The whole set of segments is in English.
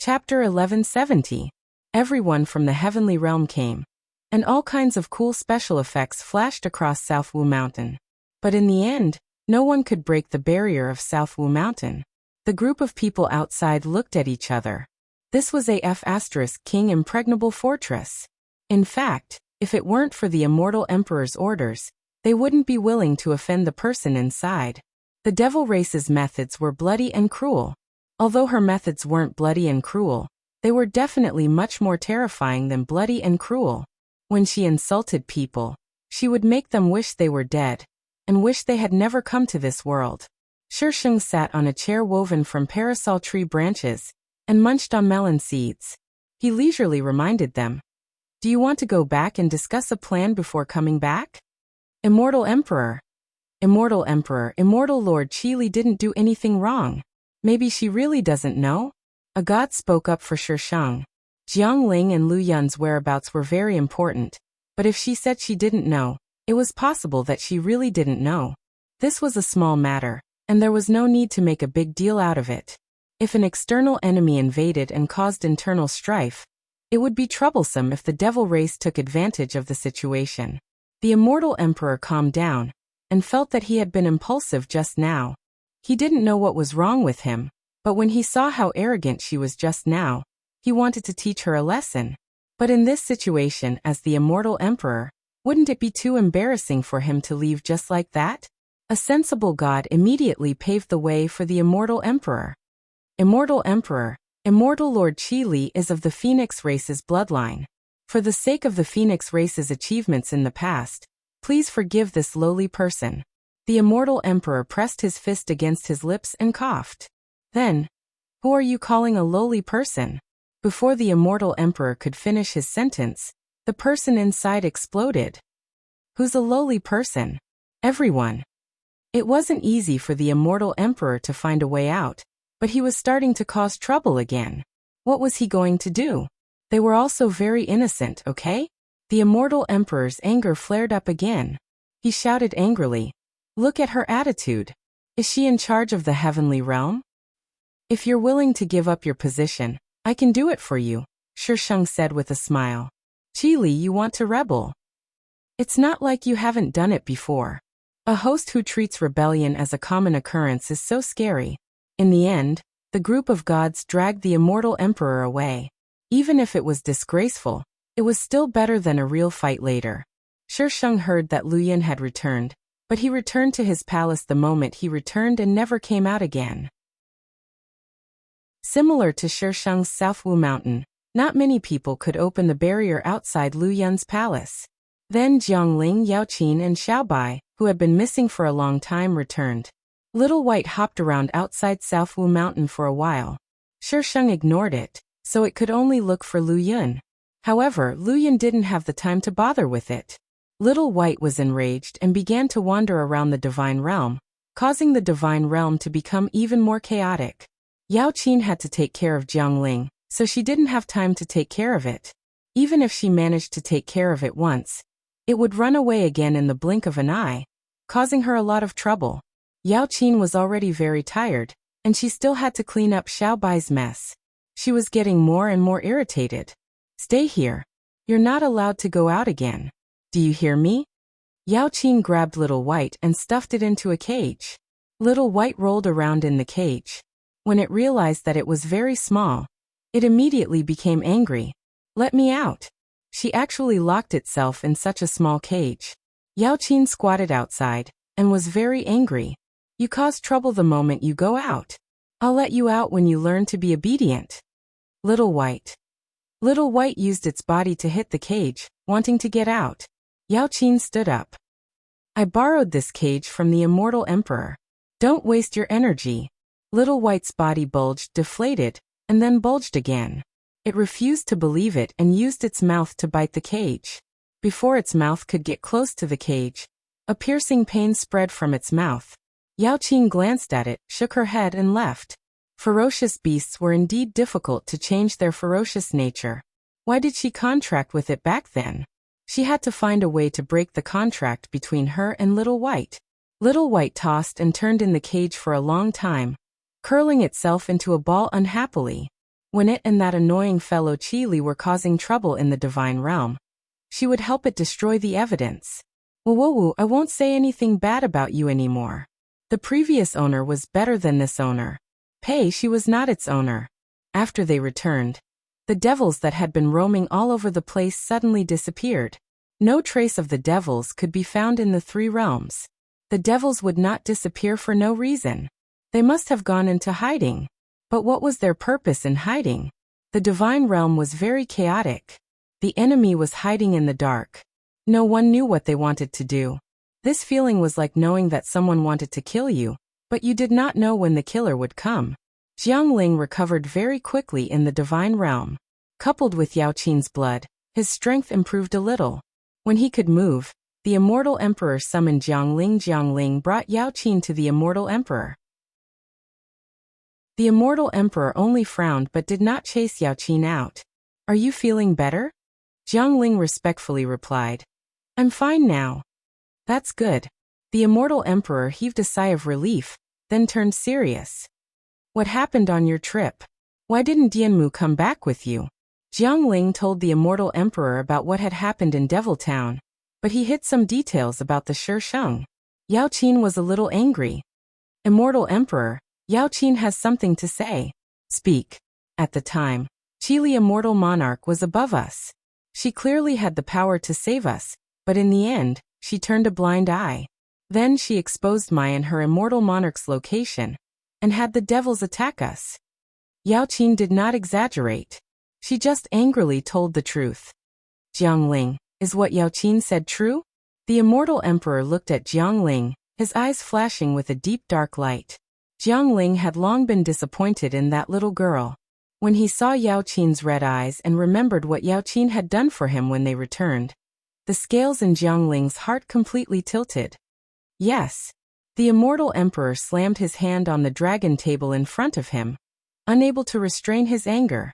Chapter 1170. Everyone from the heavenly realm came, and all kinds of cool special effects flashed across Southwu Mountain. But in the end, no one could break the barrier of Southwu Mountain. The group of people outside looked at each other. This was a King impregnable fortress. In fact, if it weren't for the immortal emperor's orders, they wouldn't be willing to offend the person inside. The devil race's methods were bloody and cruel. Although her methods weren't bloody and cruel, they were definitely much more terrifying than bloody and cruel. When she insulted people, she would make them wish they were dead, and wish they had never come to this world. Shisheng sat on a chair woven from parasol tree branches, and munched on melon seeds. He leisurely reminded them, "Do you want to go back and discuss a plan before coming back?" Immortal Emperor. Immortal Emperor, Immortal Lord Qili didn't do anything wrong. Maybe she really doesn't know? A god spoke up for Shisheng. Jiang Ling and Lu Yun's whereabouts were very important, but if she said she didn't know, it was possible that she really didn't know. This was a small matter, and there was no need to make a big deal out of it. If an external enemy invaded and caused internal strife, it would be troublesome if the devil race took advantage of the situation. The immortal emperor calmed down, and felt that he had been impulsive just now. He didn't know what was wrong with him, but when he saw how arrogant she was just now, he wanted to teach her a lesson. But in this situation as the immortal emperor, wouldn't it be too embarrassing for him to leave just like that? A sensible god immediately paved the way for the immortal emperor. Immortal Emperor, Immortal Lord Qili is of the Phoenix race's bloodline. For the sake of the Phoenix race's achievements in the past, please forgive this lowly person. The immortal emperor pressed his fist against his lips and coughed. Then, who are you calling a lowly person? Before the immortal emperor could finish his sentence, the person inside exploded. Who's a lowly person? Everyone. It wasn't easy for the immortal emperor to find a way out, but he was starting to cause trouble again. What was he going to do? They were also very innocent, okay? The immortal emperor's anger flared up again. He shouted angrily, "Look at her attitude. Is she in charge of the heavenly realm? If you're willing to give up your position, I can do it for you," Shisheng said with a smile. "Qili, you want to rebel? It's not like you haven't done it before. A host who treats rebellion as a common occurrence is so scary." In the end, the group of gods dragged the immortal emperor away. Even if it was disgraceful, it was still better than a real fight later. Shisheng heard that Lu Yun had returned, but he returned to his palace the moment he returned and never came out again. Similar to Shisheng's Southwu Mountain, not many people could open the barrier outside Lu Yun's palace. Then Jiangling, Yaoqin and Xiaobai, who had been missing for a long time, returned. Little White hopped around outside Southwu Mountain for a while. Shisheng ignored it, so it could only look for Lu Yun. However, Lu Yun didn't have the time to bother with it. Little White was enraged and began to wander around the divine realm, causing the divine realm to become even more chaotic. Yao Qin had to take care of Jiangling, so she didn't have time to take care of it. Even if she managed to take care of it once, it would run away again in the blink of an eye, causing her a lot of trouble. Yao Qin was already very tired, and she still had to clean up Xiaobai's mess. She was getting more and more irritated. "Stay here. You're not allowed to go out again. Do you hear me?" Yao Qin grabbed Little White and stuffed it into a cage. Little White rolled around in the cage. When it realized that it was very small, it immediately became angry. "Let me out." She actually locked itself in such a small cage. Yao Qin squatted outside, and was very angry. "You cause trouble the moment you go out. I'll let you out when you learn to be obedient." Little White. Little White used its body to hit the cage, wanting to get out. Yao Qin stood up. "I borrowed this cage from the immortal emperor. Don't waste your energy." Little White's body bulged, deflated, and then bulged again. It refused to believe it and used its mouth to bite the cage. Before its mouth could get close to the cage, a piercing pain spread from its mouth. Yao Qin glanced at it, shook her head and left. Ferocious beasts were indeed difficult to change their ferocious nature. Why did she contract with it back then? She had to find a way to break the contract between her and Little White. Little White tossed and turned in the cage for a long time, curling itself into a ball unhappily. when it and that annoying fellow Qi were causing trouble in the divine realm. She would help it destroy the evidence. Woo, I won't say anything bad about you anymore. The previous owner was better than this owner. She was not its owner. After they returned, the devils that had been roaming all over the place suddenly disappeared. No trace of the devils could be found in the 3 realms. The devils would not disappear for no reason. They must have gone into hiding. But what was their purpose in hiding? The divine realm was very chaotic. The enemy was hiding in the dark. No one knew what they wanted to do. This feeling was like knowing that someone wanted to kill you, but you did not know when the killer would come. Jiangling recovered very quickly in the divine realm. Coupled with Yao Qin's blood, his strength improved a little. When he could move, the immortal emperor summoned Jiangling. Jiangling brought Yao Qin to the immortal emperor. The immortal emperor only frowned but did not chase Yao Qin out. Are you feeling better? Jiangling respectfully replied. I'm fine now. That's good. The immortal emperor heaved a sigh of relief, then turned serious. What happened on your trip? Why didn't Dianmu come back with you? Jiangling told the immortal emperor about what had happened in Devil Town, but he hid some details about the Shisheng. Yao Qin was a little angry. Immortal emperor, Yao Qin has something to say. Speak. At the time, Qili immortal monarch was above us. She clearly had the power to save us, but in the end, she turned a blind eye. Then she exposed Mai and her immortal monarch's location, and had the devils attack us. Yao Qin did not exaggerate. She just angrily told the truth. Jiangling, is what Yao Qin said true? The immortal emperor looked at Jiangling, his eyes flashing with a deep dark light. Jiangling had long been disappointed in that little girl. When he saw Yao Qin's red eyes and remembered what Yao Qin had done for him when they returned, the scales in Jiangling's heart completely tilted. Yes. The immortal emperor slammed his hand on the dragon table in front of him, unable to restrain his anger.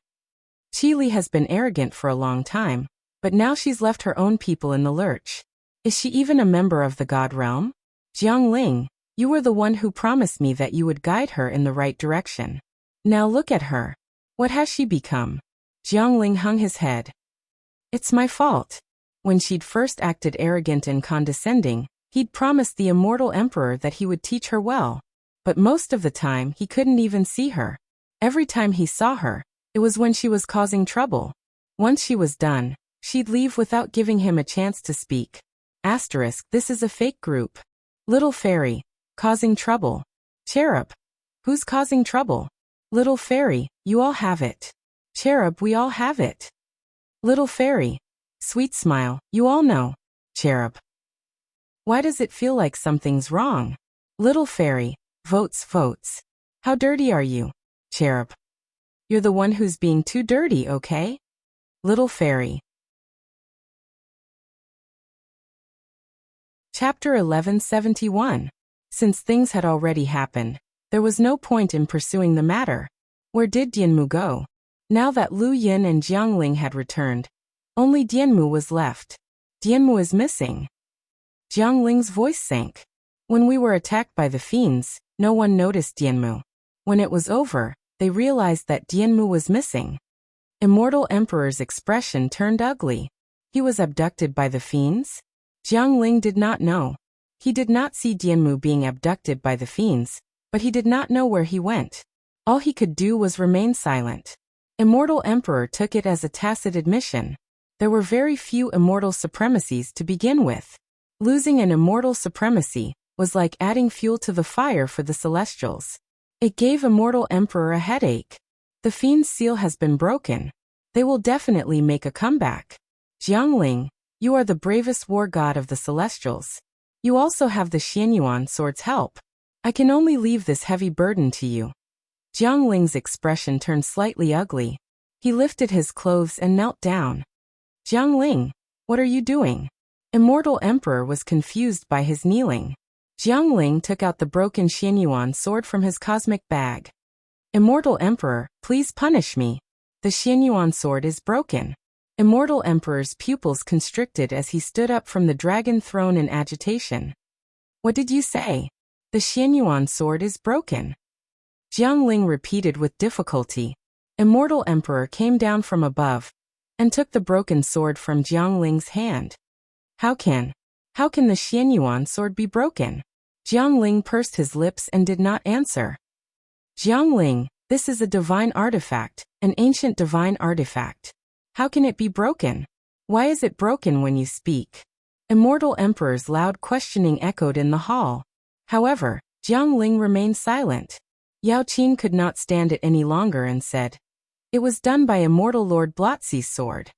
Qili has been arrogant for a long time, but now she's left her own people in the lurch. Is she even a member of the God realm? Jiangling, you were the one who promised me that you would guide her in the right direction. Now look at her. What has she become? Jiangling hung his head. It's my fault. When she'd first acted arrogant and condescending, he'd promised the immortal emperor that he would teach her well. But most of the time he couldn't even see her. Every time he saw her, it was when she was causing trouble. Once she was done, she'd leave without giving him a chance to speak. This is a fake group. Little fairy, causing trouble. Cherub, who's causing trouble? Little fairy, you all have it. Cherub, we all have it. Little fairy, sweet smile, you all know. Cherub, why does it feel like something's wrong? Little fairy, votes. How dirty are you? Cherub, you're the one who's being too dirty, okay? Little fairy. Chapter 1171. Since things had already happened, there was no point in pursuing the matter. Where did Dianmu go? Now that Lu Yin and Jiangling had returned, only Dianmu was left. Dianmu is missing. Jiangling's voice sank. When we were attacked by the fiends, no one noticed Dianmu. When it was over, they realized that Dianmu was missing. Immortal Emperor's expression turned ugly. He was abducted by the fiends? Jiangling did not know. He did not see Dianmu being abducted by the fiends, but he did not know where he went. All he could do was remain silent. Immortal Emperor took it as a tacit admission. There were very few immortal supremacies to begin with. Losing an immortal supremacy was like adding fuel to the fire for the Celestials. It gave Immortal Emperor a headache. The Fiend's seal has been broken. They will definitely make a comeback. Jiangling, you are the bravest war god of the Celestials. You also have the Xianyuan sword's help. I can only leave this heavy burden to you. Jiangling's expression turned slightly ugly. He lifted his clothes and knelt down. Jiangling, what are you doing? Immortal Emperor was confused by his kneeling. Jiangling took out the broken Xianyuan sword from his cosmic bag. Immortal Emperor, please punish me. The Xianyuan sword is broken. Immortal Emperor's pupils constricted as he stood up from the dragon throne in agitation. What did you say? The Xianyuan sword is broken. Jiangling repeated with difficulty. Immortal Emperor came down from above and took the broken sword from Jiangling's hand. How can the Xianyuan sword be broken? Jiangling pursed his lips and did not answer. Jiangling, this is a divine artifact, an ancient divine artifact. How can it be broken? Why is it broken when you speak? Immortal Emperor's loud questioning echoed in the hall. However, Jiangling remained silent. Yao Qin could not stand it any longer and said, "It was done by Immortal Lord Blotzi's sword."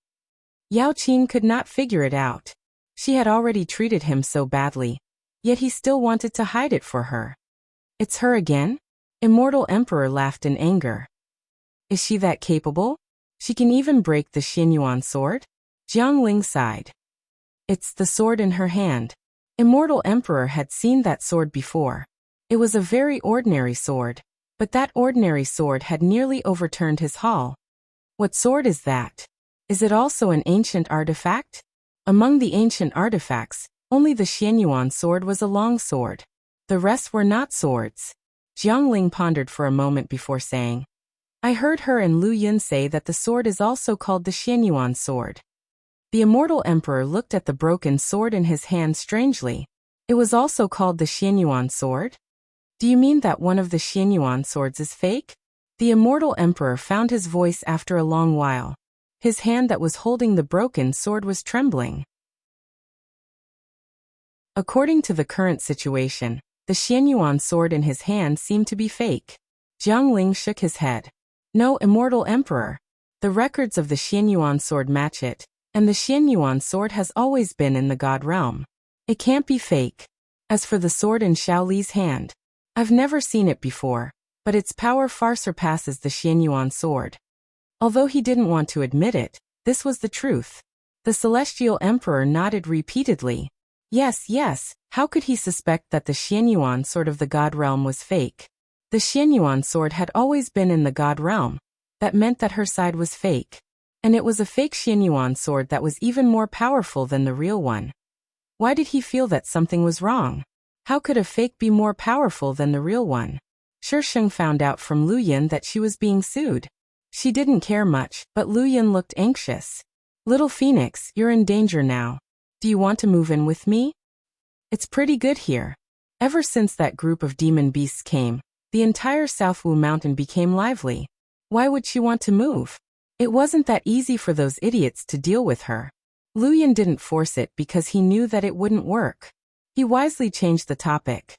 Yao Qin could not figure it out. She had already treated him so badly, yet he still wanted to hide it for her. It's her again? Immortal Emperor laughed in anger. Is she that capable? She can even break the Xianyuan sword? Jiangling sighed. It's the sword in her hand. Immortal Emperor had seen that sword before. It was a very ordinary sword, but that ordinary sword had nearly overturned his hall. What sword is that? Is it also an ancient artifact? Among the ancient artifacts, only the Xianyuan sword was a long sword. The rest were not swords. Jiangling pondered for a moment before saying, I heard her and Lu Yun say that the sword is also called the Xianyuan sword. The Immortal Emperor looked at the broken sword in his hand strangely. It was also called the Xianyuan sword? Do you mean that one of the Xianyuan swords is fake? The Immortal Emperor found his voice after a long while. His hand that was holding the broken sword was trembling. According to the current situation, the Xianyuan sword in his hand seemed to be fake. Jiangling shook his head. No, Immortal Emperor. The records of the Xianyuan sword match it, and the Xianyuan sword has always been in the God realm. It can't be fake. As for the sword in Xiao Li's hand, I've never seen it before, but its power far surpasses the Xianyuan sword. Although he didn't want to admit it, this was the truth. The Celestial Emperor nodded repeatedly. Yes, yes, how could he suspect that the Xianyuan sword of the God realm was fake? The Xianyuan sword had always been in the God realm. That meant that her side was fake. And it was a fake Xianyuan sword that was even more powerful than the real one. Why did he feel that something was wrong? How could a fake be more powerful than the real one? Shisheng found out from Lu Yun that she was being sued. She didn't care much, but Lu Yun looked anxious. Little Phoenix, you're in danger now. Do you want to move in with me? It's pretty good here. Ever since that group of demon beasts came, the entire Southwu Mountain became lively. Why would she want to move? It wasn't that easy for those idiots to deal with her. Lu Yun didn't force it because he knew that it wouldn't work. He wisely changed the topic.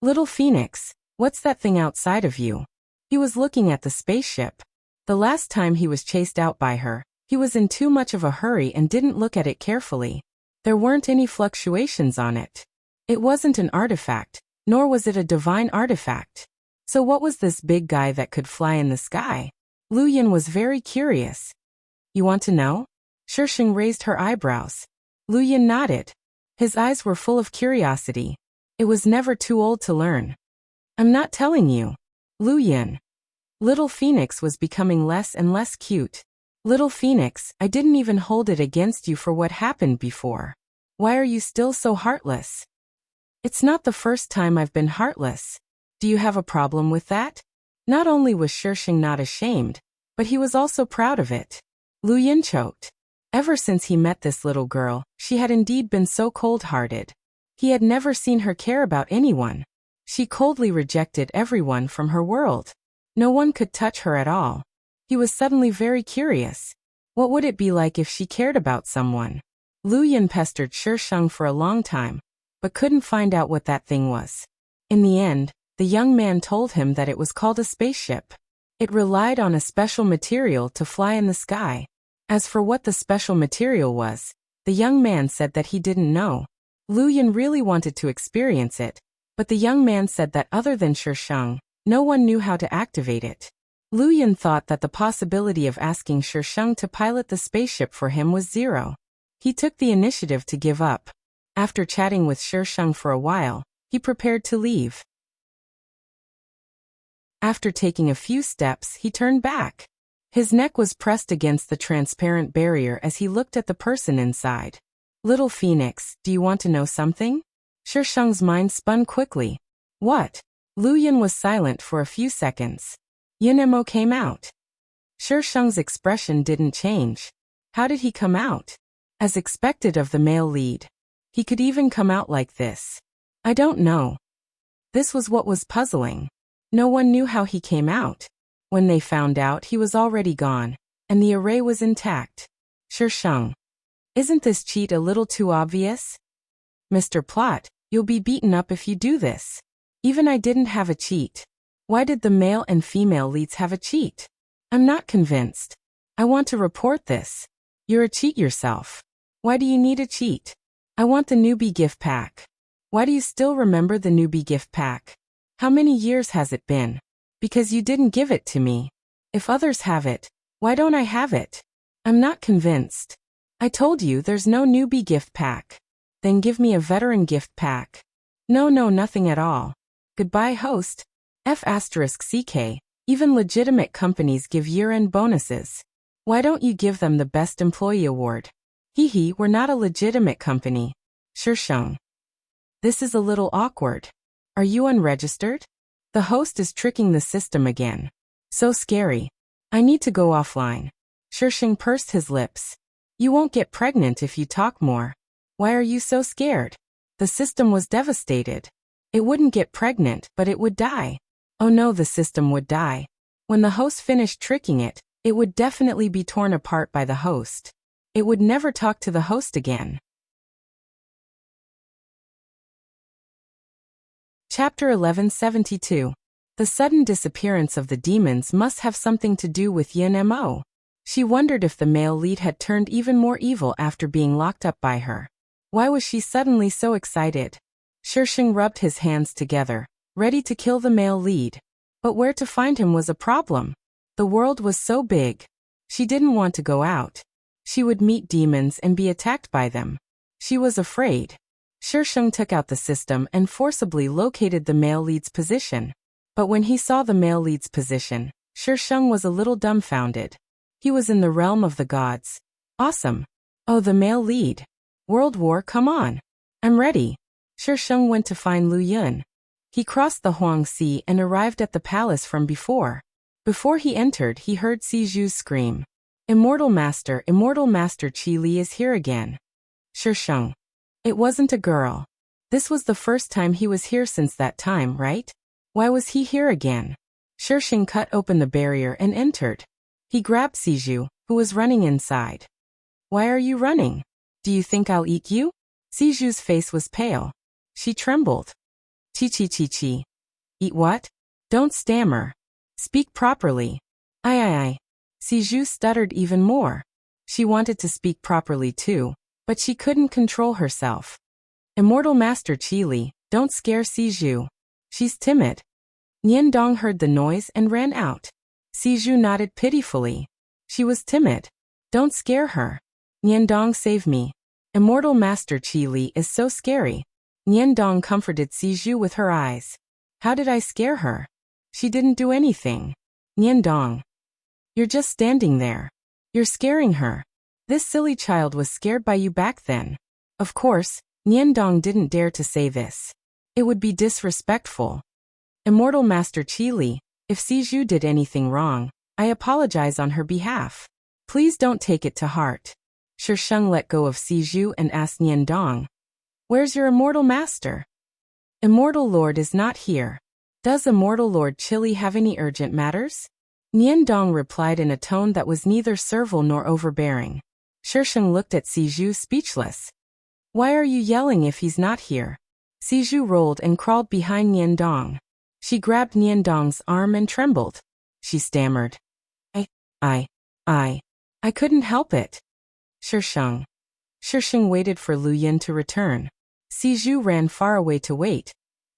Little Phoenix, what's that thing outside of you? He was looking at the spaceship. The last time he was chased out by her, he was in too much of a hurry and didn't look at it carefully. There weren't any fluctuations on it. It wasn't an artifact, nor was it a divine artifact. So what was this big guy that could fly in the sky? Lu Yun was very curious. You want to know? Shisheng raised her eyebrows. Lu Yun nodded. His eyes were full of curiosity. It was never too old to learn. I'm not telling you. Lu Yun. Little Phoenix was becoming less and less cute. Little Phoenix, I didn't even hold it against you for what happened before. Why are you still so heartless? It's not the first time I've been heartless. Do you have a problem with that? Not only was Shisheng not ashamed, but he was also proud of it. Lu Yun choked. Ever since he met this little girl, she had indeed been so cold-hearted. He had never seen her care about anyone. She coldly rejected everyone from her world. No one could touch her at all. He was suddenly very curious. What would it be like if she cared about someone? Lu Yun pestered Shisheng for a long time, but couldn't find out what that thing was. In the end, the young man told him that it was called a spaceship. It relied on a special material to fly in the sky. As for what the special material was, the young man said that he didn't know. Lu Yun really wanted to experience it, but the young man said that other than Shisheng, no one knew how to activate it. Lu Yun thought that the possibility of asking Shisheng to pilot the spaceship for him was zero. He took the initiative to give up. After chatting with Shisheng for a while, he prepared to leave. After taking a few steps, he turned back. His neck was pressed against the transparent barrier as he looked at the person inside. Little Phoenix, do you want to know something? Shisheng's mind spun quickly. What? Lu Yun was silent for a few seconds. Yunemo came out. Shi Sheng's expression didn't change. How did he come out? As expected of the male lead. He could even come out like this. I don't know. This was what was puzzling. No one knew how he came out. When they found out, he was already gone, and the array was intact. Shi Sheng. Isn't this cheat a little too obvious? Mr. Plot, you'll be beaten up if you do this. Even I didn't have a cheat. Why did the male and female leads have a cheat? I'm not convinced. I want to report this. You're a cheat yourself. Why do you need a cheat? I want the newbie gift pack. Why do you still remember the newbie gift pack? How many years has it been? Because you didn't give it to me. If others have it, why don't I have it? I'm not convinced. I told you there's no newbie gift pack. Then give me a veteran gift pack. No, nothing at all. Goodbye, host. F***CK. Even legitimate companies give year-end bonuses. Why don't you give them the best employee award? Hee, we're not a legitimate company. Shi Sheng. This is a little awkward. Are you unregistered? The host is tricking the system again. So scary. I need to go offline. Shi Sheng pursed his lips. You won't get pregnant if you talk more. Why are you so scared? The system was devastated. It wouldn't get pregnant, but it would die. Oh no, the system would die. When the host finished tricking it, it would definitely be torn apart by the host. It would never talk to the host again. Chapter 1172. The sudden disappearance of the demons must have something to do with Yin Mo. She wondered if the male lead had turned even more evil after being locked up by her. Why was she suddenly so excited? Shi Sheng rubbed his hands together, ready to kill the male lead. But where to find him was a problem. The world was so big. She didn't want to go out. She would meet demons and be attacked by them. She was afraid. Shi Sheng took out the system and forcibly located the male lead's position. But when he saw the male lead's position, Shi Sheng was a little dumbfounded. He was in the realm of the gods. Awesome. Oh, the male lead. World War, come on. I'm ready. Shi Sheng went to find Lu Yun. He crossed the Huang Sea and arrived at the palace from before. Before he entered, he heard Si Zhu's scream. Immortal Master Qi Li is here again. Shi Sheng. It wasn't a girl. This was the first time he was here since that time, right? Why was he here again? Shi Sheng cut open the barrier and entered. He grabbed Si Zhu, who was running inside. Why are you running? Do you think I'll eat you? Si Zhu's face was pale. She trembled. Chi. Eat what? Don't stammer. Speak properly. I. Si Zhu stuttered even more. She wanted to speak properly too, but she couldn't control herself. Immortal Master Qi Li, don't scare Si Zhu. She's timid. Nian Dong heard the noise and ran out. Si Zhu nodded pitifully. She was timid. Don't scare her. Nian Dong, save me. Immortal Master Qi Li is so scary. Nian Dong comforted Si Zhu with her eyes. How did I scare her? She didn't do anything. Nian Dong. You're just standing there. You're scaring her. This silly child was scared by you back then. Of course, Nian Dong didn't dare to say this. It would be disrespectful. Immortal Master Qi Li, if Si Zhu did anything wrong, I apologize on her behalf. Please don't take it to heart. Shi Sheng let go of Si Zhu and asked Nian Dong. Where's your Immortal Master? Immortal Lord is not here. Does Immortal Lord Qi Li have any urgent matters? Nian Dong replied in a tone that was neither servile nor overbearing. Shi Sheng looked at Si Zhu speechless. Why are you yelling if he's not here? Si Zhu rolled and crawled behind Nian Dong. She grabbed Nian Dong's arm and trembled. She stammered. I couldn't help it. Shi Sheng. Shi Sheng waited for Lu Yin to return. Si Zhu ran far away to wait,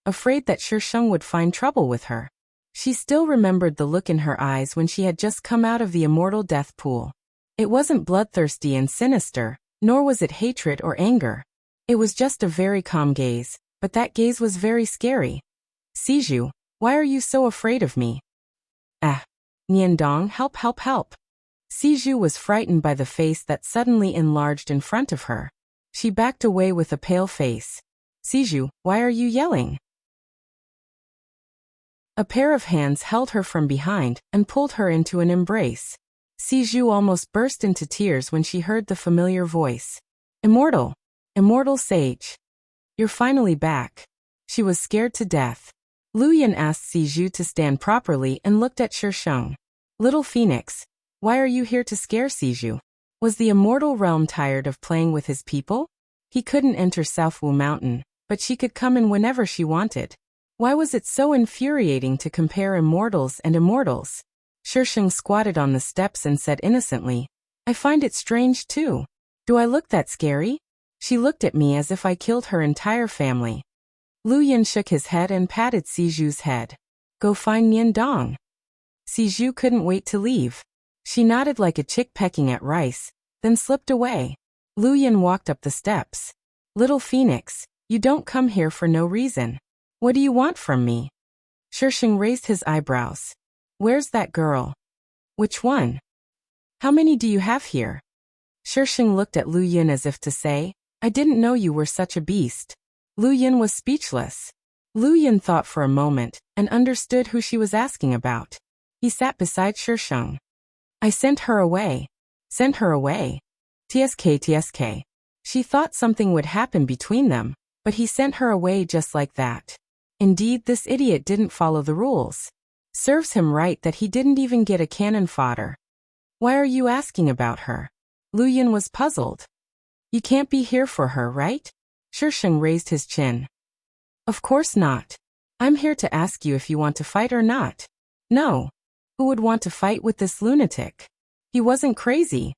afraid that Shi Sheng would find trouble with her. She still remembered the look in her eyes when she had just come out of the immortal death pool. It wasn't bloodthirsty and sinister, nor was it hatred or anger. It was just a very calm gaze, but that gaze was very scary. Si Zhu, why are you so afraid of me? Nian Dong, help. Si Zhu was frightened by the face that suddenly enlarged in front of her. She backed away with a pale face. Si Zhu, why are you yelling? A pair of hands held her from behind and pulled her into an embrace. Siju almost burst into tears when she heard the familiar voice. Immortal! Immortal sage! You're finally back. She was scared to death. Lu Yin asked Siju to stand properly and looked at Shisheng. Little Phoenix, why are you here to scare Siju? Was the immortal realm tired of playing with his people? He couldn't enter Southwu Mountain, but she could come in whenever she wanted. Why was it so infuriating to compare immortals and immortals? Shisheng squatted on the steps and said innocently, I find it strange too. Do I look that scary? She looked at me as if I killed her entire family. Lu Yin shook his head and patted Siju's head. Go find Yin Dong. Siju couldn't wait to leave. She nodded like a chick pecking at rice, then slipped away. Lu Yin walked up the steps. Little Phoenix, you don't come here for no reason. What do you want from me? Shisheng raised his eyebrows. Where's that girl? Which one? How many do you have here? Shisheng looked at Lu Yin as if to say, I didn't know you were such a beast. Lu Yin was speechless. Lu Yin thought for a moment and understood who she was asking about. He sat beside Shisheng. I sent her away. Sent her away. TSK. She thought something would happen between them, but he sent her away just like that. Indeed, this idiot didn't follow the rules. Serves him right that he didn't even get a cannon fodder. Why are you asking about her? Lu Yin was puzzled. You can't be here for her, right? Shisheng raised his chin. Of course not. I'm here to ask you if you want to fight or not. No. Who would want to fight with this lunatic? He wasn't crazy.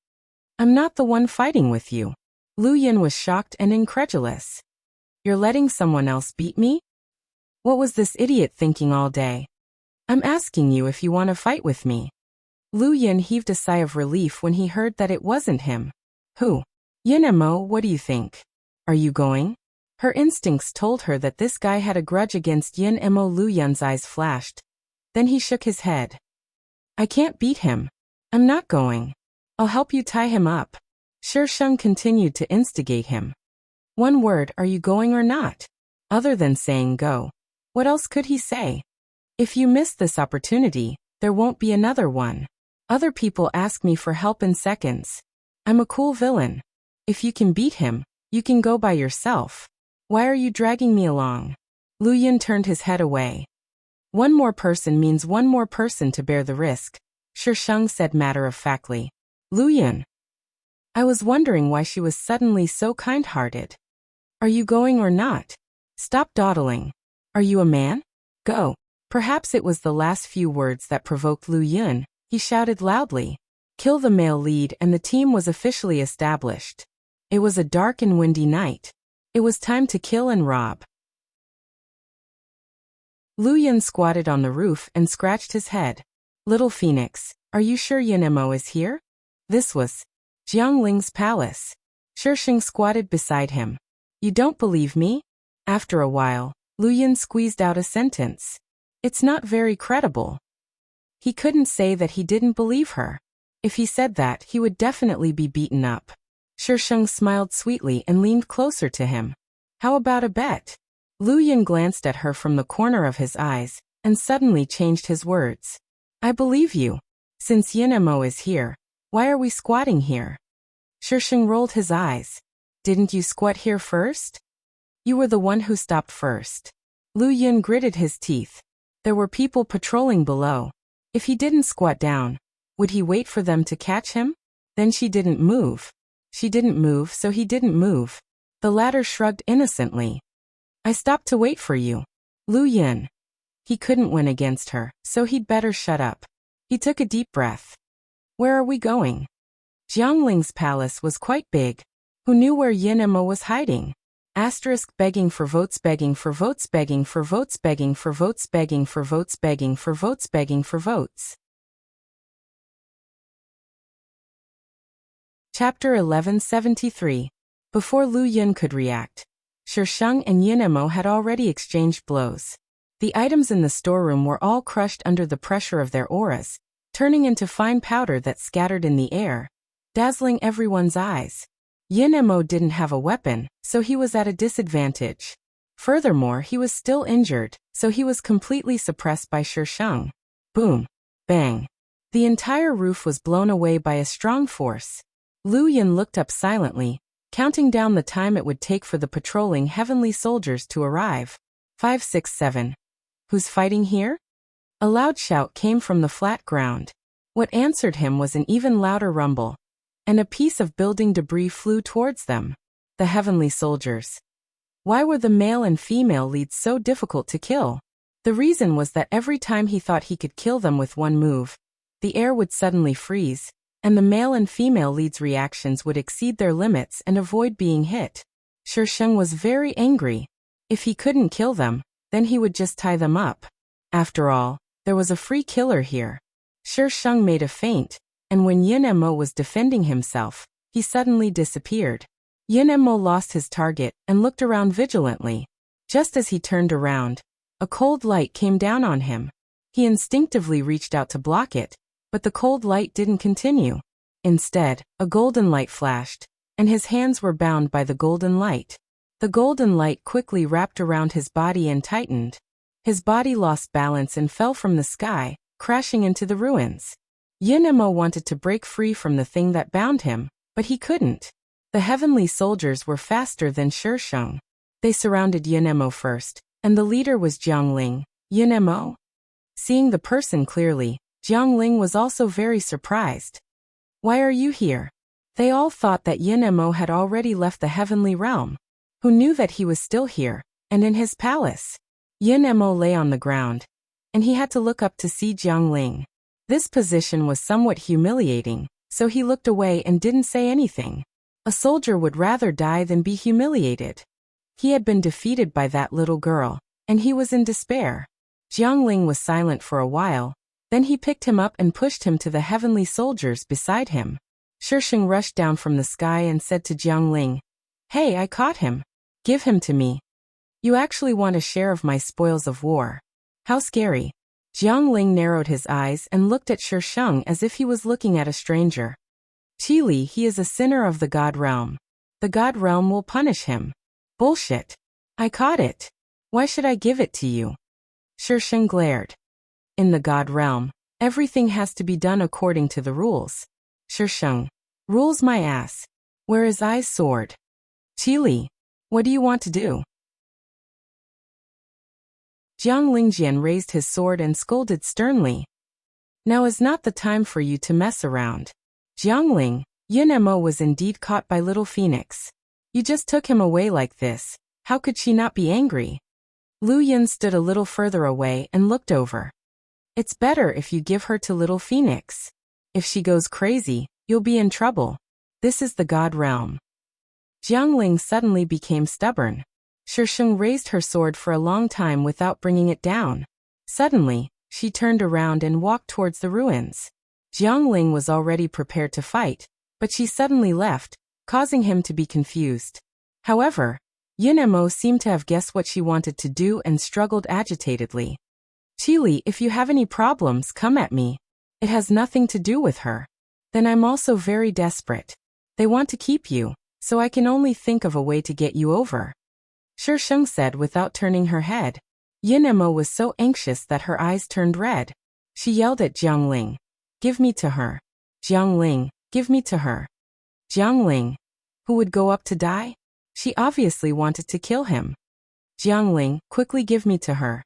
I'm not the one fighting with you. Lu Yin was shocked and incredulous. You're letting someone else beat me? What was this idiot thinking all day? I'm asking you if you want to fight with me. Lu Yin heaved a sigh of relief when he heard that it wasn't him. Who? Yin Mo, what do you think? Are you going? Her instincts told her that this guy had a grudge against Yin Mo. Lu Yin's eyes flashed. Then he shook his head. I can't beat him. I'm not going. I'll help you tie him up. Shisheng continued to instigate him. One word, are you going or not? Other than saying go. What else could he say? If you miss this opportunity, there won't be another one. Other people ask me for help in seconds. I'm a cool villain. If you can beat him, you can go by yourself. Why are you dragging me along? Lu Yin turned his head away. One more person means one more person to bear the risk, Shisheng said matter-of-factly. Lu Yin. I was wondering why she was suddenly so kind-hearted. Are you going or not? Stop dawdling. Are you a man? Go. Perhaps it was the last few words that provoked Lu Yin. He shouted loudly. Kill the male lead, and the team was officially established. It was a dark and windy night. It was time to kill and rob. Lu Yin squatted on the roof and scratched his head. Little Phoenix, are you sure Yin Mo is here? This was Jiangling's palace. Shisheng squatted beside him. You don't believe me? After a while, Lu Yin squeezed out a sentence. It's not very credible. He couldn't say that he didn't believe her. If he said that, he would definitely be beaten up. Shisheng smiled sweetly and leaned closer to him. How about a bet? Lu Yin glanced at her from the corner of his eyes, and suddenly changed his words. I believe you. Since Yin Mo is here, why are we squatting here? Shisheng rolled his eyes. Didn't you squat here first? You were the one who stopped first. Lu Yin gritted his teeth. There were people patrolling below. If he didn't squat down, would he wait for them to catch him? Then she didn't move. She didn't move, so he didn't move. The latter shrugged innocently. I stopped to wait for you. Lu Yin. He couldn't win against her, so he'd better shut up. He took a deep breath. Where are we going? Jiangling's palace was quite big. Who knew where Yin Mo was hiding? Asterisk begging for votes, begging for votes, begging for votes, begging for votes, begging for votes, begging for votes, begging for votes. Chapter 1173. Before Lu Yin could react, Shisheng and Yin Mo had already exchanged blows. The items in the storeroom were all crushed under the pressure of their auras, turning into fine powder that scattered in the air, dazzling everyone's eyes. Yin Mo didn't have a weapon, so he was at a disadvantage. Furthermore, he was still injured, so he was completely suppressed by Shisheng. Boom. Bang. The entire roof was blown away by a strong force. Lu Yin looked up silently, counting down the time it would take for the patrolling heavenly soldiers to arrive. 5, 6, 7. Who's fighting here? A loud shout came from the flat ground. What answered him was an even louder rumble, and a piece of building debris flew towards them. The heavenly soldiers. Why were the male and female leads so difficult to kill? The reason was that every time he thought he could kill them with one move, the air would suddenly freeze, and the male and female leads' reactions would exceed their limits and avoid being hit. Sheng was very angry. If he couldn't kill them, then he would just tie them up. After all, there was a free killer here. Sheng made a feint, and when Yin Mo was defending himself, he suddenly disappeared. Yin Mo lost his target and looked around vigilantly. Just as he turned around, a cold light came down on him. He instinctively reached out to block it, but the cold light didn't continue. Instead, a golden light flashed, and his hands were bound by the golden light. The golden light quickly wrapped around his body and tightened. His body lost balance and fell from the sky, crashing into the ruins. Yin Mo wanted to break free from the thing that bound him, but he couldn't. The heavenly soldiers were faster than Sheng. They surrounded Yin Mo first, and the leader was Jiangling. Yin Mo? Seeing the person clearly, Jiangling was also very surprised. Why are you here? They all thought that Yin Mo had already left the heavenly realm. Who knew that he was still here, and in his palace? Yin Mo lay on the ground, and he had to look up to see Jiangling. This position was somewhat humiliating, so he looked away and didn't say anything. A soldier would rather die than be humiliated. He had been defeated by that little girl, and he was in despair. Jiangling was silent for a while, then he picked him up and pushed him to the heavenly soldiers beside him. Sheng rushed down from the sky and said to Jiangling, "Hey, I caught him. Give him to me. You actually want a share of my spoils of war. How scary." Jiangling narrowed his eyes and looked at Sheng as if he was looking at a stranger. "Qili, he is a sinner of the God realm. The God realm will punish him." "Bullshit. I caught it. Why should I give it to you?" Sheng glared. "In the God realm, everything has to be done according to the rules." Sheng, "Rules my ass. Where is I's sword?" "Qili, what do you want to do?" Jiangling Jian raised his sword and scolded sternly. "Now is not the time for you to mess around. Jiangling, Yin Mo was indeed caught by Little Phoenix. You just took him away like this. How could she not be angry?" Lu Yin stood a little further away and looked over. "It's better if you give her to Little Phoenix. If she goes crazy, you'll be in trouble. This is the God realm." Jiangling suddenly became stubborn. Sheng raised her sword for a long time without bringing it down. Suddenly, she turned around and walked towards the ruins. Jiangling was already prepared to fight, but she suddenly left, causing him to be confused. However, Yin Mo seemed to have guessed what she wanted to do and struggled agitatedly. "Qili, if you have any problems, come at me. It has nothing to do with her. Then I'm also very desperate. They want to keep you, so I can only think of a way to get you over." Sheng said without turning her head. Yin Mo was so anxious that her eyes turned red. She yelled at Jiangling, "Give me to her. Jiangling, give me to her." Jiangling, who would go up to die? She obviously wanted to kill him. "Jiangling, quickly give me to her."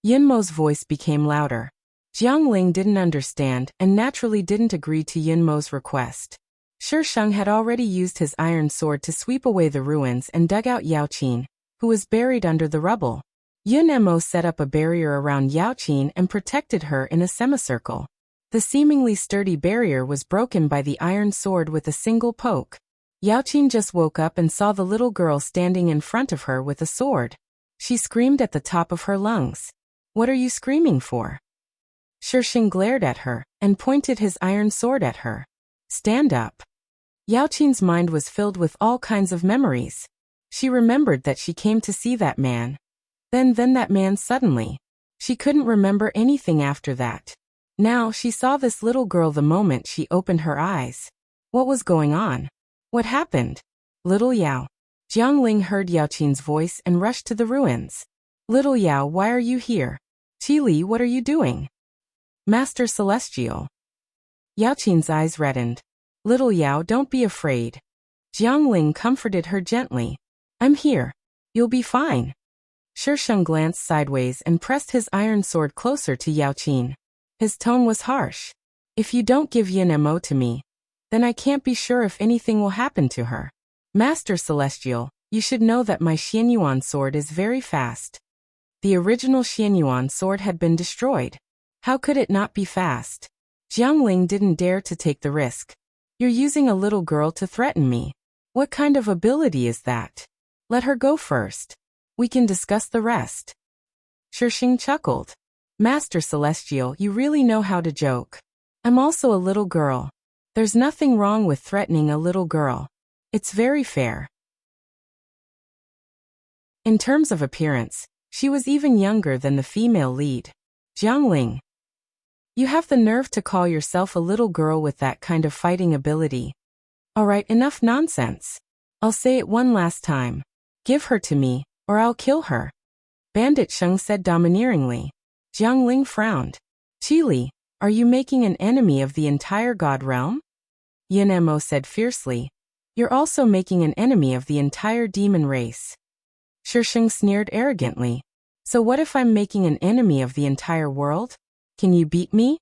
Yin Mo's voice became louder. Jiangling didn't understand and naturally didn't agree to Yin Mo's request. Sheng had already used his iron sword to sweep away the ruins and dug out Yaoqin, who was buried under the rubble. Yin Mo set up a barrier around Yaoqin and protected her in a semicircle. The seemingly sturdy barrier was broken by the iron sword with a single poke. Yaoqin just woke up and saw the little girl standing in front of her with a sword. She screamed at the top of her lungs. "What are you screaming for?" Sheng glared at her and pointed his iron sword at her. "Stand up." Yaoqin's mind was filled with all kinds of memories. She remembered that she came to see that man. Then that man suddenly. She couldn't remember anything after that. Now she saw this little girl the moment she opened her eyes. What was going on? What happened? "Little Yao." Jiangling heard Yaoqin's voice and rushed to the ruins. "Little Yao, why are you here? Qili, what are you doing?" "Master Celestial." Yao Qin's eyes reddened. Little Yao, don't be afraid. Jiang Ling comforted her gently. I'm here. You'll be fine. Shisheng glanced sideways and pressed his iron sword closer to Yao Qin. His tone was harsh. If you don't give Yin Mo to me, then I can't be sure if anything will happen to her. Master Celestial, you should know that my Xianyuan sword is very fast. The original Xianyuan sword had been destroyed. How could it not be fast? Jiang Ling didn't dare to take the risk. You're using a little girl to threaten me. What kind of ability is that? Let her go first. We can discuss the rest. Shisheng chuckled. Master Celestial, you really know how to joke. I'm also a little girl. There's nothing wrong with threatening a little girl. It's very fair. In terms of appearance, she was even younger than the female lead. Jiang Ling. You have the nerve to call yourself a little girl with that kind of fighting ability. Alright, enough nonsense. I'll say it one last time. Give her to me, or I'll kill her. Bandit Sheng said domineeringly. Jiang Ling frowned. Qili, are you making an enemy of the entire god realm? Yin Mo said fiercely. You're also making an enemy of the entire demon race. Shisheng sneered arrogantly. So what if I'm making an enemy of the entire world? Can you beat me?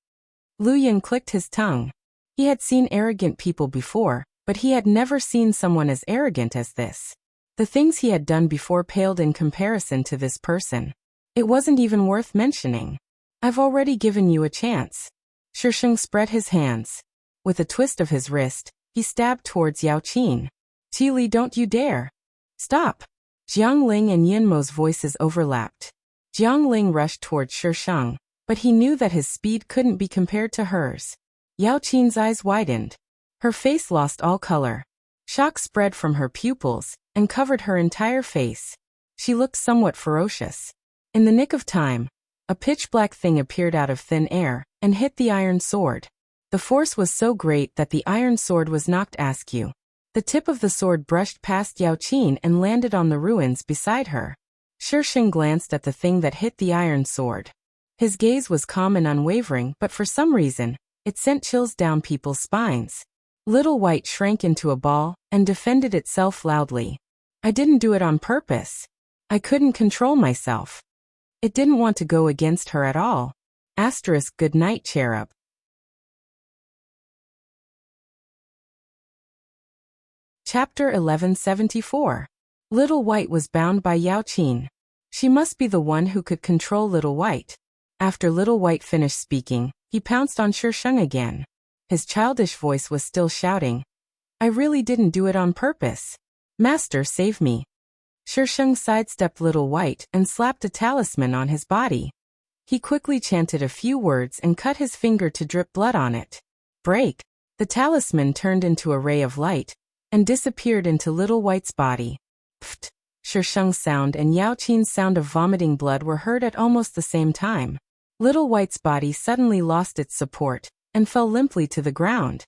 Lu Yin clicked his tongue. He had seen arrogant people before, but he had never seen someone as arrogant as this. The things he had done before paled in comparison to this person. It wasn't even worth mentioning. I've already given you a chance. Shisheng spread his hands. With a twist of his wrist, he stabbed towards Yao Qin. Qili, don't you dare. Stop. Jiang Ling and Yin Mo's voices overlapped. Jiang Ling rushed towards Shisheng, but he knew that his speed couldn't be compared to hers. Yao Qin's eyes widened. Her face lost all color. Shock spread from her pupils and covered her entire face. She looked somewhat ferocious. In the nick of time, a pitch-black thing appeared out of thin air and hit the iron sword. The force was so great that the iron sword was knocked askew. The tip of the sword brushed past Yao Qin and landed on the ruins beside her. Shisheng glanced at the thing that hit the iron sword. His gaze was calm and unwavering, but for some reason, it sent chills down people's spines. Little White shrank into a ball and defended itself loudly. I didn't do it on purpose. I couldn't control myself. It didn't want to go against her at all. Good night, cherub. Chapter 1174. Little White was bound by Yao Qin. She must be the one who could control Little White. After Little White finished speaking, he pounced on Shisheng again. His childish voice was still shouting. I really didn't do it on purpose. Master, save me. Shisheng sidestepped Little White and slapped a talisman on his body. He quickly chanted a few words and cut his finger to drip blood on it. Break. The talisman turned into a ray of light and disappeared into Little White's body. Pfft. Shisheng's sound and Yao Qin's sound of vomiting blood were heard at almost the same time. Little White's body suddenly lost its support and fell limply to the ground.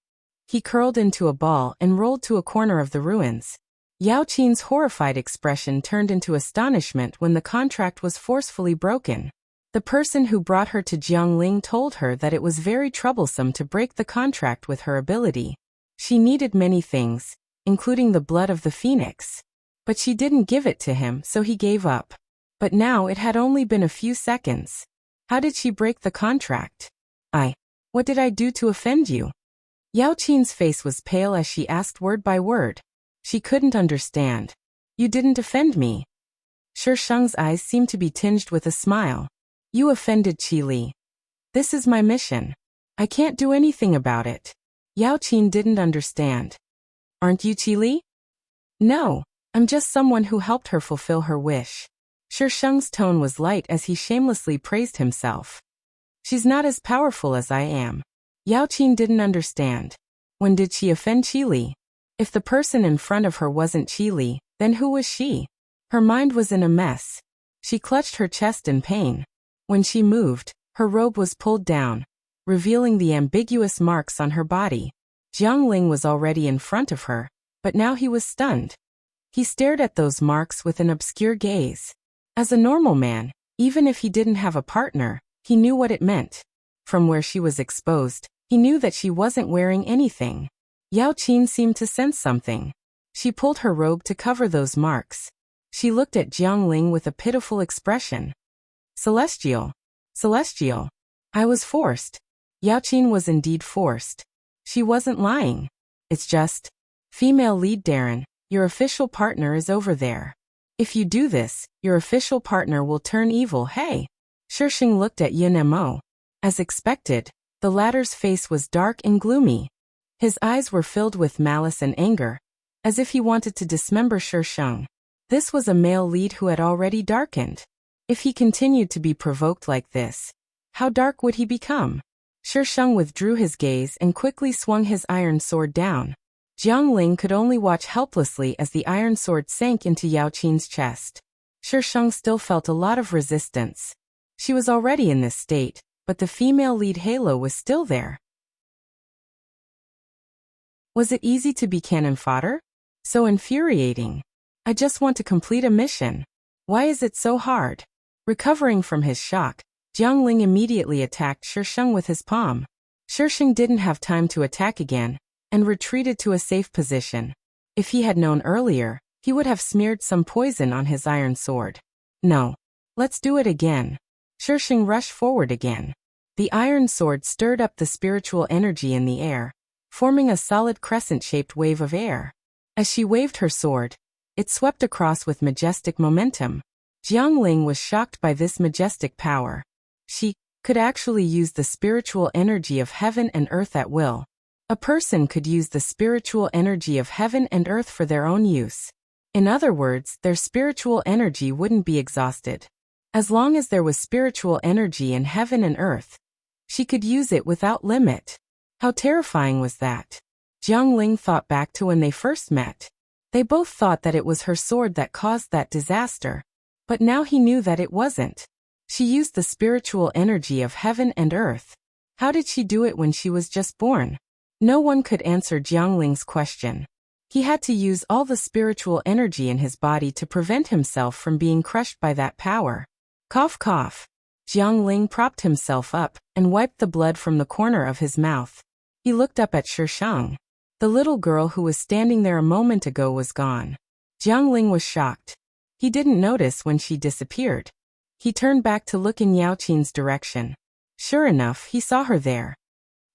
He curled into a ball and rolled to a corner of the ruins. Yao Qin's horrified expression turned into astonishment when the contract was forcefully broken. The person who brought her to Jiang Ling told her that it was very troublesome to break the contract with her ability. She needed many things, including the blood of the phoenix. But she didn't give it to him, so he gave up. But now it had only been a few seconds. How did she break the contract? What did I do to offend you? Yao Qin's face was pale as she asked word by word. She couldn't understand. You didn't offend me. Shisheng's eyes seemed to be tinged with a smile. You offended Qili. This is my mission. I can't do anything about it. Yao Qin didn't understand. Aren't you Qili? No, I'm just someone who helped her fulfill her wish. Shisheng's tone was light as he shamelessly praised himself. She's not as powerful as I am. Yao Qin didn't understand. When did she offend Qili? If the person in front of her wasn't Qili, then who was she? Her mind was in a mess. She clutched her chest in pain. When she moved, her robe was pulled down, revealing the ambiguous marks on her body. Jiang Ling was already in front of her, but now he was stunned. He stared at those marks with an obscure gaze. As a normal man, even if he didn't have a partner, he knew what it meant. From where she was exposed, He knew that she wasn't wearing anything. Yao Qin seemed to sense something. She pulled her robe to cover those marks. She looked at Jiangling with a pitiful expression. Celestial. Celestial. I was forced. Yao Qin was indeed forced. She wasn't lying. It's just, female lead Darren, your official partner is over there. If you do this, your official partner will turn evil. Hey. Shisheng looked at Yin Mo. As expected, the latter's face was dark and gloomy. His eyes were filled with malice and anger, as if he wanted to dismember Shisheng. This was a male lead who had already darkened. If he continued to be provoked like this, how dark would he become? Shisheng withdrew his gaze and quickly swung his iron sword down. Jiangling could only watch helplessly as the iron sword sank into Yao Qin's chest. Shisheng still felt a lot of resistance. She was already in this state, but the female lead halo was still there. Was it easy to be cannon fodder? So infuriating. I just want to complete a mission. Why is it so hard? Recovering from his shock, Jiangling immediately attacked Shisheng with his palm. Shisheng didn't have time to attack again, and retreated to a safe position. If he had known earlier, he would have smeared some poison on his iron sword. No. Let's do it again. Shisheng rushed forward again. The iron sword stirred up the spiritual energy in the air, forming a solid crescent-shaped wave of air. As she waved her sword, it swept across with majestic momentum. Jiangling was shocked by this majestic power. She could actually use the spiritual energy of heaven and earth at will. A person could use the spiritual energy of heaven and earth for their own use. In other words, their spiritual energy wouldn't be exhausted. As long as there was spiritual energy in heaven and earth, she could use it without limit. How terrifying was that? Jiangling thought back to when they first met. They both thought that it was her sword that caused that disaster. But now he knew that it wasn't. She used the spiritual energy of heaven and earth. How did she do it when she was just born? No one could answer Jiangling's question. He had to use all the spiritual energy in his body to prevent himself from being crushed by that power. Cough cough. Jiangling propped himself up and wiped the blood from the corner of his mouth. He looked up at Shisheng. The little girl who was standing there a moment ago was gone. Jiangling was shocked. He didn't notice when she disappeared. He turned back to look in Yao Qin's direction. Sure enough, he saw her there.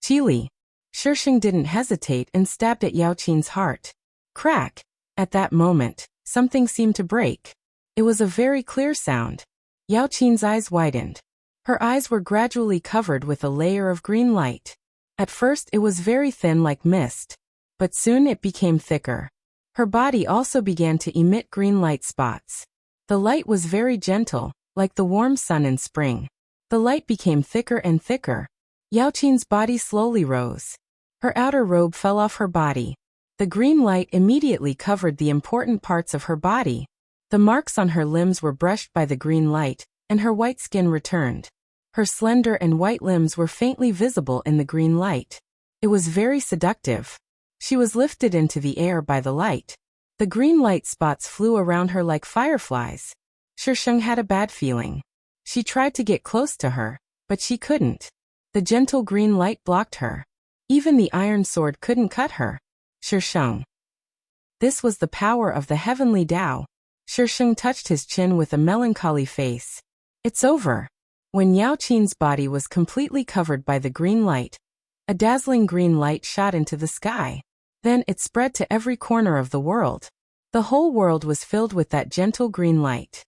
Chili. Shisheng didn't hesitate and stabbed at Yao Qin's heart. Crack. At that moment, something seemed to break. It was a very clear sound. Yao Qin's eyes widened. Her eyes were gradually covered with a layer of green light. At first it was very thin like mist, but soon it became thicker. Her body also began to emit green light spots. The light was very gentle, like the warm sun in spring. The light became thicker and thicker. Yao Qin's body slowly rose. Her outer robe fell off her body. The green light immediately covered the important parts of her body. The marks on her limbs were brushed by the green light, and her white skin returned. Her slender and white limbs were faintly visible in the green light. It was very seductive. She was lifted into the air by the light. The green light spots flew around her like fireflies. Shisheng had a bad feeling. She tried to get close to her, but she couldn't. The gentle green light blocked her. Even the iron sword couldn't cut her. Shisheng. This was the power of the heavenly Tao. Shisheng touched his chin with a melancholy face. It's over. When Yao Qin's body was completely covered by the green light, a dazzling green light shot into the sky. Then it spread to every corner of the world. The whole world was filled with that gentle green light.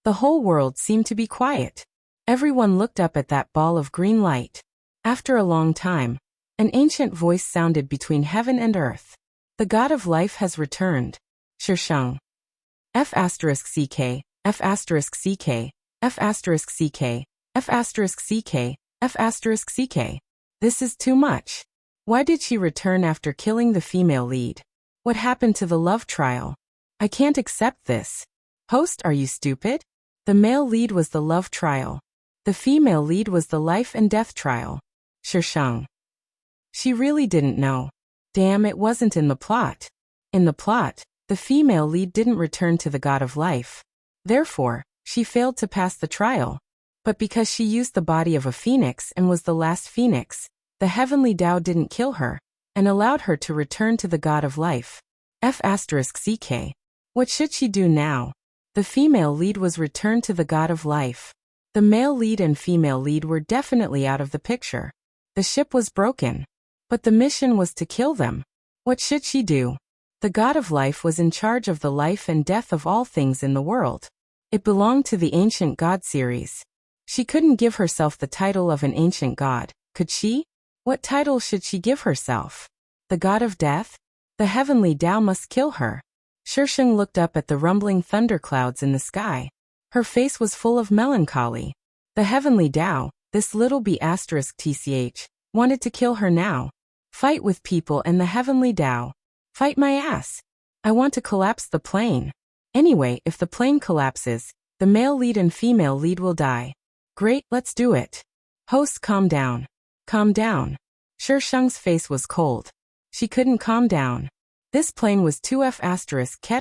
The whole world seemed to be quiet. Everyone looked up at that ball of green light. After a long time, an ancient voice sounded between heaven and earth. The god of life has returned. Shisheng. F*CK, F*CK, F*CK, F*CK, F*CK. This is too much. Why did she return after killing the female lead? What happened to the love trial? I can't accept this. Host, are you stupid? The male lead was the love trial. The female lead was the life and death trial. Shisheng. She really didn't know. Damn, it wasn't in the plot. In the plot, the female lead didn't return to the god of life. Therefore, she failed to pass the trial. But because she used the body of a phoenix and was the last phoenix, the heavenly Tao didn't kill her, and allowed her to return to the god of life. F***ck. What should she do now? The female lead was returned to the god of life. The male lead and female lead were definitely out of the picture. The ship was broken. But the mission was to kill them. What should she do? The god of life was in charge of the life and death of all things in the world. It belonged to the ancient god series. She couldn't give herself the title of an ancient god, could she? What title should she give herself? The god of death? The heavenly Tao must kill her. Shisheng looked up at the rumbling thunderclouds in the sky. Her face was full of melancholy. The heavenly Tao, this little b***tch, wanted to kill her now. Fight with people and the heavenly Tao. Fight my ass. I want to collapse the plane. Anyway, if the plane collapses, the male lead and female lead will die. Great, let's do it. Host, calm down. Calm down. Shisheng's face was cold. She couldn't calm down. This plane was 2F***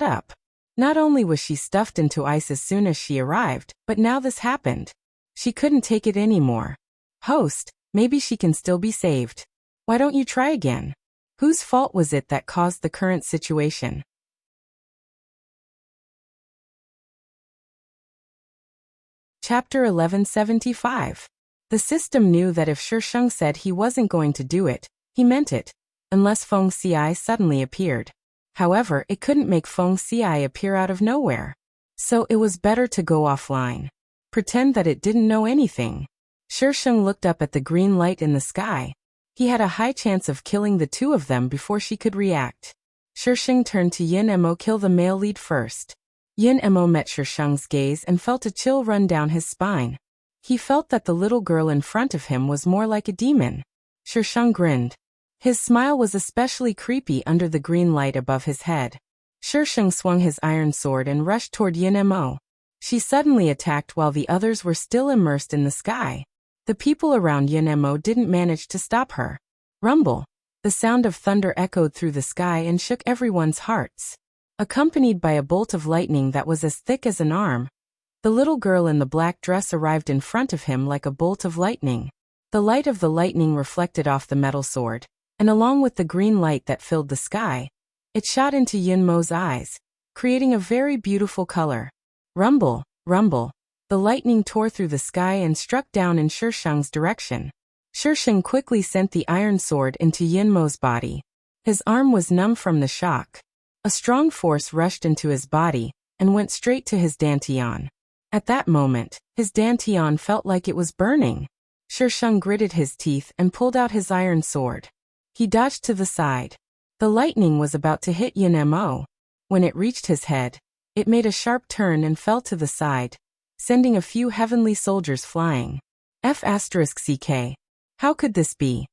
up. Not only was she stuffed into ice as soon as she arrived, but now this happened. She couldn't take it anymore. Host, maybe she can still be saved. Why don't you try again? Whose fault was it that caused the current situation? Chapter 1175. The system knew that if Shisheng said he wasn't going to do it, he meant it, unless Feng Xiai suddenly appeared. However, it couldn't make Feng Xiai appear out of nowhere. So it was better to go offline. Pretend that it didn't know anything. Shisheng looked up at the green light in the sky. He had a high chance of killing the two of them before she could react. Shisheng turned to Yin Mo. Kill the male lead first. Yin Mo met Shisheng's gaze and felt a chill run down his spine. He felt that the little girl in front of him was more like a demon. Shisheng grinned. His smile was especially creepy under the green light above his head. Shisheng swung his iron sword and rushed toward Yin Mo. She suddenly attacked while the others were still immersed in the sky. The people around Yin Mo didn't manage to stop her. Rumble. The sound of thunder echoed through the sky and shook everyone's hearts. Accompanied by a bolt of lightning that was as thick as an arm, the little girl in the black dress arrived in front of him like a bolt of lightning. The light of the lightning reflected off the metal sword, and along with the green light that filled the sky, it shot into Yin Mo's eyes, creating a very beautiful color. Rumble, rumble. The lightning tore through the sky and struck down in Shisheng's direction. Shisheng quickly sent the iron sword into Yin Mo's body. His arm was numb from the shock. A strong force rushed into his body and went straight to his dantian. At that moment, his dantian felt like it was burning. Shisheng gritted his teeth and pulled out his iron sword. He dodged to the side. The lightning was about to hit Yin Mo. When it reached his head, it made a sharp turn and fell to the side, sending a few heavenly soldiers flying. F***ck. How could this be?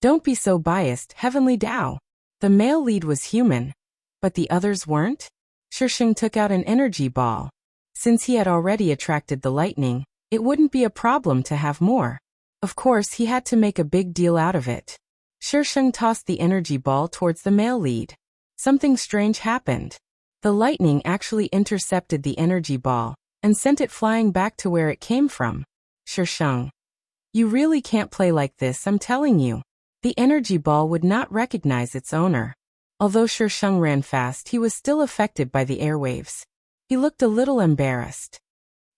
Don't be so biased, heavenly Tao. The male lead was human, but the others weren't? Shisheng took out an energy ball. Since he had already attracted the lightning, it wouldn't be a problem to have more. Of course, he had to make a big deal out of it. Shisheng tossed the energy ball towards the male lead. Something strange happened. The lightning actually intercepted the energy ball and sent it flying back to where it came from. Shisheng. You really can't play like this, I'm telling you. The energy ball would not recognize its owner. Although Shisheng ran fast, he was still affected by the airwaves. He looked a little embarrassed.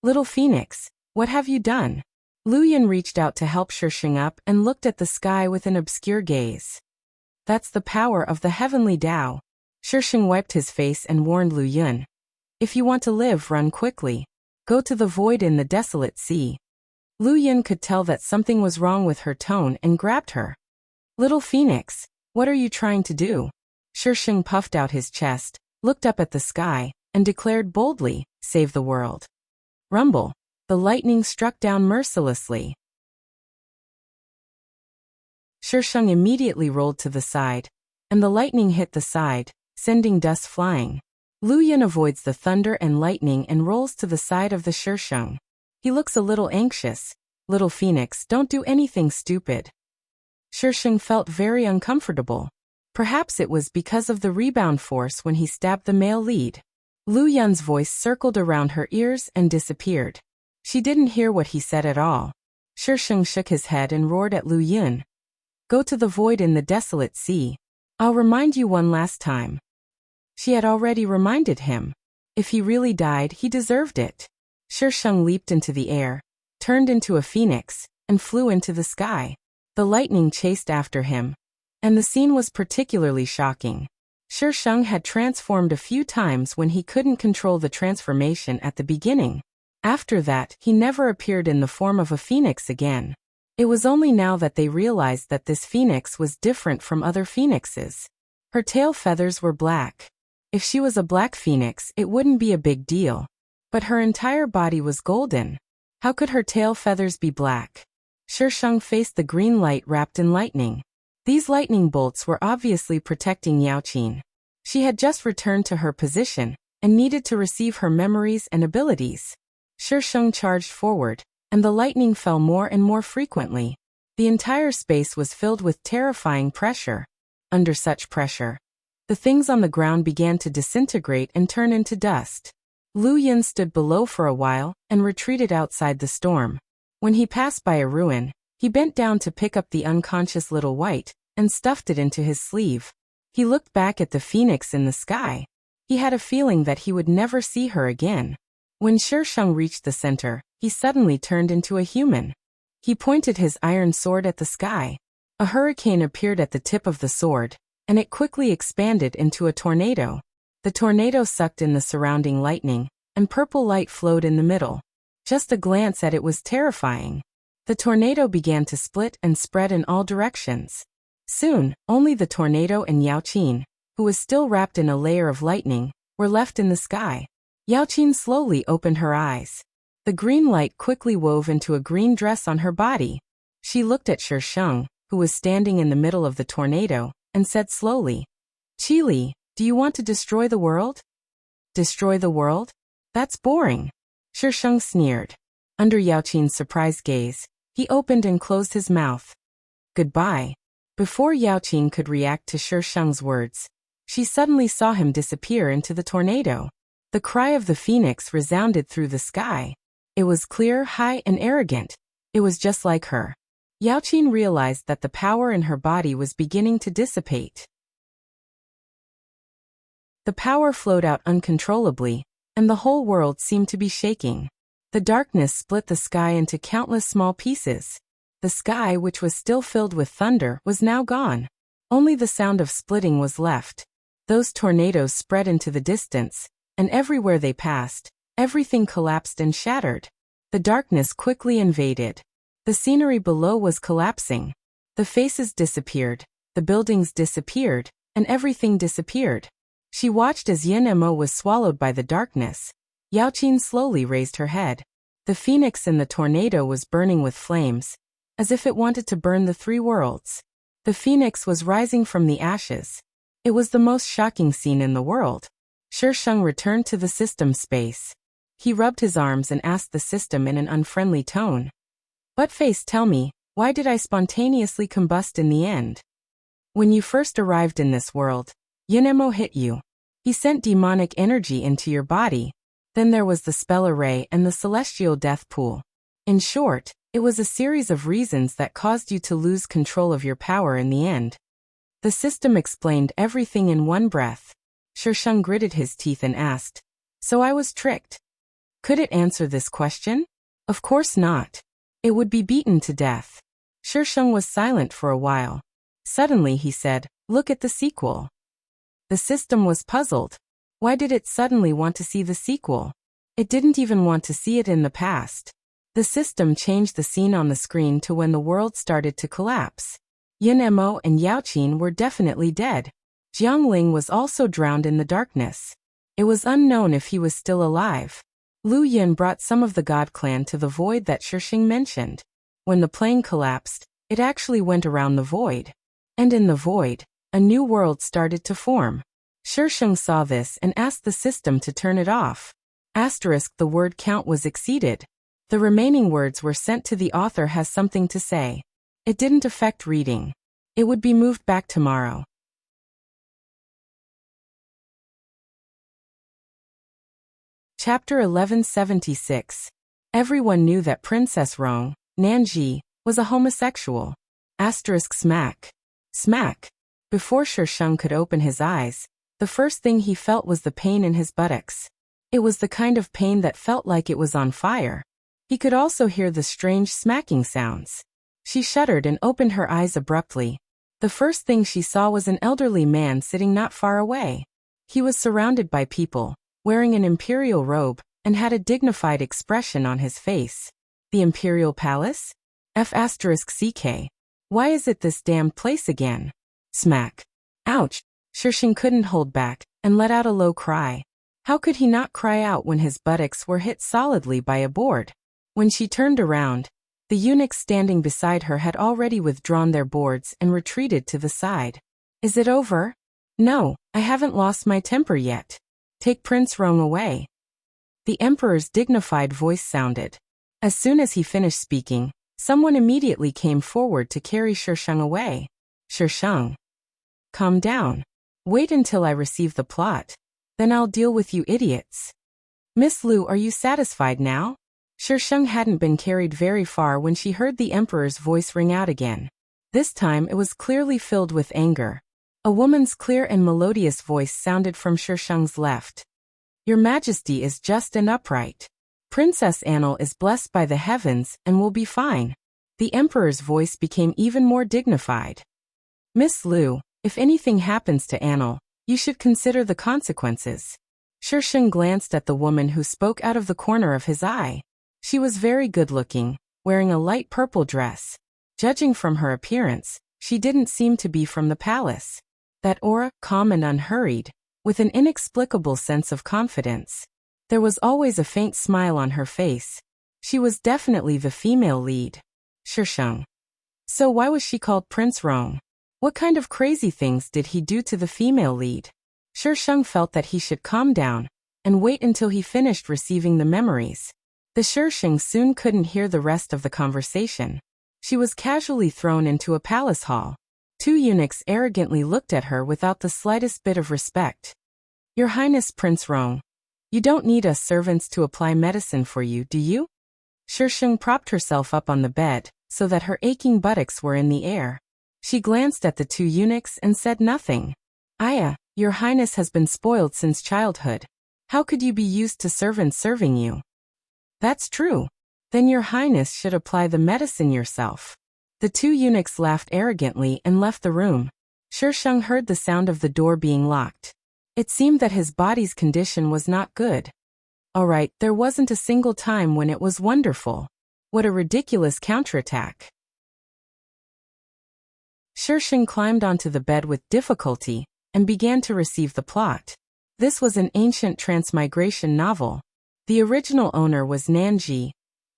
Little Phoenix, what have you done? Luyan reached out to help Shisheng up and looked at the sky with an obscure gaze. That's the power of the heavenly Tao. Shisheng wiped his face and warned Luyan. If you want to live, run quickly. Go to the void in the desolate sea. Luyan could tell that something was wrong with her tone and grabbed her. Little Phoenix, what are you trying to do? Shisheng puffed out his chest, looked up at the sky, and declared boldly, save the world. Rumble. The lightning struck down mercilessly. Shisheng immediately rolled to the side, and the lightning hit the side, sending dust flying. Luyan avoids the thunder and lightning and rolls to the side of the Shisheng. He looks a little anxious. Little Phoenix, don't do anything stupid. Shisheng felt very uncomfortable. Perhaps it was because of the rebound force when he stabbed the male lead. Luyan's voice circled around her ears and disappeared. She didn't hear what he said at all. Shisheng shook his head and roared at Lu Yun. Go to the void in the desolate sea. I'll remind you one last time. She had already reminded him. If he really died, he deserved it. Shisheng leaped into the air, turned into a phoenix, and flew into the sky. The lightning chased after him, and the scene was particularly shocking. Shisheng had transformed a few times when he couldn't control the transformation at the beginning. After that, he never appeared in the form of a phoenix again. It was only now that they realized that this phoenix was different from other phoenixes. Her tail feathers were black. If she was a black phoenix, it wouldn't be a big deal. But her entire body was golden. How could her tail feathers be black? Shisheng faced the green light wrapped in lightning. These lightning bolts were obviously protecting Yaoqin. She had just returned to her position and needed to receive her memories and abilities. Shisheng charged forward, and the lightning fell more and more frequently. The entire space was filled with terrifying pressure. Under such pressure, the things on the ground began to disintegrate and turn into dust. Lu Yun stood below for a while and retreated outside the storm. When he passed by a ruin, he bent down to pick up the unconscious little white and stuffed it into his sleeve. He looked back at the phoenix in the sky. He had a feeling that he would never see her again. When Shisheng reached the center, he suddenly turned into a human. He pointed his iron sword at the sky. A hurricane appeared at the tip of the sword, and it quickly expanded into a tornado. The tornado sucked in the surrounding lightning, and purple light flowed in the middle. Just a glance at it was terrifying. The tornado began to split and spread in all directions. Soon, only the tornado and Yaoqin, who was still wrapped in a layer of lightning, were left in the sky. Yaoqin slowly opened her eyes. The green light quickly wove into a green dress on her body. She looked at Shisheng, who was standing in the middle of the tornado, and said slowly, "Qili, do you want to destroy the world?" "Destroy the world? That's boring." Shisheng sneered. Under Yaoqin's surprised gaze, he opened and closed his mouth. "Goodbye." Before Yaoqin could react to Shisheng's words, she suddenly saw him disappear into the tornado. The cry of the phoenix resounded through the sky. It was clear, high, and arrogant. It was just like her. Yaoqin realized that the power in her body was beginning to dissipate. The power flowed out uncontrollably, and the whole world seemed to be shaking. The darkness split the sky into countless small pieces. The sky, which was still filled with thunder, was now gone. Only the sound of splitting was left. Those tornadoes spread into the distance, and everywhere they passed, everything collapsed and shattered. The darkness quickly invaded. The scenery below was collapsing. The faces disappeared, the buildings disappeared, and everything disappeared. She watched as Yin Mo was swallowed by the darkness. Yaoqin slowly raised her head. The phoenix in the tornado was burning with flames, as if it wanted to burn the three worlds. The phoenix was rising from the ashes. It was the most shocking scene in the world. Shisheng returned to the system space. He rubbed his arms and asked the system in an unfriendly tone, "Buttface, tell me, why did I spontaneously combust in the end? When you first arrived in this world, Yinemo hit you. He sent demonic energy into your body. Then there was the spell array and the celestial death pool. In short, it was a series of reasons that caused you to lose control of your power in the end." The system explained everything in one breath. Shisheng gritted his teeth and asked, "So I was tricked?" Could it answer this question? Of course not. It would be beaten to death. Shisheng was silent for a while. Suddenly he said, "Look at the sequel." The system was puzzled. Why did it suddenly want to see the sequel? It didn't even want to see it in the past. The system changed the scene on the screen to when the world started to collapse. Yin Mo and Yaoqin were definitely dead. Jiangling was also drowned in the darkness. It was unknown if he was still alive. Lu Yun brought some of the God Clan to the void that Shisheng mentioned. When the plane collapsed, it actually went around the void. And in the void, a new world started to form. Shisheng saw this and asked the system to turn it off. Asterisk, the word count was exceeded. The remaining words were sent to the author has something to say. It didn't affect reading. It would be moved back tomorrow. Chapter 1176. Everyone knew that Princess Rong, Nanji, was a homosexual. Smack. Smack. Before Shisheng could open his eyes, the first thing he felt was the pain in his buttocks. It was the kind of pain that felt like it was on fire. He could also hear the strange smacking sounds. She shuddered and opened her eyes abruptly. The first thing she saw was an elderly man sitting not far away. He was surrounded by people, wearing an imperial robe, and had a dignified expression on his face. The Imperial Palace? F***CK. Why is it this damned place again? Smack. Ouch. Shisheng couldn't hold back, and let out a low cry. How could he not cry out when his buttocks were hit solidly by a board? When she turned around, the eunuchs standing beside her had already withdrawn their boards and retreated to the side. Is it over? No, I haven't lost my temper yet. Take Prince Rong away. The emperor's dignified voice sounded. As soon as he finished speaking, someone immediately came forward to carry Shisheng away. Shisheng. Calm down. Wait until I receive the plot. Then I'll deal with you idiots. Miss Liu, are you satisfied now? Shisheng hadn't been carried very far when she heard the emperor's voice ring out again. This time it was clearly filled with anger. A woman's clear and melodious voice sounded from Shisheng's left. Your Majesty is just and upright. Princess Annal is blessed by the heavens and will be fine. The emperor's voice became even more dignified. Miss Liu, if anything happens to Annal, you should consider the consequences. Shisheng glanced at the woman who spoke out of the corner of his eye. She was very good-looking, wearing a light purple dress. Judging from her appearance, she didn't seem to be from the palace. That aura, calm and unhurried, with an inexplicable sense of confidence. There was always a faint smile on her face. She was definitely the female lead. Shisheng. So why was she called Prince Rong? What kind of crazy things did he do to the female lead? Shisheng felt that he should calm down and wait until he finished receiving the memories. The Shisheng soon couldn't hear the rest of the conversation. She was casually thrown into a palace hall. Two eunuchs arrogantly looked at her without the slightest bit of respect. Your Highness Prince Rong, you don't need us servants to apply medicine for you, do you? Shisheng propped herself up on the bed, so that her aching buttocks were in the air. She glanced at the two eunuchs and said nothing. Aya, your Highness has been spoiled since childhood. How could you be used to servants serving you? That's true. Then your Highness should apply the medicine yourself. The two eunuchs laughed arrogantly and left the room. Shisheng heard the sound of the door being locked. It seemed that his body's condition was not good. Alright, there wasn't a single time when it was wonderful. What a ridiculous counterattack. Shisheng climbed onto the bed with difficulty and began to receive the plot. This was an ancient transmigration novel. The original owner was Nanji,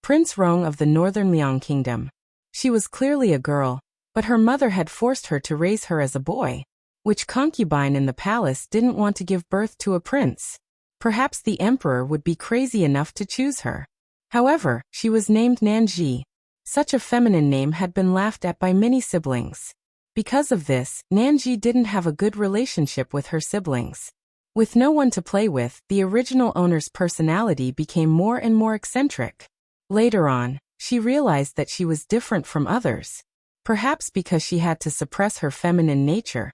Prince Rong of the Northern Liang Kingdom. She was clearly a girl, but her mother had forced her to raise her as a boy. Which concubine in the palace didn't want to give birth to a prince? Perhaps the emperor would be crazy enough to choose her. However, she was named Nanji. Such a feminine name had been laughed at by many siblings. Because of this, Nanji didn't have a good relationship with her siblings. With no one to play with, the original owner's personality became more and more eccentric. Later on, she realized that she was different from others. Perhaps because she had to suppress her feminine nature.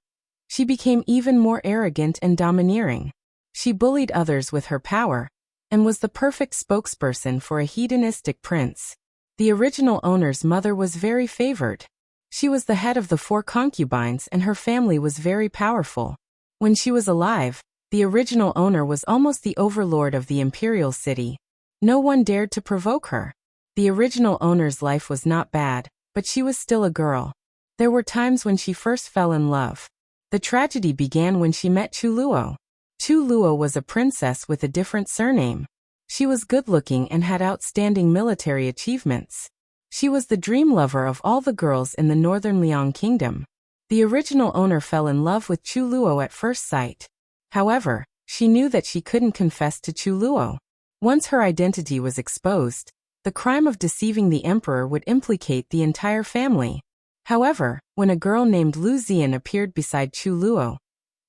She became even more arrogant and domineering. She bullied others with her power, and was the perfect spokesperson for a hedonistic prince. The original owner's mother was very favored. She was the head of the 4 concubines and her family was very powerful. When she was alive, the original owner was almost the overlord of the imperial city. No one dared to provoke her. The original owner's life was not bad, but she was still a girl. There were times when she first fell in love. The tragedy began when she met Chu Luo. Chu Luo was a princess with a different surname. She was good-looking and had outstanding military achievements. She was the dream lover of all the girls in the Northern Liang Kingdom. The original owner fell in love with Chu Luo at first sight. However, she knew that she couldn't confess to Chu Luo. Once her identity was exposed, the crime of deceiving the emperor would implicate the entire family. However, when a girl named Lu Zian appeared beside Chu Luo,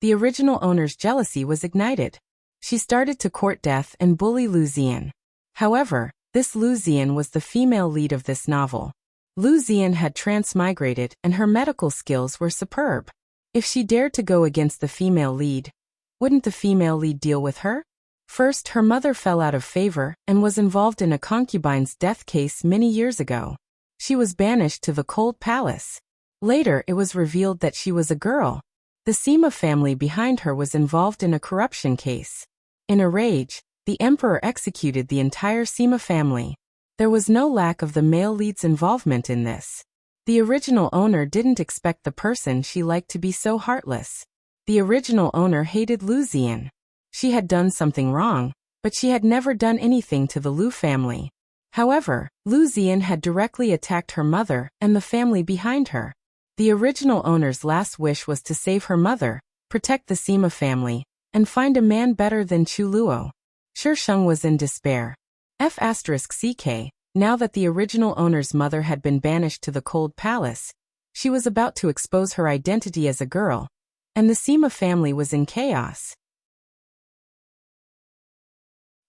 the original owner's jealousy was ignited. She started to court death and bully Lu Zian. However, This Lu Zian was the female lead of this novel. Lu Zian had transmigrated and her medical skills were superb. If she dared to go against the female lead, wouldn't the female lead deal with her? First, her mother fell out of favor and was involved in a concubine's death case many years ago. She was banished to the cold palace. Later, it was revealed that she was a girl. The Sima family behind her was involved in a corruption case. In a rage, the emperor executed the entire Sima family. There was no lack of the male lead's involvement in this. The original owner didn't expect the person she liked to be so heartless. The original owner hated Lu Zian. She had done something wrong, but she had never done anything to the Lu family. However, Lu Zian had directly attacked her mother and the family behind her. The original owner's last wish was to save her mother, protect the Sima family, and find a man better than Chu Luo. Shi Sheng was in despair. F***ck, now that the original owner's mother had been banished to the cold palace, she was about to expose her identity as a girl, and the Sima family was in chaos.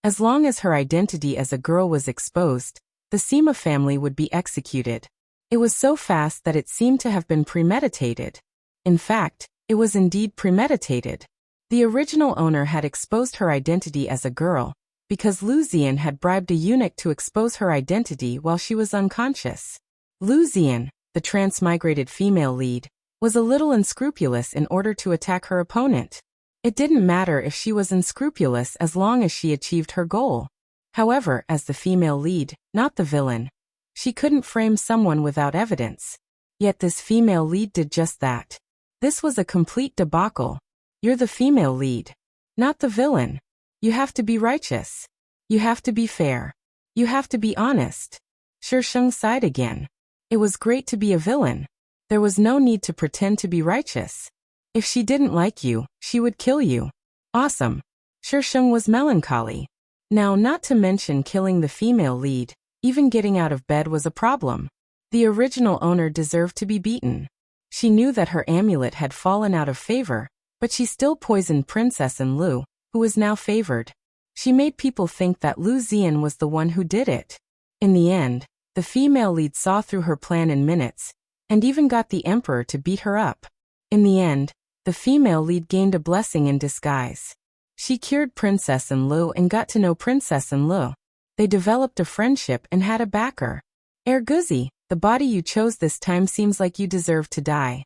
As long as her identity as a girl was exposed, the Sima family would be executed. It was so fast that it seemed to have been premeditated. In fact, it was indeed premeditated. The original owner had exposed her identity as a girl, because Lu Zian had bribed a eunuch to expose her identity while she was unconscious. Lu Zian, the transmigrated female lead, was a little unscrupulous in order to attack her opponent. It didn't matter if she was unscrupulous as long as she achieved her goal. However, as the female lead, not the villain, she couldn't frame someone without evidence. Yet this female lead did just that. This was a complete debacle. You're the female lead, not the villain. You have to be righteous. You have to be fair. You have to be honest. Shi Sheng sighed again. It was great to be a villain. There was no need to pretend to be righteous. If she didn't like you, she would kill you. Awesome. Shi Sheng was melancholy. Now, not to mention killing the female lead, even getting out of bed was a problem. The original owner deserved to be beaten. She knew that her amulet had fallen out of favor, but she still poisoned Princess Lu, who was now favored. She made people think that Lu Zian was the one who did it. In the end, the female lead saw through her plan in minutes, and even got the emperor to beat her up. In the end, the female lead gained a blessing in disguise. She cured Princess Lu and got to know Princess Lu. They developed a friendship and had a backer. Erguzi, the body you chose this time seems like you deserve to die.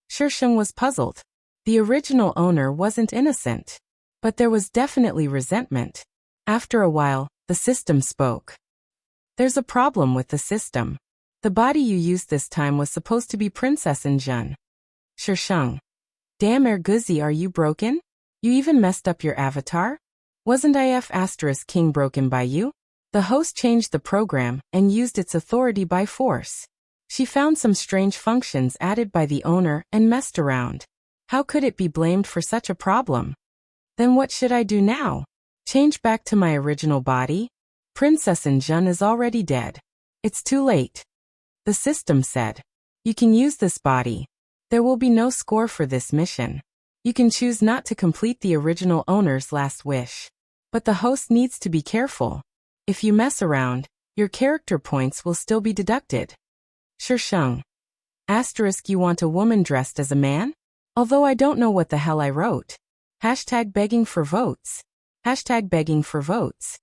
Shi Sheng was puzzled. The original owner wasn't innocent. But there was definitely resentment. After a while, the system spoke. There's a problem with the system. The body you used this time was supposed to be Princess Jun. Shi Sheng. Damn Erguzi, are you broken? You even messed up your avatar? Wasn't King broken by you? The host changed the program and used its authority by force. She found some strange functions added by the owner and messed around. How could it be blamed for such a problem? Then what should I do now? Change back to my original body? Princess Jun is already dead. It's too late. The system said. You can use this body. There will be no score for this mission. You can choose not to complete the original owner's last wish. But the host needs to be careful. If you mess around, your character points will still be deducted. Shi Sheng. Asterisk, you want a woman dressed as a man? Although I don't know what the hell I wrote. Hashtag begging for votes. Hashtag begging for votes.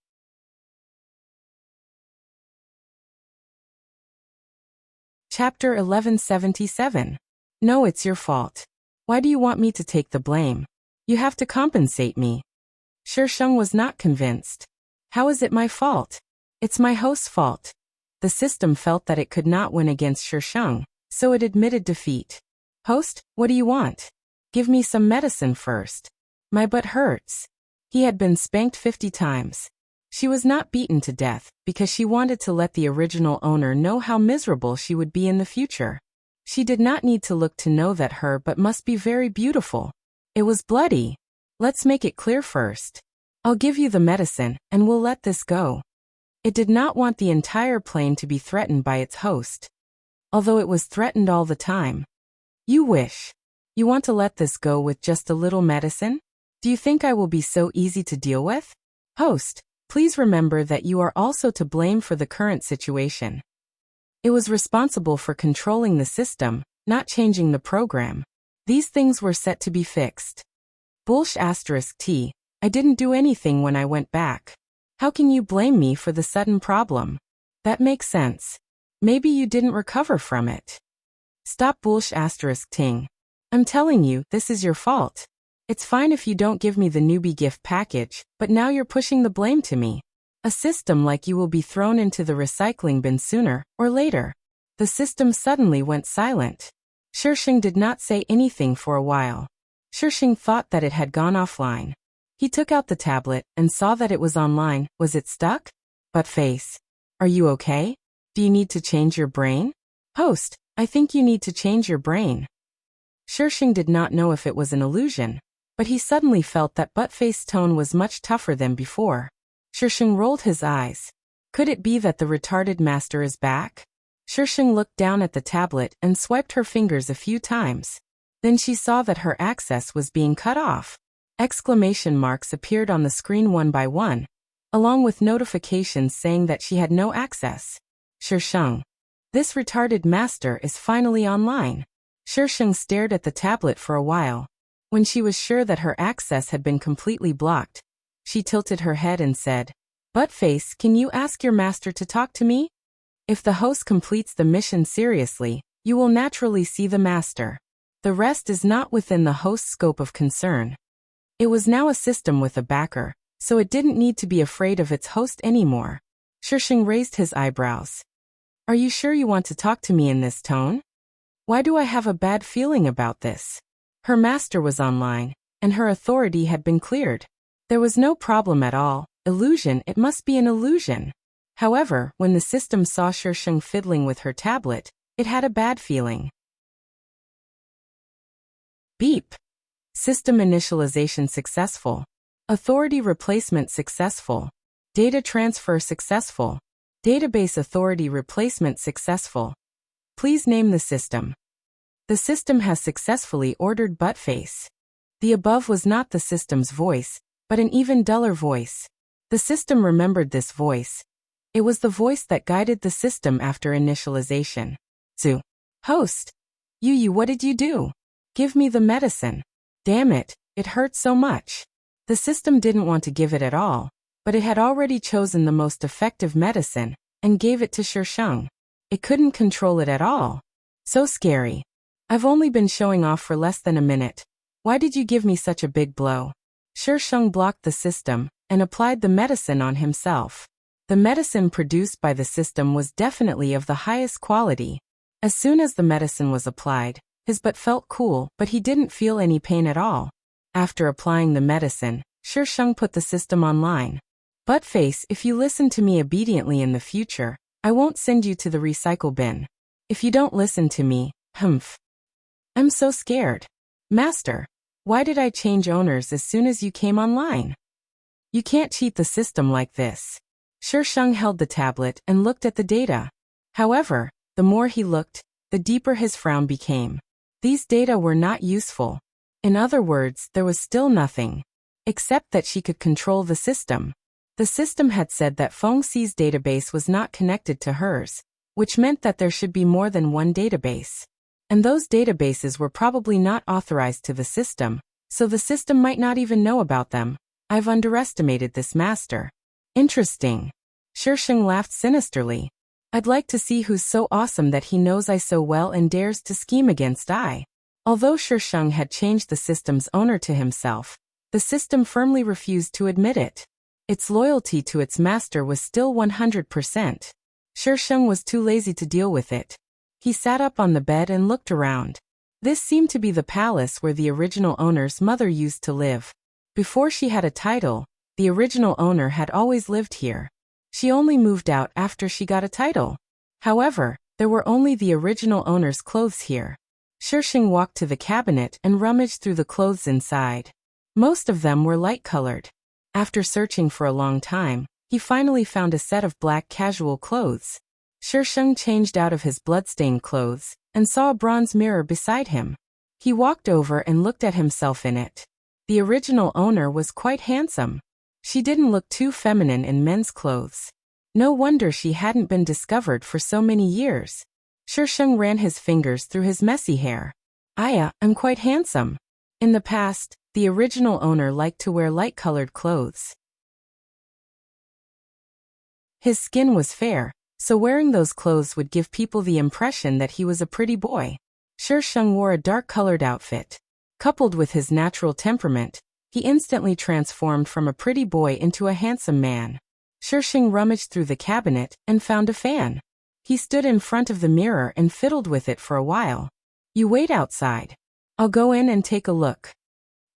Chapter 1177. No, it's your fault. Why do you want me to take the blame? You have to compensate me. Shi Sheng was not convinced. How is it my fault? It's my host's fault. The system felt that it could not win against Shi Sheng, so it admitted defeat. Host, what do you want? Give me some medicine first. My butt hurts. He had been spanked 50 times. She was not beaten to death because she wanted to let the original owner know how miserable she would be in the future. She did not need to look to know that her butt must be very beautiful. It was bloody. Let's make it clear first. I'll give you the medicine and we'll let this go. It did not want the entire plane to be threatened by its host. Although it was threatened all the time. You wish. You want to let this go with just a little medicine? Do you think I will be so easy to deal with? Host, Please remember that you are also to blame for the current situation. It was responsible for controlling the system, not changing the program. These things were set to be fixed. T. I didn't do anything when I went back. How can you blame me for the sudden problem? That makes sense. Maybe you didn't recover from it. Stop ting. I'm telling you, this is your fault. It's fine if you don't give me the newbie gift package, but now you're pushing the blame to me. A system like you will be thrown into the recycling bin sooner or later. The system suddenly went silent. Shisheng did not say anything for a while. Shisheng thought that it had gone offline. He took out the tablet and saw that it was online. Was it stuck? But face. Are you okay? Do you need to change your brain? Host, I think you need to change your brain. Shisheng did not know if it was an illusion, but he suddenly felt that Buttface's tone was much tougher than before. Shisheng rolled his eyes. Could it be that the retarded master is back? Shisheng looked down at the tablet and swiped her fingers a few times. Then she saw that her access was being cut off. Exclamation marks appeared on the screen one by one, along with notifications saying that she had no access. Shisheng. This retarded master is finally online. Shisheng stared at the tablet for a while. When she was sure that her access had been completely blocked, she tilted her head and said, Buttface, can you ask your master to talk to me? If the host completes the mission seriously, you will naturally see the master. The rest is not within the host's scope of concern. It was now a system with a backer, so it didn't need to be afraid of its host anymore. Shisheng raised his eyebrows. Are you sure you want to talk to me in this tone? Why do I have a bad feeling about this? Her master was online, and her authority had been cleared. There was no problem at all. Illusion, it must be an illusion. However, when the system saw Shisheng fiddling with her tablet, it had a bad feeling. Beep. System initialization successful. Authority replacement successful. Data transfer successful. Database authority replacement successful. Please name the system. The system has successfully ordered Buttface. The above was not the system's voice, but an even duller voice. The system remembered this voice. It was the voice that guided the system after initialization. Zu. Host. You, what did you do? Give me the medicine. Damn it, it hurt so much. The system didn't want to give it at all, but it had already chosen the most effective medicine and gave it to Shisheng. It couldn't control it at all. So scary. I've only been showing off for less than a minute. Why did you give me such a big blow? Shisheng blocked the system and applied the medicine on himself. The medicine produced by the system was definitely of the highest quality. As soon as the medicine was applied, his butt felt cool, but he didn't feel any pain at all. After applying the medicine, Shisheng put the system online. Buttface, if you listen to me obediently in the future, I won't send you to the recycle bin. If you don't listen to me, humph. I'm so scared. Master, why did I change owners as soon as you came online? You can't cheat the system like this. Shisheng held the tablet and looked at the data. However, the more he looked, the deeper his frown became. These data were not useful. In other words, there was still nothing. Except that she could control the system. The system had said that Feng Xi's database was not connected to hers, which meant that there should be more than one database. And those databases were probably not authorized to the system, so the system might not even know about them. I've underestimated this master. Interesting. Shisheng laughed sinisterly. I'd like to see who's so awesome that he knows I so well and dares to scheme against I. Although Shisheng had changed the system's owner to himself, the system firmly refused to admit it. Its loyalty to its master was still 100%. Shisheng was too lazy to deal with it. He sat up on the bed and looked around. This seemed to be the palace where the original owner's mother used to live. Before she had a title, the original owner had always lived here. She only moved out after she got a title. However, there were only the original owner's clothes here. Shisheng walked to the cabinet and rummaged through the clothes inside. Most of them were light-colored. After searching for a long time, he finally found a set of black casual clothes. Shisheng changed out of his bloodstained clothes and saw a bronze mirror beside him. He walked over and looked at himself in it. The original owner was quite handsome. She didn't look too feminine in men's clothes. No wonder she hadn't been discovered for so many years. Shisheng ran his fingers through his messy hair. I'm quite handsome. In the past, the original owner liked to wear light-colored clothes. His skin was fair, so wearing those clothes would give people the impression that he was a pretty boy. Shisheng wore a dark-colored outfit. Coupled with his natural temperament, he instantly transformed from a pretty boy into a handsome man. Shisheng rummaged through the cabinet and found a fan. He stood in front of the mirror and fiddled with it for a while. You wait outside. I'll go in and take a look.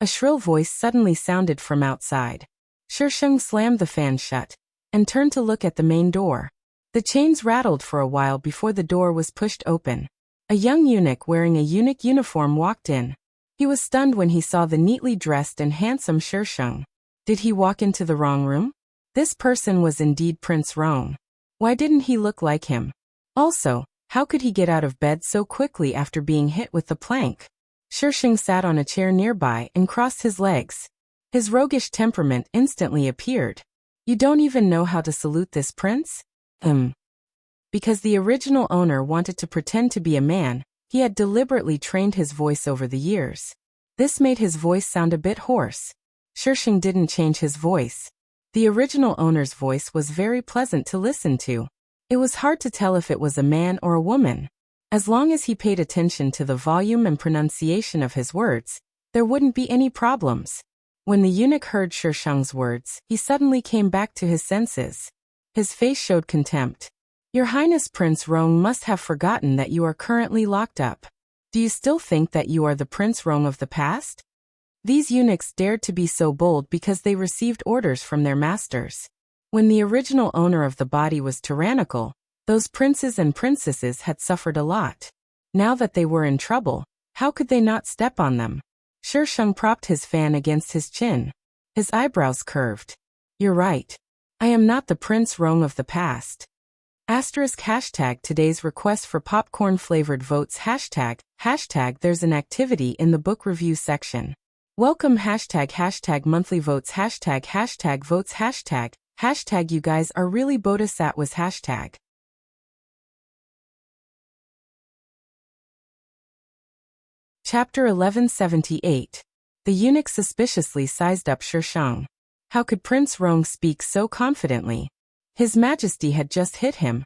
A shrill voice suddenly sounded from outside. Shisheng slammed the fan shut and turned to look at the main door. The chains rattled for a while before the door was pushed open. A young eunuch wearing a eunuch uniform walked in. He was stunned when he saw the neatly dressed and handsome Shisheng. Did he walk into the wrong room? This person was indeed Prince Rong. Why didn't he look like him? Also, how could he get out of bed so quickly after being hit with the plank? Shisheng sat on a chair nearby and crossed his legs. His roguish temperament instantly appeared. You don't even know how to salute this prince? Because the original owner wanted to pretend to be a man, he had deliberately trained his voice over the years. This made his voice sound a bit hoarse. Shisheng didn't change his voice. The original owner's voice was very pleasant to listen to. It was hard to tell if it was a man or a woman. As long as he paid attention to the volume and pronunciation of his words, there wouldn't be any problems. When the eunuch heard Shisheng's words, he suddenly came back to his senses. His face showed contempt. Your Highness Prince Rong must have forgotten that you are currently locked up. Do you still think that you are the Prince Rong of the past? These eunuchs dared to be so bold because they received orders from their masters. When the original owner of the body was tyrannical, those princes and princesses had suffered a lot. Now that they were in trouble, how could they not step on them? Shisheng propped his fan against his chin. His eyebrows curved. You're right. I am not the Prince Rong of the past. ## today's request for popcorn-flavored votes ## there's an activity in the book review section. Welcome ## monthly votes ## votes ## you guys are really bodhisattvas #. Chapter 1178. The eunuch suspiciously sized up Shisheng. How could Prince Rong speak so confidently? His Majesty had just hit him,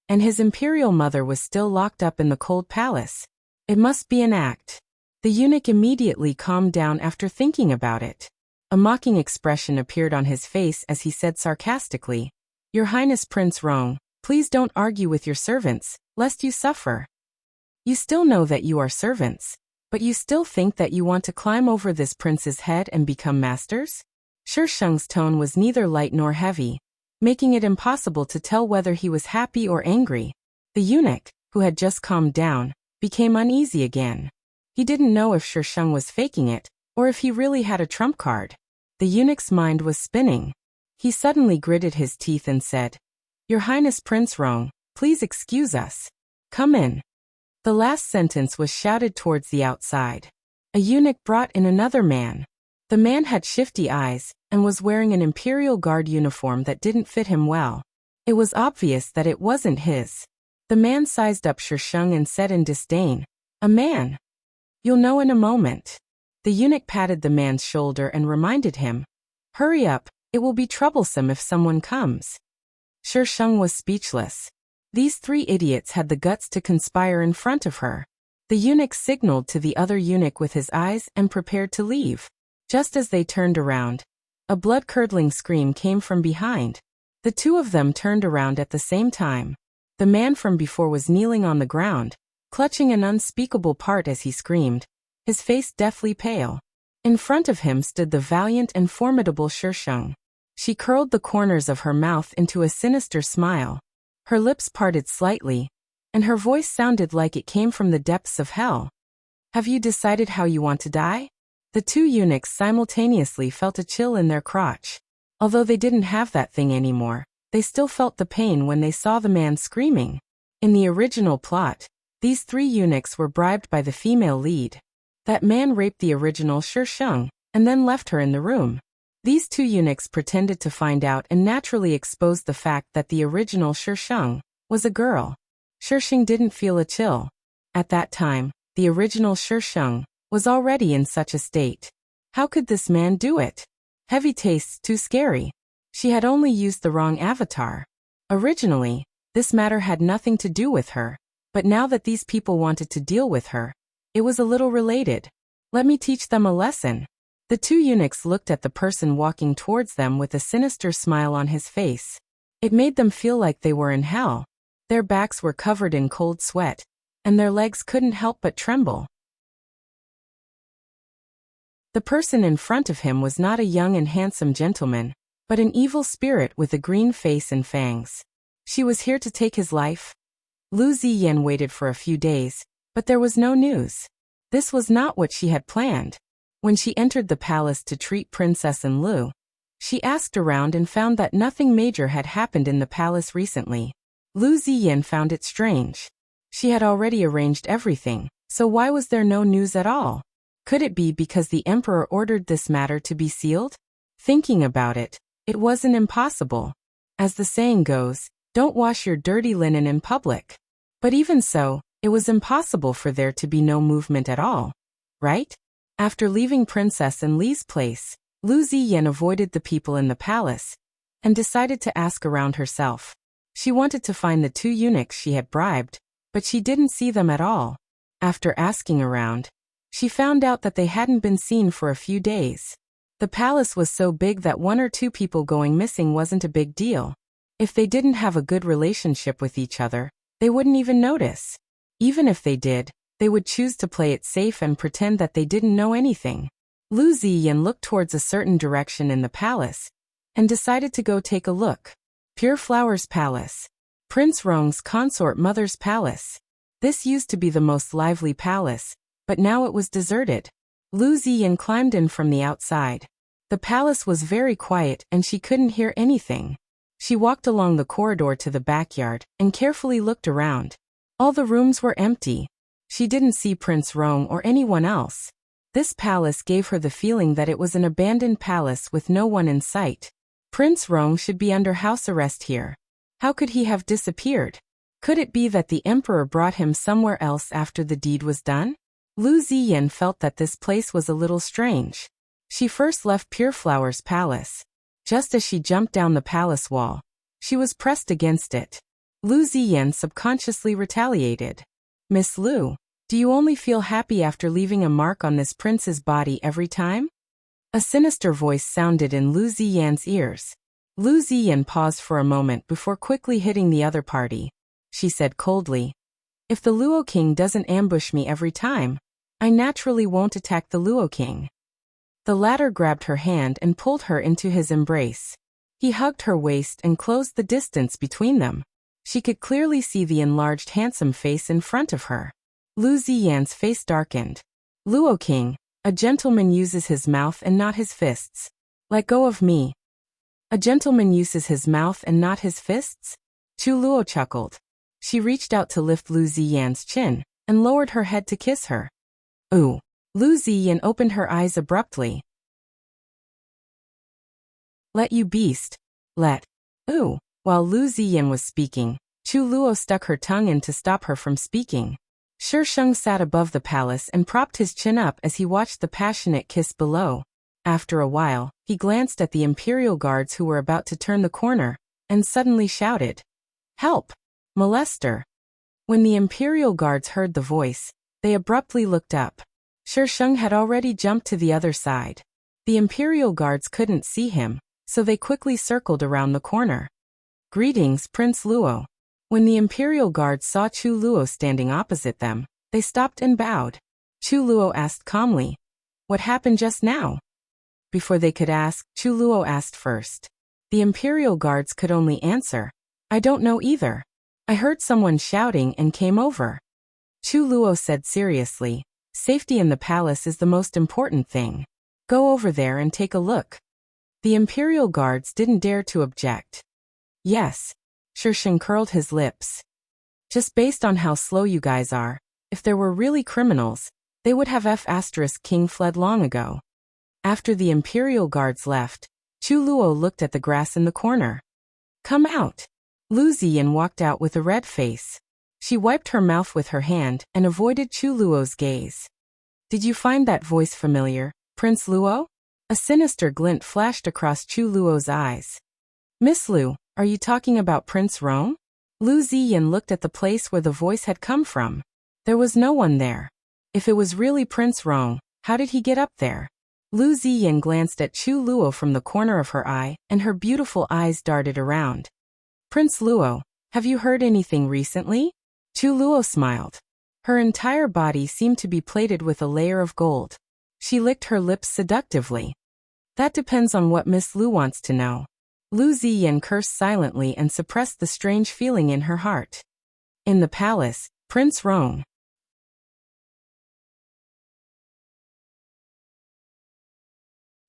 and his imperial mother was still locked up in the cold palace. It must be an act. The eunuch immediately calmed down after thinking about it. A mocking expression appeared on his face as he said sarcastically, Your Highness Prince Rong, please don't argue with your servants, lest you suffer. You still know that you are servants, but you still think that you want to climb over this prince's head and become masters? Shisheng's tone was neither light nor heavy, making it impossible to tell whether he was happy or angry. The eunuch, who had just calmed down, became uneasy again. He didn't know if Shisheng was faking it, or if he really had a trump card. The eunuch's mind was spinning. He suddenly gritted his teeth and said, Your Highness Prince Rong, please excuse us. Come in. The last sentence was shouted towards the outside. A eunuch brought in another man. The man had shifty eyes, and was wearing an Imperial Guard uniform that didn't fit him well. It was obvious that it wasn't his. The man sized up Shisheng and said in disdain, A man. You'll know in a moment. The eunuch patted the man's shoulder and reminded him, Hurry up, it will be troublesome if someone comes. Shisheng was speechless. These three idiots had the guts to conspire in front of her. The eunuch signaled to the other eunuch with his eyes and prepared to leave. Just as they turned around, a blood-curdling scream came from behind. The two of them turned around at the same time. The man from before was kneeling on the ground, clutching an unspeakable part as he screamed, his face deathly pale. In front of him stood the valiant and formidable Shisheng. She curled the corners of her mouth into a sinister smile. Her lips parted slightly, and her voice sounded like it came from the depths of hell. Have you decided how you want to die? The two eunuchs simultaneously felt a chill in their crotch. Although they didn't have that thing anymore, they still felt the pain when they saw the man screaming. In the original plot, these three eunuchs were bribed by the female lead. That man raped the original Shisheng, and then left her in the room. These two eunuchs pretended to find out and naturally exposed the fact that the original Shisheng was a girl. Shisheng didn't feel a chill. At that time, the original Shisheng was already in such a state. How could this man do it? Heavy tastes too scary. She had only used the wrong avatar. Originally, this matter had nothing to do with her, but now that these people wanted to deal with her, it was a little related. Let me teach them a lesson. The two eunuchs looked at the person walking towards them with a sinister smile on his face. It made them feel like they were in hell. Their backs were covered in cold sweat, and their legs couldn't help but tremble. The person in front of him was not a young and handsome gentleman, but an evil spirit with a green face and fangs. She was here to take his life. Lu Ziyan waited for a few days, but there was no news. This was not what she had planned. When she entered the palace to treat Princess and Lu, she asked around and found that nothing major had happened in the palace recently. Lu Ziyan found it strange. She had already arranged everything, so why was there no news at all? Could it be because the emperor ordered this matter to be sealed? Thinking about it, it wasn't impossible. As the saying goes, don't wash your dirty linen in public. But even so, it was impossible for there to be no movement at all, right? After leaving Princess and Li's place, Lu Ziyan avoided the people in the palace and decided to ask around herself. She wanted to find the two eunuchs she had bribed, but she didn't see them at all. After asking around, she found out that they hadn't been seen for a few days. The palace was so big that one or two people going missing wasn't a big deal. If they didn't have a good relationship with each other, they wouldn't even notice. Even if they did, they would choose to play it safe and pretend that they didn't know anything. Lu Ziyan looked towards a certain direction in the palace and decided to go take a look. Pure Flower's Palace. Prince Rong's consort mother's palace. This used to be the most lively palace, but now it was deserted. Lu Ziyan climbed in from the outside. The palace was very quiet and she couldn't hear anything. She walked along the corridor to the backyard and carefully looked around. All the rooms were empty. She didn't see Prince Rong or anyone else. This palace gave her the feeling that it was an abandoned palace with no one in sight. Prince Rong should be under house arrest here. How could he have disappeared? Could it be that the emperor brought him somewhere else after the deed was done? Lu Ziyan felt that this place was a little strange. She first left Pure Flower's palace. Just as she jumped down the palace wall, she was pressed against it. Lu Ziyan subconsciously retaliated. Miss Lu, do you only feel happy after leaving a mark on this prince's body every time? A sinister voice sounded in Lu Ziyan's ears. Lu Ziyan paused for a moment before quickly hitting the other party. She said coldly, if the Luo King doesn't ambush me every time, I naturally won't attack the Luo King. The latter grabbed her hand and pulled her into his embrace. He hugged her waist and closed the distance between them. She could clearly see the enlarged handsome face in front of her. Lu Ziyan's face darkened. Luo King, a gentleman uses his mouth and not his fists. Let go of me. A gentleman uses his mouth and not his fists? Chu Luo chuckled. She reached out to lift Lu Ziyan's chin and lowered her head to kiss her. Ooh. Lu Ziyan opened her eyes abruptly. Let you beast. Let. Ooh. While Lu Ziyan was speaking, Chu Luo stuck her tongue in to stop her from speaking. Shisheng sat above the palace and propped his chin up as he watched the passionate kiss below. After a while, he glanced at the imperial guards who were about to turn the corner, and suddenly shouted, "Help! Molester!" When the imperial guards heard the voice, they abruptly looked up. Shisheng had already jumped to the other side. The imperial guards couldn't see him, so they quickly circled around the corner. Greetings, Prince Luo. When the imperial guards saw Chu Luo standing opposite them, they stopped and bowed. Chu Luo asked calmly, "What happened just now?" Before they could ask, Chu Luo asked first. The imperial guards could only answer, "I don't know either. I heard someone shouting and came over." Chu Luo said seriously, "Safety in the palace is the most important thing. Go over there and take a look." The imperial guards didn't dare to object. Yes. Shisheng curled his lips. Just based on how slow you guys are, if there were really criminals, they would have King fled long ago. After the imperial guards left, Chu Luo looked at the grass in the corner. Come out. Lu Ziyan walked out with a red face. She wiped her mouth with her hand and avoided Chu Luo's gaze. Did you find that voice familiar, Prince Luo? A sinister glint flashed across Chu Luo's eyes. Miss Lu, are you talking about Prince Rong? Lu Ziyan looked at the place where the voice had come from. There was no one there. If it was really Prince Rong, how did he get up there? Lu Ziyan glanced at Chu Luo from the corner of her eye, and her beautiful eyes darted around. Prince Luo, have you heard anything recently? Chu Luo smiled. Her entire body seemed to be plated with a layer of gold. She licked her lips seductively. That depends on what Miss Lu wants to know. Lu Ziyan cursed silently and suppressed the strange feeling in her heart. In the palace, Prince Rong.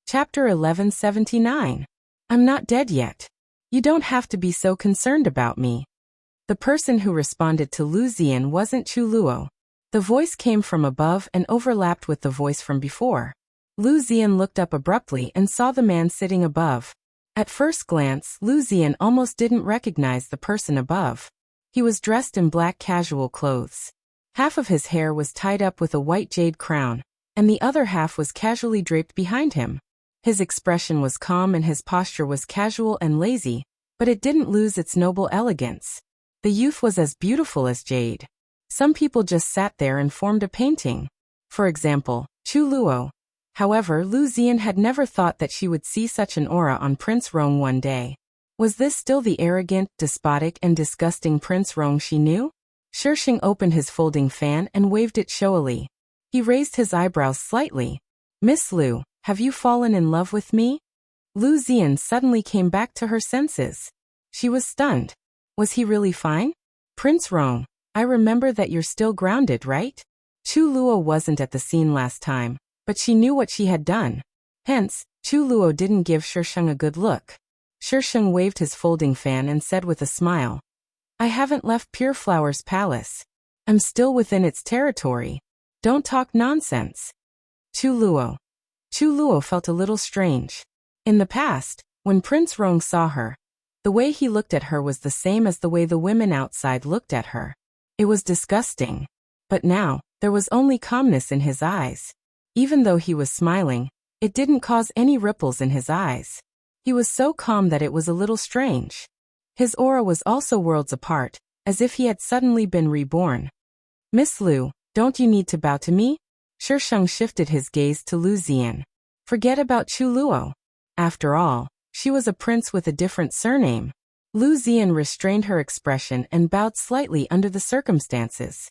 Chapter 1179. I'm not dead yet. You don't have to be so concerned about me. The person who responded to Lu Ziyan wasn't Chu Luo. The voice came from above and overlapped with the voice from before. Lu Ziyan looked up abruptly and saw the man sitting above. At first glance, Lu Ziyan almost didn't recognize the person above. He was dressed in black casual clothes. Half of his hair was tied up with a white jade crown, and the other half was casually draped behind him. His expression was calm and his posture was casual and lazy, but it didn't lose its noble elegance. The youth was as beautiful as jade. Some people just sat there and formed a painting. For example, Chu Luo. However, Lu Ziyan had never thought that she would see such an aura on Prince Rong one day. Was this still the arrogant, despotic, and disgusting Prince Rong she knew? Shisheng opened his folding fan and waved it showily. He raised his eyebrows slightly. Miss Lu, have you fallen in love with me? Lu Ziyan suddenly came back to her senses. She was stunned. Was he really fine? Prince Rong, I remember that you're still grounded, right? Chu Luo wasn't at the scene last time, but she knew what she had done. Hence, Chu Luo didn't give Shisheng a good look. Shisheng waved his folding fan and said with a smile, I haven't left Pure Flower's palace. I'm still within its territory. Don't talk nonsense. Chu Luo. Chu Luo felt a little strange. In the past, when Prince Rong saw her, the way he looked at her was the same as the way the women outside looked at her. It was disgusting. But now, there was only calmness in his eyes. Even though he was smiling, it didn't cause any ripples in his eyes. He was so calm that it was a little strange. His aura was also worlds apart, as if he had suddenly been reborn. Miss Lu, don't you need to bow to me? Shisheng shifted his gaze to Lu Ziyan. Forget about Chu Luo. After all, she was a prince with a different surname. Lu Ziyan restrained her expression and bowed slightly under the circumstances.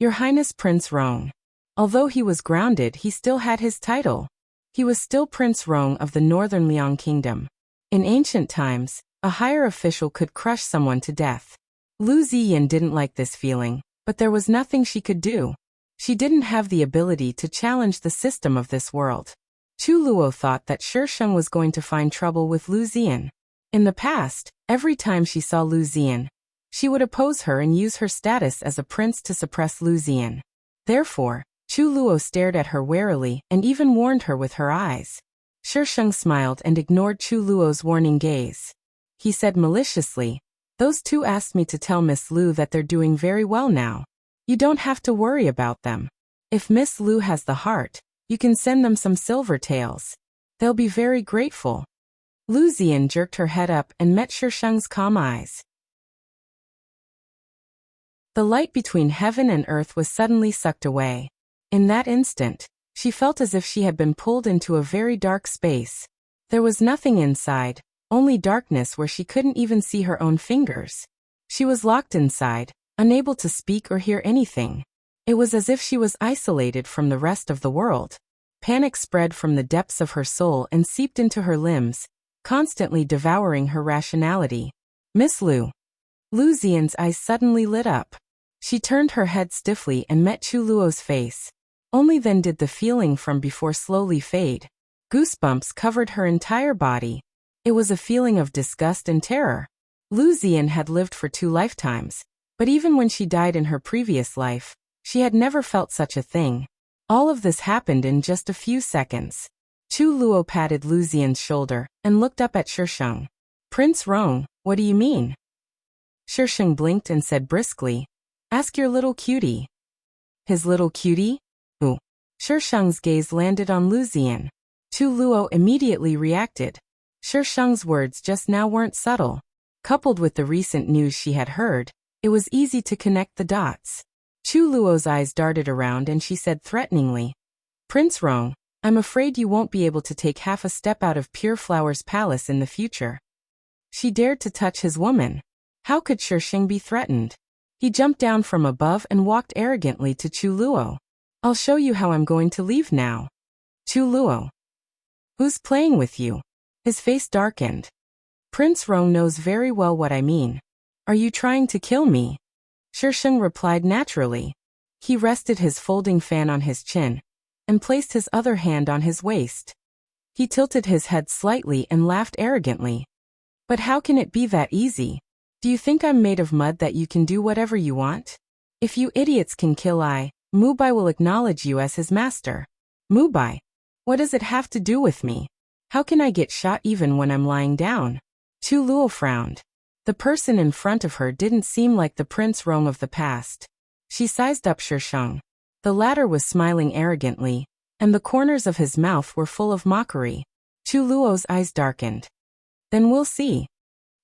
Your Highness Prince Rong. Although he was grounded, he still had his title. He was still Prince Rong of the Northern Liang Kingdom. In ancient times, a higher official could crush someone to death. Lu Ziyan didn't like this feeling, but there was nothing she could do. She didn't have the ability to challenge the system of this world. Chu Luo thought that Shisheng was going to find trouble with Lu Ziyan. In the past, every time she saw Lu Ziyan, she would oppose her and use her status as a prince to suppress Lu Ziyan. Therefore, Chu Luo stared at her warily and even warned her with her eyes. Shisheng smiled and ignored Chu Luo's warning gaze. He said maliciously, those two asked me to tell Miss Lu that they're doing very well now. You don't have to worry about them. If Miss Lu has the heart, you can send them some silver tails. They'll be very grateful. Lu Ziyan jerked her head up and met Shisheng's calm eyes. The light between heaven and earth was suddenly sucked away. In that instant, she felt as if she had been pulled into a very dark space. There was nothing inside, only darkness where she couldn't even see her own fingers. She was locked inside, unable to speak or hear anything. It was as if she was isolated from the rest of the world. Panic spread from the depths of her soul and seeped into her limbs, constantly devouring her rationality. Miss Lu. Lu Ziyan's eyes suddenly lit up. She turned her head stiffly and met Chu Luo's face. Only then did the feeling from before slowly fade. Goosebumps covered her entire body. It was a feeling of disgust and terror. Lu Ziyan had lived for 2 lifetimes, but even when she died in her previous life, she had never felt such a thing. All of this happened in just a few seconds. Chu Luo patted Lu Xian's shoulder and looked up at Shisheng. Prince Rong, what do you mean? Shisheng blinked and said briskly, ask your little cutie. His little cutie? Ooh. Shisheng's gaze landed on Lu Xian. Chu Luo immediately reacted. Shisheng's words just now weren't subtle. Coupled with the recent news she had heard, it was easy to connect the dots. Chu Luo's eyes darted around and she said threateningly, Prince Rong, I'm afraid you won't be able to take half a step out of Pure Flower's palace in the future. She dared to touch his woman. How could Shisheng be threatened? He jumped down from above and walked arrogantly to Chu Luo. I'll show you how I'm going to leave now. Chu Luo. Who's playing with you? His face darkened. Prince Rong knows very well what I mean. Are you trying to kill me? Shisheng replied naturally. He rested his folding fan on his chin and placed his other hand on his waist. He tilted his head slightly and laughed arrogantly. But how can it be that easy? Do you think I'm made of mud that you can do whatever you want? If you idiots can kill Mubai will acknowledge you as his master. Mubai? What does it have to do with me? How can I get shot even when I'm lying down? Chu Luo frowned. The person in front of her didn't seem like the Prince Rong of the past. She sized up Shisheng. The latter was smiling arrogantly, and the corners of his mouth were full of mockery. Chu Luo's eyes darkened. Then we'll see.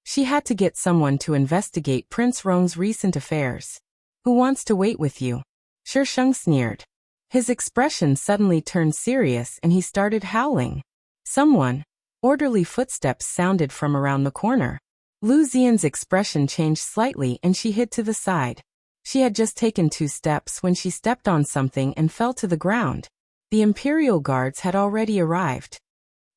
She had to get someone to investigate Prince Rong's recent affairs. Who wants to wait with you? Shisheng sneered. His expression suddenly turned serious and he started howling. Someone. Orderly footsteps sounded from around the corner. Lu Xian's expression changed slightly and she hid to the side. She had just taken 2 steps when she stepped on something and fell to the ground. The Imperial Guards had already arrived.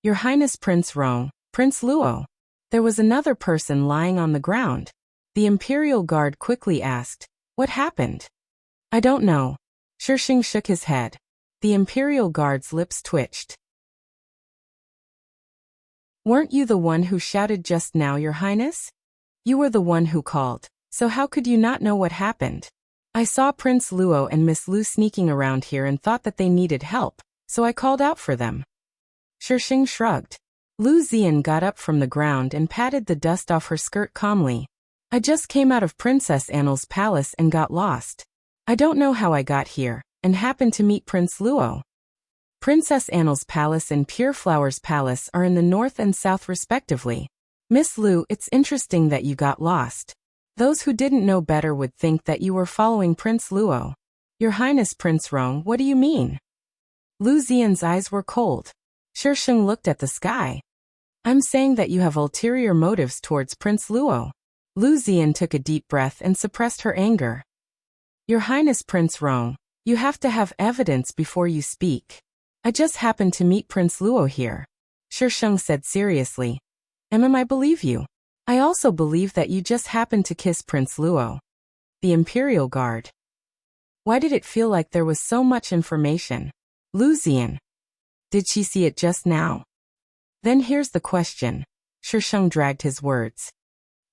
Your Highness Prince Rong, Prince Luo. There was another person lying on the ground. The Imperial Guard quickly asked, what happened? I don't know. Shisheng shook his head. The Imperial Guard's lips twitched. Weren't you the one who shouted just now, Your Highness? You were the one who called, so how could you not know what happened? I saw Prince Luo and Miss Lu sneaking around here and thought that they needed help, so I called out for them. Shisheng shrugged. Lu Xian got up from the ground and patted the dust off her skirt calmly. I just came out of Princess Annel's palace and got lost. I don't know how I got here, and happened to meet Prince Luo. Princess Annel's palace and Pure Flower's palace are in the north and south respectively. Miss Lu, it's interesting that you got lost. Those who didn't know better would think that you were following Prince Luo. Your Highness Prince Rong, what do you mean? Lu Xian's eyes were cold. Shisheng looked at the sky. I'm saying that you have ulterior motives towards Prince Luo. Lu Xian took a deep breath and suppressed her anger. Your Highness Prince Rong, you have to have evidence before you speak. I just happened to meet Prince Luo here. Shisheng said seriously. I believe you. I also believe that you just happened to kiss Prince Luo. The Imperial Guard. Why did it feel like there was so much information? Lu Xian. Did she see it just now? Then here's the question. Shisheng dragged his words.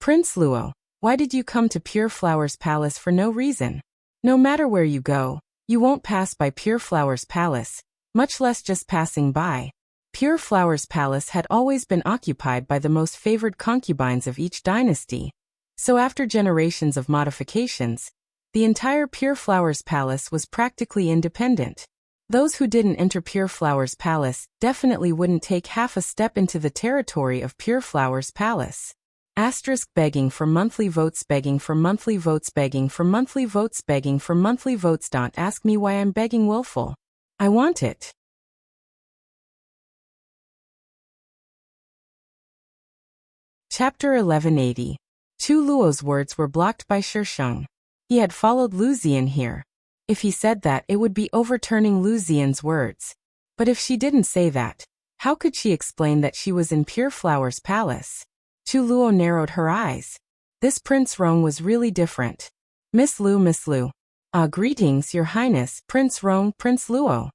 Prince Luo, why did you come to Pure Flower's palace for no reason? No matter where you go, you won't pass by Pure Flower's palace, much less just passing by. Pure Flower's palace had always been occupied by the most favored concubines of each dynasty. So after generations of modifications, the entire Pure Flower's palace was practically independent. Those who didn't enter Pure Flower's palace definitely wouldn't take half a step into the territory of Pure Flower's palace. Asterisk begging for monthly votes, begging for monthly votes, begging for monthly votes, begging for monthly votes. Don't ask me why I'm begging willful. I want it. Chapter 1180. Chu Luo's words were blocked by Shisheng. He had followed Lu Xian here. If he said that, it would be overturning Lu Xian's words. But if she didn't say that, how could she explain that she was in Pure Flower's palace? Chu Luo narrowed her eyes. This Prince Rong was really different. Miss Lu. Greetings, Your Highness, Prince Rong, Prince Luo.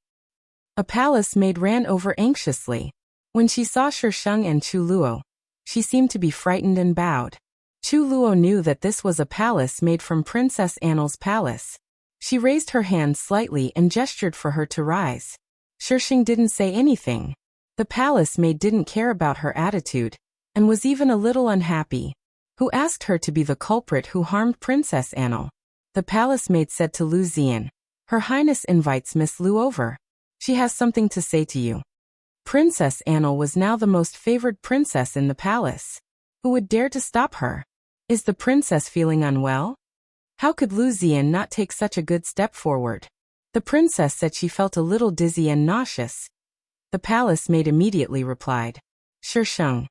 A palace maid ran over anxiously. When she saw Shisheng and Chu Luo, she seemed to be frightened and bowed. Chu Luo knew that this was a palace made from Princess Annel's palace. She raised her hand slightly and gestured for her to rise. Shisheng didn't say anything. The palace maid didn't care about her attitude, and was even a little unhappy. Who asked her to be the culprit who harmed Princess Annel? The palace maid said to Lu Zian, Her Highness invites Miss Lu over. She has something to say to you. Princess Annel was now the most favored princess in the palace. Who would dare to stop her? Is the princess feeling unwell? How could Lu Zian not take such a good step forward? The princess said she felt a little dizzy and nauseous. The palace maid immediately replied, Sheng.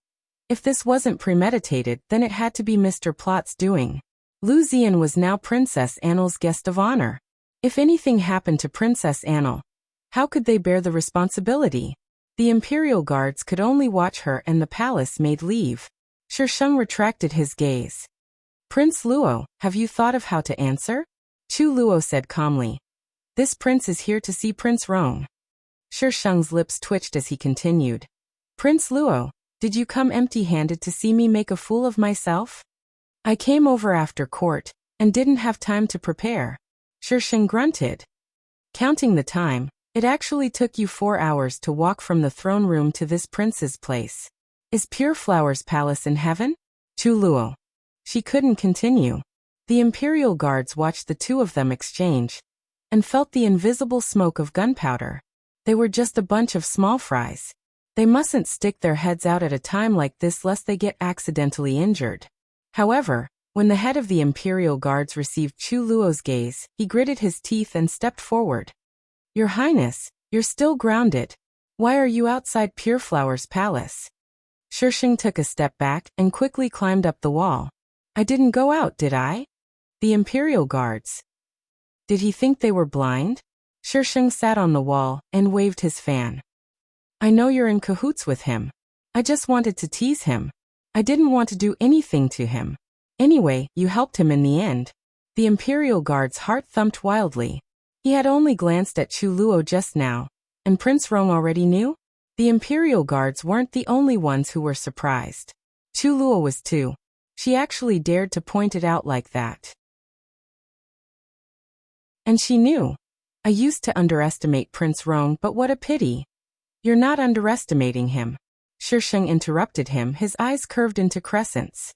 If this wasn't premeditated, then it had to be Mr. Plot's doing. Lu Zian was now Princess Annel's guest of honor. If anything happened to Princess Annel, how could they bear the responsibility? The imperial guards could only watch her and the palace maid leave. Sheng retracted his gaze. Prince Luo, have you thought of how to answer? Chu Luo said calmly. This prince is here to see Prince Rong. Sheng's lips twitched as he continued. Prince Luo, did you come empty-handed to see me make a fool of myself? I came over after court, and didn't have time to prepare. Sheng grunted. Counting the time, it actually took you 4 hours to walk from the throne room to this prince's place. Is Pure Flower's palace in heaven? Chu Luo. She couldn't continue. The imperial guards watched the two of them exchange, and felt the invisible smoke of gunpowder. They were just a bunch of small fries. They mustn't stick their heads out at a time like this lest they get accidentally injured. However, when the head of the imperial guards received Chu Luo's gaze, he gritted his teeth and stepped forward. Your Highness, you're still grounded. Why are you outside Pure Flower's palace? Sheng took a step back and quickly climbed up the wall. I didn't go out, did I? The imperial guards. Did he think they were blind? Sheng sat on the wall and waved his fan. I know you're in cahoots with him. I just wanted to tease him. I didn't want to do anything to him. Anyway, you helped him in the end. The imperial guard's heart thumped wildly. He had only glanced at Chu Luo just now, and Prince Rong already knew? The imperial guards weren't the only ones who were surprised. Chu Luo was too. She actually dared to point it out like that. And she knew. I used to underestimate Prince Rong, but what a pity. You're not underestimating him. Sheng interrupted him, his eyes curved into crescents.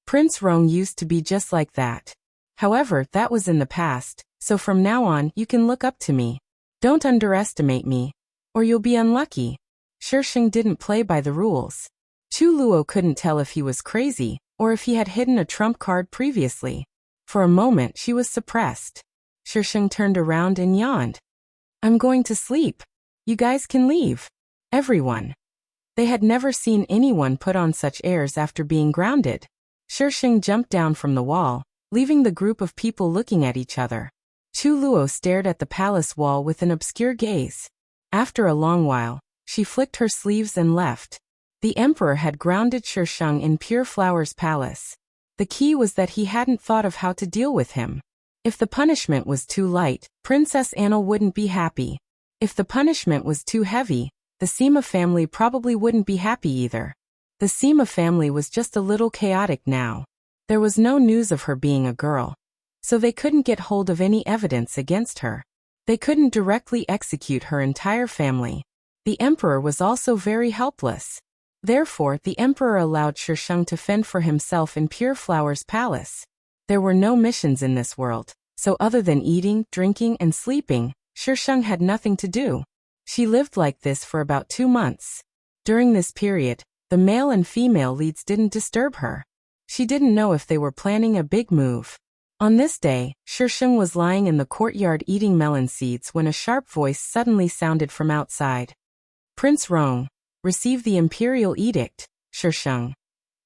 Prince Rong used to be just like that. However, that was in the past, so from now on, you can look up to me. Don't underestimate me, or you'll be unlucky. Sheng didn't play by the rules. Chu Luo couldn't tell if he was crazy, or if he had hidden a trump card previously. For a moment, she was suppressed. Sheng turned around and yawned. I'm going to sleep. You guys can leave. Everyone. They had never seen anyone put on such airs after being grounded. Sheng jumped down from the wall, leaving the group of people looking at each other. Chu Luo stared at the palace wall with an obscure gaze. After a long while, she flicked her sleeves and left. The emperor had grounded Sheng in Pure Flower's palace. The key was that he hadn't thought of how to deal with him. If the punishment was too light, Princess Annel wouldn't be happy. If the punishment was too heavy, the Sima family probably wouldn't be happy either. The Sima family was just a little chaotic now. There was no news of her being a girl, so they couldn't get hold of any evidence against her. They couldn't directly execute her entire family. The emperor was also very helpless. Therefore, the emperor allowed Sheng to fend for himself in Pure Flower's palace. There were no missions in this world, so other than eating, drinking, and sleeping, Sheng had nothing to do. She lived like this for about 2 months. During this period, the male and female leads didn't disturb her. She didn't know if they were planning a big move. On this day, Sheng was lying in the courtyard eating melon seeds when a sharp voice suddenly sounded from outside. Prince Rong, receive the imperial edict, Sheng.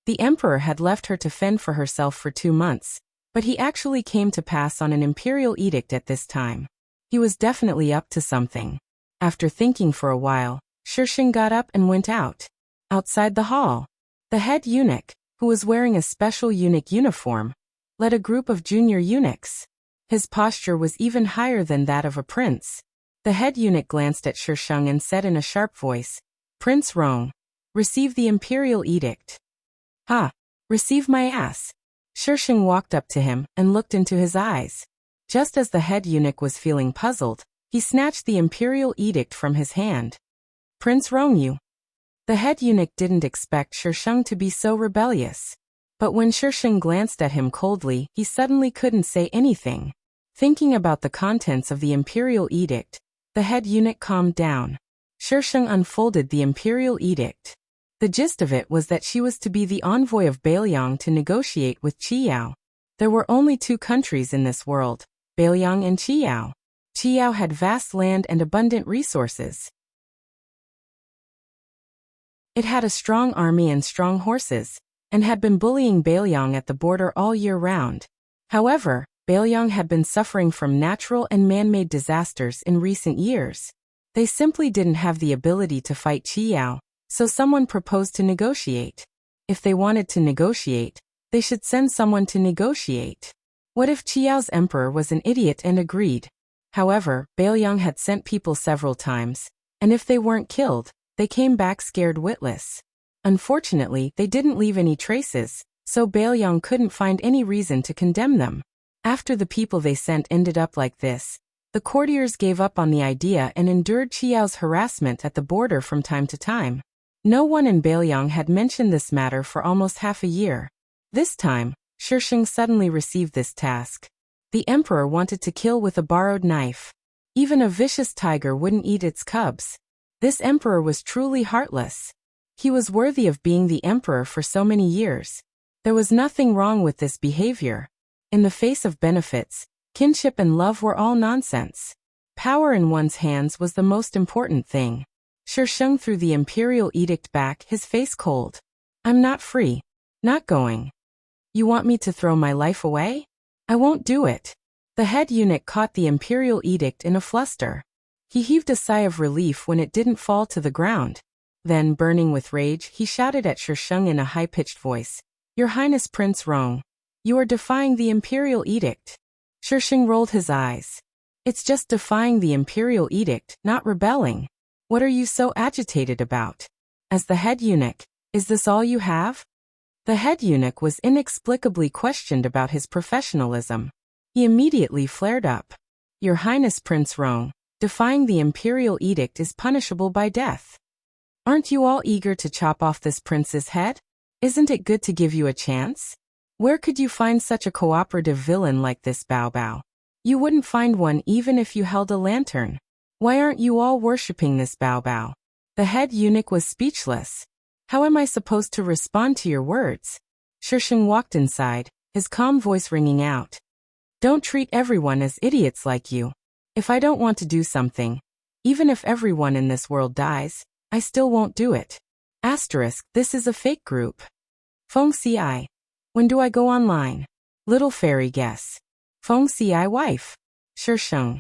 The emperor had left her to fend for herself for 2 months, but he actually came to pass on an imperial edict at this time. He was definitely up to something. After thinking for a while, Sheng got up and went out. Outside the hall, the head eunuch, who was wearing a special eunuch uniform, led a group of junior eunuchs. His posture was even higher than that of a prince. The head eunuch glanced at Sheng and said in a sharp voice, Prince Rong, receive the imperial edict. Ha! Receive my ass. Sheng walked up to him and looked into his eyes. Just as the head eunuch was feeling puzzled, he snatched the imperial edict from his hand. Prince Rong, you The head eunuch didn't expect Shisheng to be so rebellious. But when Shisheng glanced at him coldly, he suddenly couldn't say anything. Thinking about the contents of the imperial edict, the head eunuch calmed down. Shisheng unfolded the imperial edict. The gist of it was that she was to be the envoy of Bailiang to negotiate with Qiyao. There were only two countries in this world, Bailiang and Qiyao. Qiyao had vast land and abundant resources. It had a strong army and strong horses, and had been bullying Bailiang at the border all year round. However, Bailiang had been suffering from natural and man-made disasters in recent years. They simply didn't have the ability to fight Qiyao, so someone proposed to negotiate. If they wanted to negotiate, they should send someone to negotiate. What if Qiyao's emperor was an idiot and agreed? However, Bailiang had sent people several times, and if they weren't killed, they came back scared witless. Unfortunately, they didn't leave any traces, so Bailiang couldn't find any reason to condemn them. After the people they sent ended up like this, the courtiers gave up on the idea and endured Qiyao's harassment at the border from time to time. No one in Bailiang had mentioned this matter for almost half a year. This time, Shisheng suddenly received this task. The emperor wanted to kill with a borrowed knife. Even a vicious tiger wouldn't eat its cubs. This emperor was truly heartless. He was worthy of being the emperor for so many years. There was nothing wrong with this behavior. In the face of benefits, kinship and love were all nonsense. Power in one's hands was the most important thing. Shisheng threw the imperial edict back, his face cold. I'm not free. Not going. You want me to throw my life away? I won't do it. The head eunuch caught the imperial edict in a fluster. He heaved a sigh of relief when it didn't fall to the ground. Then, burning with rage, he shouted at Shisheng in a high-pitched voice, Your Highness Prince Rong, you are defying the imperial edict. Shisheng rolled his eyes. It's just defying the imperial edict, not rebelling. What are you so agitated about? As the head eunuch, is this all you have? The head eunuch was inexplicably questioned about his professionalism. He immediately flared up. Your Highness Prince Rong, defying the imperial edict is punishable by death. Aren't you all eager to chop off this prince's head? Isn't it good to give you a chance? Where could you find such a cooperative villain like this Bao Bao? You wouldn't find one even if you held a lantern. Why aren't you all worshipping this Bao Bao? The head eunuch was speechless. How am I supposed to respond to your words? Shisheng walked inside, his calm voice ringing out. Don't treat everyone as idiots like you. If I don't want to do something, even if everyone in this world dies, I still won't do it. This is a fake group. Feng Ci. When do I go online? Little fairy guess. Feng Ci wife. Shisheng.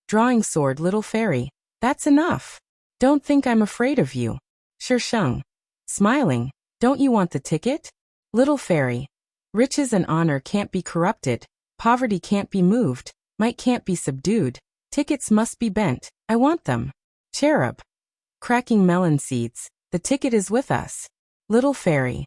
Drawing sword little fairy. That's enough. Don't think I'm afraid of you. Shisheng. Smiling. Don't you want the ticket? Little fairy. Riches and honor can't be corrupted. Poverty can't be moved. Might can't be subdued. Tickets must be bent. I want them. Cherub. Cracking melon seeds. The ticket is with us. Little fairy.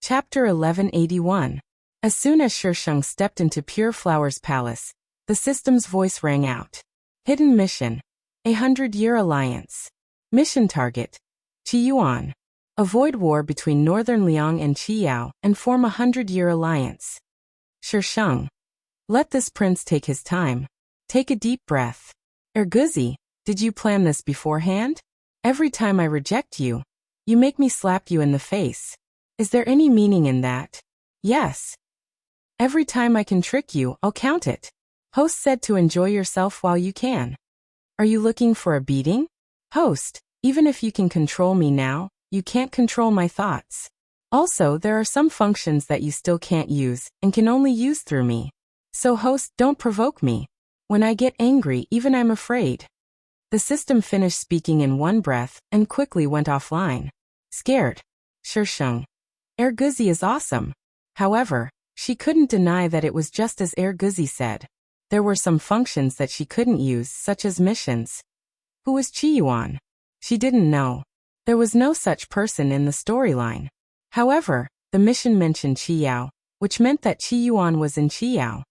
Chapter 1181. As soon as Shisheng stepped into Pure Flower's palace, the system's voice rang out. Hidden mission. 100-year alliance. Mission target. Qiyuan. Avoid war between Northern Liang and Qiyao and form a 100-year alliance. Shisheng. Let this prince take his time. Take a deep breath. Erguzi, did you plan this beforehand? Every time I reject you, you make me slap you in the face. Is there any meaning in that? Yes. Every time I can trick you, I'll count it. Host said to enjoy yourself while you can. Are you looking for a beating? Host, even if you can control me now, you can't control my thoughts. Also, there are some functions that you still can't use and can only use through me. So host, don't provoke me. When I get angry, even I'm afraid. The system finished speaking in one breath and quickly went offline. Scared. Shisheng. Erguzi is awesome. However, she couldn't deny that it was just as Erguzi said. There were some functions that she couldn't use, such as missions. Who was Qiyuan? She didn't know. There was no such person in the storyline. However, the mission mentioned Qiyao, which meant that Qiyuan was in Qiyao.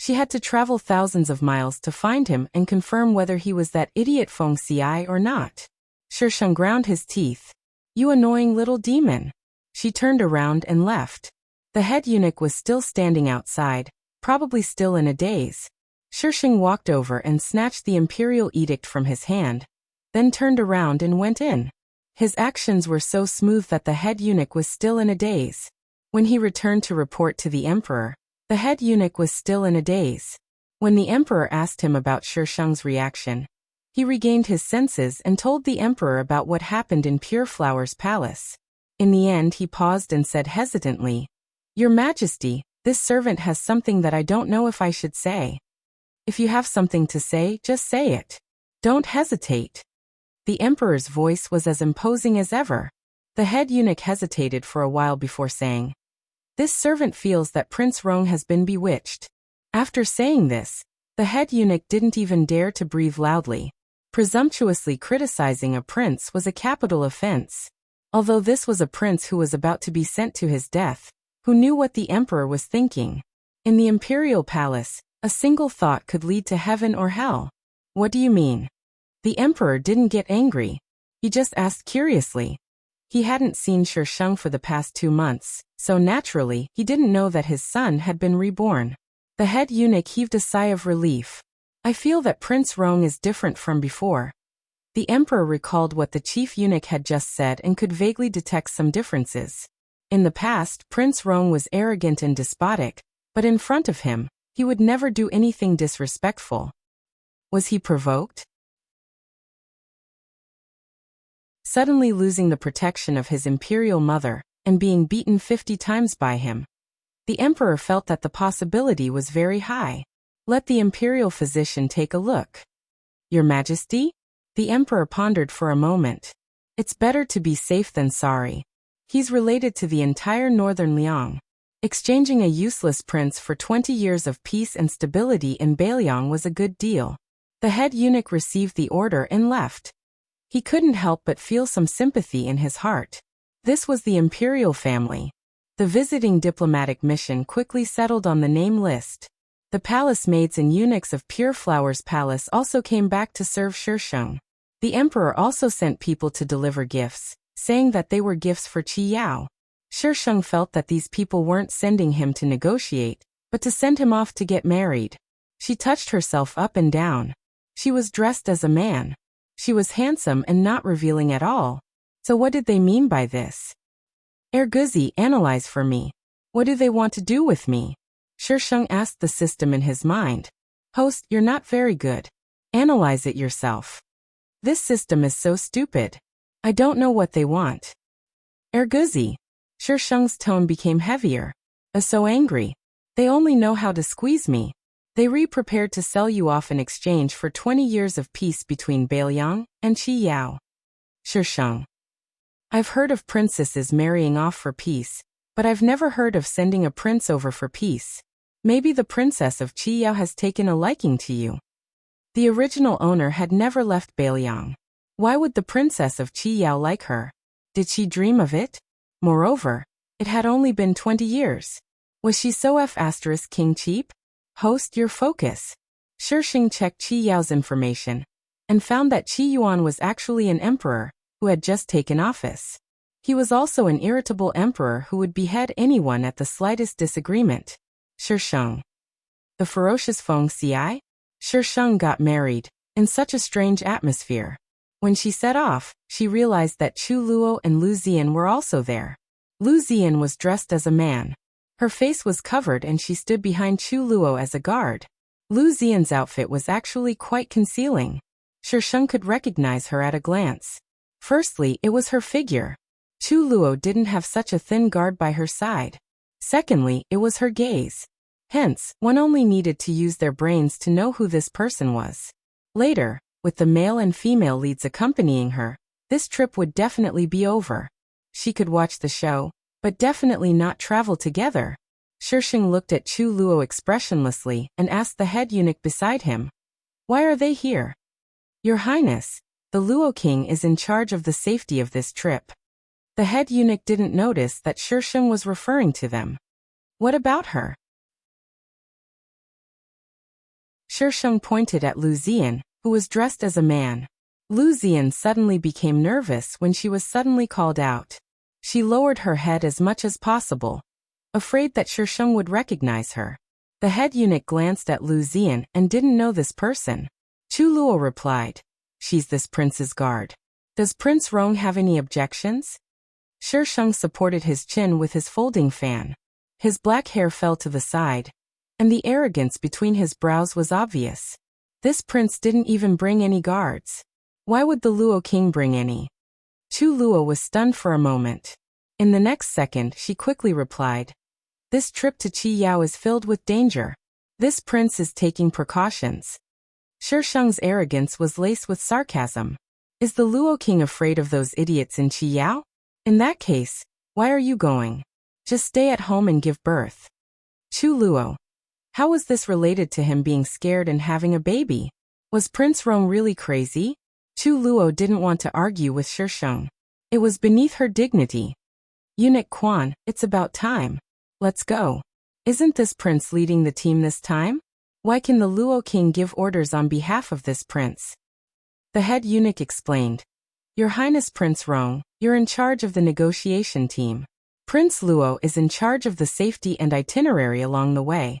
She had to travel thousands of miles to find him and confirm whether he was that idiot Feng Xiai or not. Shisheng ground his teeth. "You annoying little demon." She turned around and left. The head eunuch was still standing outside, probably still in a daze. Shisheng walked over and snatched the imperial edict from his hand, then turned around and went in. His actions were so smooth that the head eunuch was still in a daze. When he returned to report to the emperor, the head eunuch was still in a daze. When the emperor asked him about Shisheng's reaction, he regained his senses and told the emperor about what happened in Pure Flower's palace. In the end he paused and said hesitantly, "Your Majesty, this servant has something that I don't know if I should say." "If you have something to say, just say it. Don't hesitate." The emperor's voice was as imposing as ever. The head eunuch hesitated for a while before saying, "This servant feels that Prince Rong has been bewitched." After saying this, the head eunuch didn't even dare to breathe loudly. Presumptuously criticizing a prince was a capital offense. Although this was a prince who was about to be sent to his death, who knew what the emperor was thinking. In the imperial palace, a single thought could lead to heaven or hell. "What do you mean?" The emperor didn't get angry. He just asked curiously. He hadn't seen Shisheng for the past 2 months, so naturally, he didn't know that his son had been reborn. The head eunuch heaved a sigh of relief. "I feel that Prince Rong is different from before." The emperor recalled what the chief eunuch had just said and could vaguely detect some differences. In the past, Prince Rong was arrogant and despotic, but in front of him, he would never do anything disrespectful. Was he provoked? Suddenly losing the protection of his imperial mother, and being beaten 50 times by him. The emperor felt that the possibility was very high. Let the imperial physician take a look. "Your Majesty?" The emperor pondered for a moment. "It's better to be safe than sorry. He's related to the entire northern Liang. Exchanging a useless prince for 20 years of peace and stability in Beiliang was a good deal." The head eunuch received the order and left. He couldn't help but feel some sympathy in his heart. This was the imperial family. The visiting diplomatic mission quickly settled on the name list. The palace maids and eunuchs of Pure Flower's palace also came back to serve Shisheng. The emperor also sent people to deliver gifts, saying that they were gifts for Qi Yao. Shisheng felt that these people weren't sending him to negotiate, but to send him off to get married. She touched herself up and down. She was dressed as a man. She was handsome and not revealing at all. So what did they mean by this? "Erguzi, analyze for me. What do they want to do with me?" Shisheng asked the system in his mind. "Host, you're not very good. Analyze it yourself. This system is so stupid. I don't know what they want." "Erguzi." Shisheng's tone became heavier. So angry. "They only know how to squeeze me. They prepared to sell you off in exchange for 20 years of peace between Beiliang and Qi Yao." Shisheng. "I've heard of princesses marrying off for peace, but I've never heard of sending a prince over for peace. Maybe the princess of Qi Yao has taken a liking to you." The original owner had never left Beiliang. Why would the princess of Qi Yao like her? Did she dream of it? Moreover, it had only been 20 years. Was she so King cheap? "Host, your focus." Shisheng checked Qi Yao's information and found that Qi Yuan was actually an emperor who had just taken office. He was also an irritable emperor who would behead anyone at the slightest disagreement. Shisheng. The ferocious Feng Xiai? Shisheng got married in such a strange atmosphere. When she set off, she realized that Chu Luo and Lu Zian were also there. Lu Zian was dressed as a man. Her face was covered and she stood behind Chu Luo as a guard. Lu Zian's outfit was actually quite concealing. Shisheng could recognize her at a glance. Firstly, it was her figure. Chu Luo didn't have such a thin guard by her side. Secondly, it was her gaze. Hence, one only needed to use their brains to know who this person was. Later, with the male and female leads accompanying her, this trip would definitely be over. She could watch the show, but definitely not travel together. Shisheng looked at Chu Luo expressionlessly and asked the head eunuch beside him, "Why are they here?" "Your Highness, the Luo King is in charge of the safety of this trip." The head eunuch didn't notice that Shisheng was referring to them. "What about her?" Sheng pointed at Lu Ziyan, who was dressed as a man. Lu Ziyan suddenly became nervous when she was suddenly called out. She lowered her head as much as possible, afraid that Sheng would recognize her. The head eunuch glanced at Lu Ziyan and didn't know this person. Chu Luo replied, "She's this prince's guard. Does Prince Rong have any objections?" Sheng supported his chin with his folding fan. His black hair fell to the side, and the arrogance between his brows was obvious. This prince didn't even bring any guards. Why would the Luo king bring any? Chu Luo was stunned for a moment. In the next second, she quickly replied, "This trip to Qi Yao is filled with danger. This prince is taking precautions." Sheng's arrogance was laced with sarcasm. Is the Luo king afraid of those idiots in Qi Yao? In that case, why are you going? Just stay at home and give birth. Chu Luo. How was this related to him being scared and having a baby? Was Prince Rong really crazy? Chu Luo didn't want to argue with Sheng. It was beneath her dignity. Eunuch Quan, it's about time. Let's go. Isn't this prince leading the team this time? Why can the Luo king give orders on behalf of this prince? The head eunuch explained. Your Highness Prince Rong, you're in charge of the negotiation team. Prince Luo is in charge of the safety and itinerary along the way.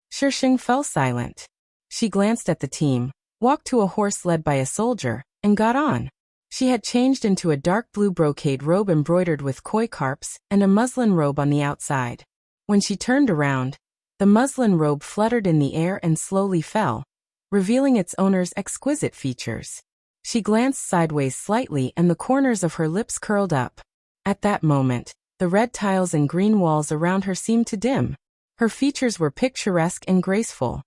Sheng fell silent. She glanced at the team, walked to a horse led by a soldier, and got on. She had changed into a dark blue brocade robe embroidered with koi carps and a muslin robe on the outside. When she turned around, the muslin robe fluttered in the air and slowly fell, revealing its owner's exquisite features. She glanced sideways slightly and the corners of her lips curled up. At that moment, the red tiles and green walls around her seemed to dim. Her features were picturesque and graceful.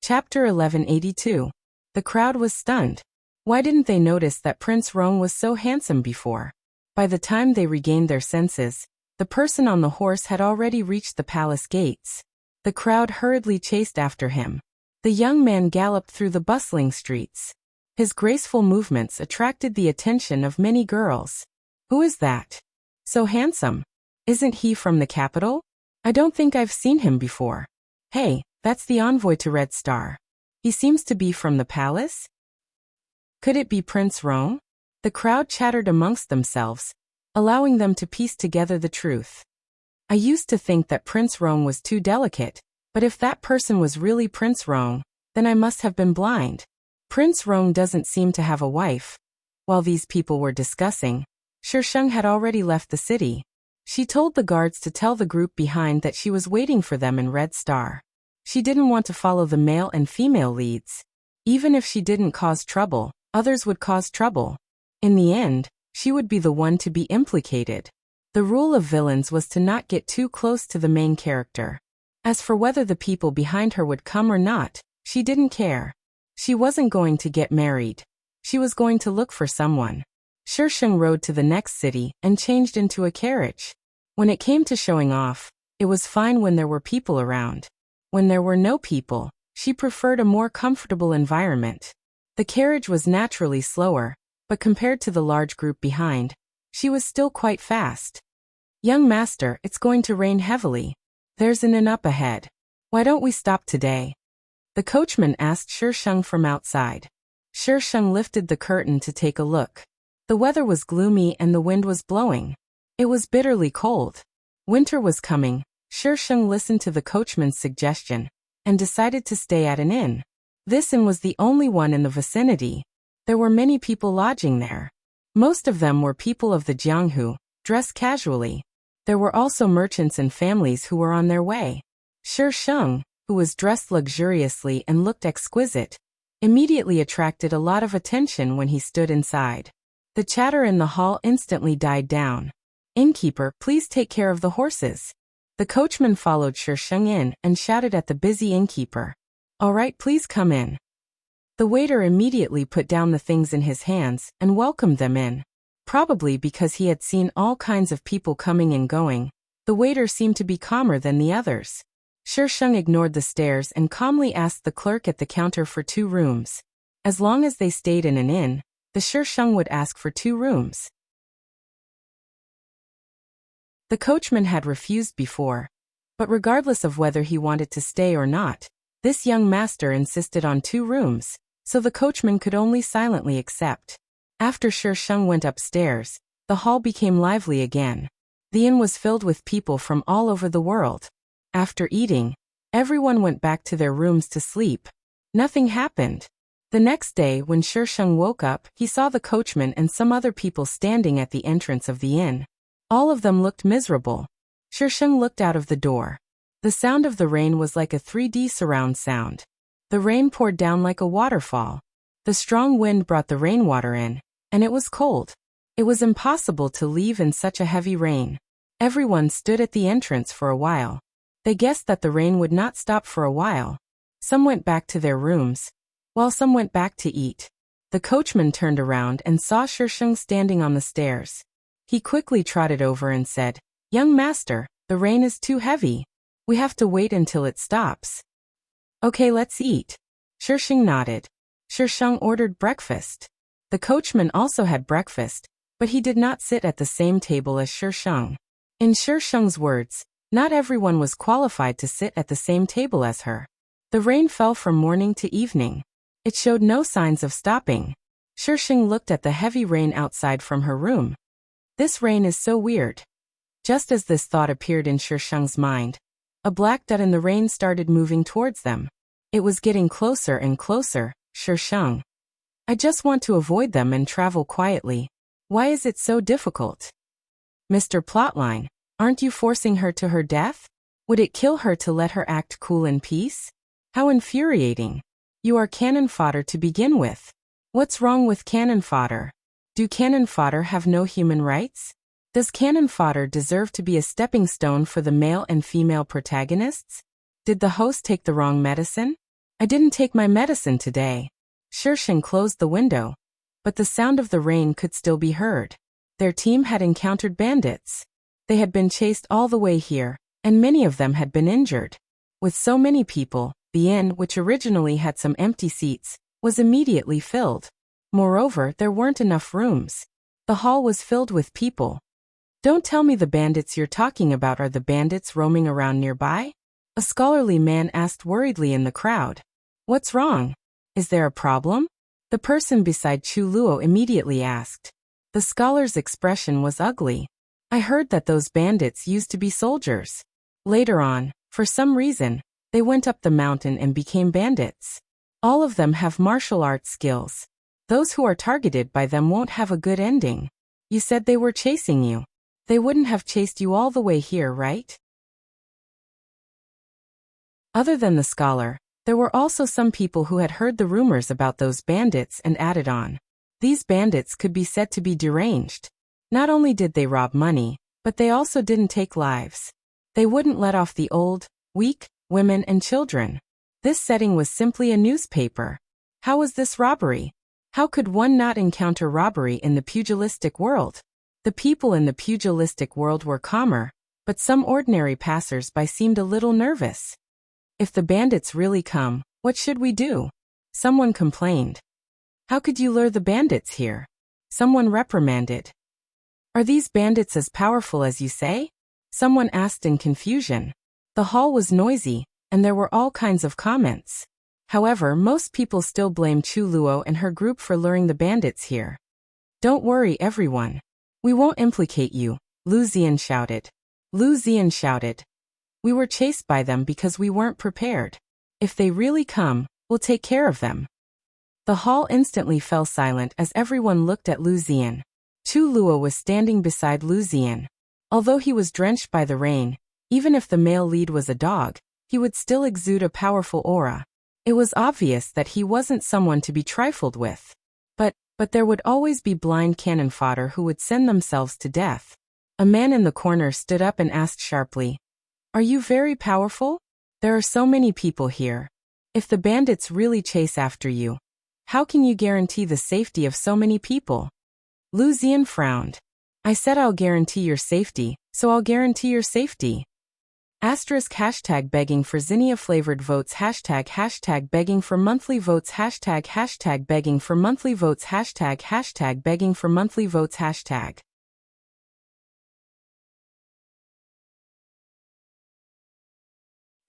Chapter 1182. The crowd was stunned. Why didn't they notice that Prince Rong was so handsome before? By the time they regained their senses, the person on the horse had already reached the palace gates. The crowd hurriedly chased after him. The young man galloped through the bustling streets. His graceful movements attracted the attention of many girls. Who is that? So handsome. Isn't he from the capital? I don't think I've seen him before. Hey, that's the envoy to Red Star. He seems to be from the palace? Could it be Prince Rong? The crowd chattered amongst themselves, allowing them to piece together the truth. I used to think that Prince Rong was too delicate, but if that person was really Prince Rong, then I must have been blind. Prince Rong doesn't seem to have a wife. While these people were discussing, Sheng had already left the city. She told the guards to tell the group behind that she was waiting for them in Red Star. She didn't want to follow the male and female leads. Even if she didn't cause trouble, others would cause trouble. In the end, she would be the one to be implicated. The rule of villains was to not get too close to the main character. As for whether the people behind her would come or not, she didn't care. She wasn't going to get married. She was going to look for someone. Sheng rode to the next city and changed into a carriage. When it came to showing off, it was fine when there were people around. When there were no people, she preferred a more comfortable environment. The carriage was naturally slower, but compared to the large group behind, she was still quite fast. Young master, it's going to rain heavily. There's an inn up ahead. Why don't we stop today? The coachman asked Sheng from outside. Sheng lifted the curtain to take a look. The weather was gloomy and the wind was blowing. It was bitterly cold. Winter was coming. Sheng listened to the coachman's suggestion and decided to stay at an inn. This inn was the only one in the vicinity. There were many people lodging there. Most of them were people of the Jianghu, dressed casually. There were also merchants and families who were on their way. Sheng, who was dressed luxuriously and looked exquisite, immediately attracted a lot of attention when he stood inside. The chatter in the hall instantly died down. Innkeeper, please take care of the horses. The coachman followed Sheng in and shouted at the busy innkeeper. All right, please come in. The waiter immediately put down the things in his hands and welcomed them in. Probably because he had seen all kinds of people coming and going, the waiter seemed to be calmer than the others. Sheng ignored the stares and calmly asked the clerk at the counter for 2 rooms. As long as they stayed in an inn, the Sheng would ask for 2 rooms. The coachman had refused before, but regardless of whether he wanted to stay or not, this young master insisted on 2 rooms, so the coachman could only silently accept. After Shisheng went upstairs, the hall became lively again. The inn was filled with people from all over the world. After eating, everyone went back to their rooms to sleep. Nothing happened. The next day when Shisheng woke up, he saw the coachman and some other people standing at the entrance of the inn. All of them looked miserable. Shisheng looked out of the door. The sound of the rain was like a 3D surround sound. The rain poured down like a waterfall. The strong wind brought the rainwater in, and it was cold. It was impossible to leave in such a heavy rain. Everyone stood at the entrance for a while. They guessed that the rain would not stop for a while. Some went back to their rooms, while some went back to eat. The coachman turned around and saw Shisheng standing on the stairs. He quickly trotted over and said, "Young master, the rain is too heavy. We have to wait until it stops." "Okay, let's eat." Shisheng nodded. Shisheng ordered breakfast. The coachman also had breakfast, but he did not sit at the same table as Shisheng. In Shisheng's words, not everyone was qualified to sit at the same table as her. The rain fell from morning to evening. It showed no signs of stopping. Shisheng looked at the heavy rain outside from her room. This rain is so weird. Just as this thought appeared in Shisheng's mind, a black dot in the rain started moving towards them. It was getting closer and closer. "Shisheng, I just want to avoid them and travel quietly. Why is it so difficult?" "Mr. Plotline, aren't you forcing her to her death? Would it kill her to let her act cool in peace? How infuriating. You are cannon fodder to begin with. What's wrong with cannon fodder? Do cannon fodder have no human rights? Does cannon fodder deserve to be a stepping stone for the male and female protagonists? Did the host take the wrong medicine? I didn't take my medicine today." Shisheng closed the window, but the sound of the rain could still be heard. Their team had encountered bandits. They had been chased all the way here, and many of them had been injured. With so many people, the inn, which originally had some empty seats, was immediately filled. Moreover, there weren't enough rooms. The hall was filled with people. "Don't tell me the bandits you're talking about are the bandits roaming around nearby?" A scholarly man asked worriedly in the crowd. "What's wrong? Is there a problem?" The person beside Chu Luo immediately asked. The scholar's expression was ugly. "I heard that those bandits used to be soldiers. Later on, for some reason, they went up the mountain and became bandits. All of them have martial arts skills. Those who are targeted by them won't have a good ending. You said they were chasing you. They wouldn't have chased you all the way here, right?" Other than the scholar, there were also some people who had heard the rumors about those bandits and added on. These bandits could be said to be deranged. Not only did they rob money, but they also didn't take lives. They wouldn't let off the old, weak, women and children. This setting was simply a newspaper. How was this robbery? How could one not encounter robbery in the pugilistic world? The people in the pugilistic world were calmer, but some ordinary passers-by seemed a little nervous. "If the bandits really come, what should we do?" Someone complained. "How could you lure the bandits here?" Someone reprimanded. "Are these bandits as powerful as you say?" Someone asked in confusion. The hall was noisy, and there were all kinds of comments. However, most people still blame Chu Luo and her group for luring the bandits here. "Don't worry, everyone. We won't implicate you," Lu Zian shouted. Lu Zian shouted. "We were chased by them because we weren't prepared. If they really come, we'll take care of them." The hall instantly fell silent as everyone looked at Lu Zian. Chu Luo was standing beside Lu Zian. Although he was drenched by the rain, even if the male lead was a dog, he would still exude a powerful aura. It was obvious that he wasn't someone to be trifled with. But there would always be blind cannon fodder who would send themselves to death. A man in the corner stood up and asked sharply, "Are you very powerful? There are so many people here. If the bandits really chase after you, how can you guarantee the safety of so many people?" Lu Zian frowned. "I said I'll guarantee your safety, so I'll guarantee your safety." #hashtag begging for Zinnia flavored votes #hashtag begging for monthly votes #hashtag begging for monthly votes #hashtag begging for monthly votes #.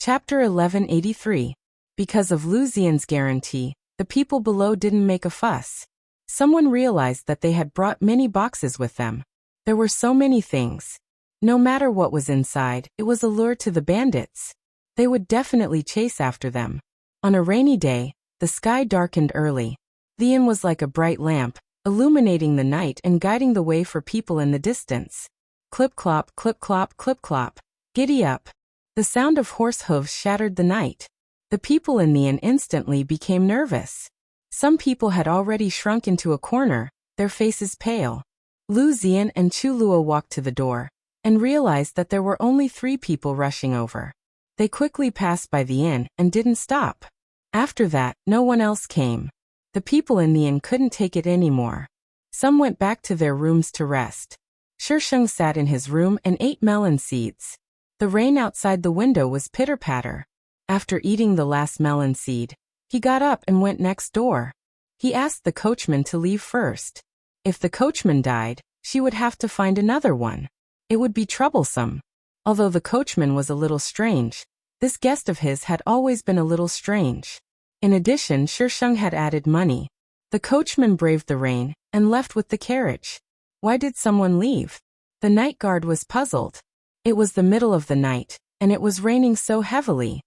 Chapter 1183. Because of Lu Xian's guarantee, the people below didn't make a fuss. Someone realized that they had brought many boxes with them. There were so many things. No matter what was inside, it was a lure to the bandits. They would definitely chase after them. On a rainy day, the sky darkened early. The inn was like a bright lamp, illuminating the night and guiding the way for people in the distance. Clip-clop, clip-clop, clip-clop. Giddy up. The sound of horse hooves shattered the night. The people in the inn instantly became nervous. Some people had already shrunk into a corner, their faces pale. Lu Xian and Chu Luo walked to the door and realized that there were only 3 people rushing over. They quickly passed by the inn and didn't stop. After that, no one else came. The people in the inn couldn't take it anymore. Some went back to their rooms to rest. Shisheng sat in his room and ate melon seeds. The rain outside the window was pitter-patter. After eating the last melon seed, he got up and went next door. He asked the coachman to leave first. If the coachman died, she would have to find another one. It would be troublesome. Although the coachman was a little strange, this guest of his had always been a little strange. In addition, Shisheng had added money. The coachman braved the rain and left with the carriage. Why did someone leave? The night guard was puzzled. It was the middle of the night, and it was raining so heavily.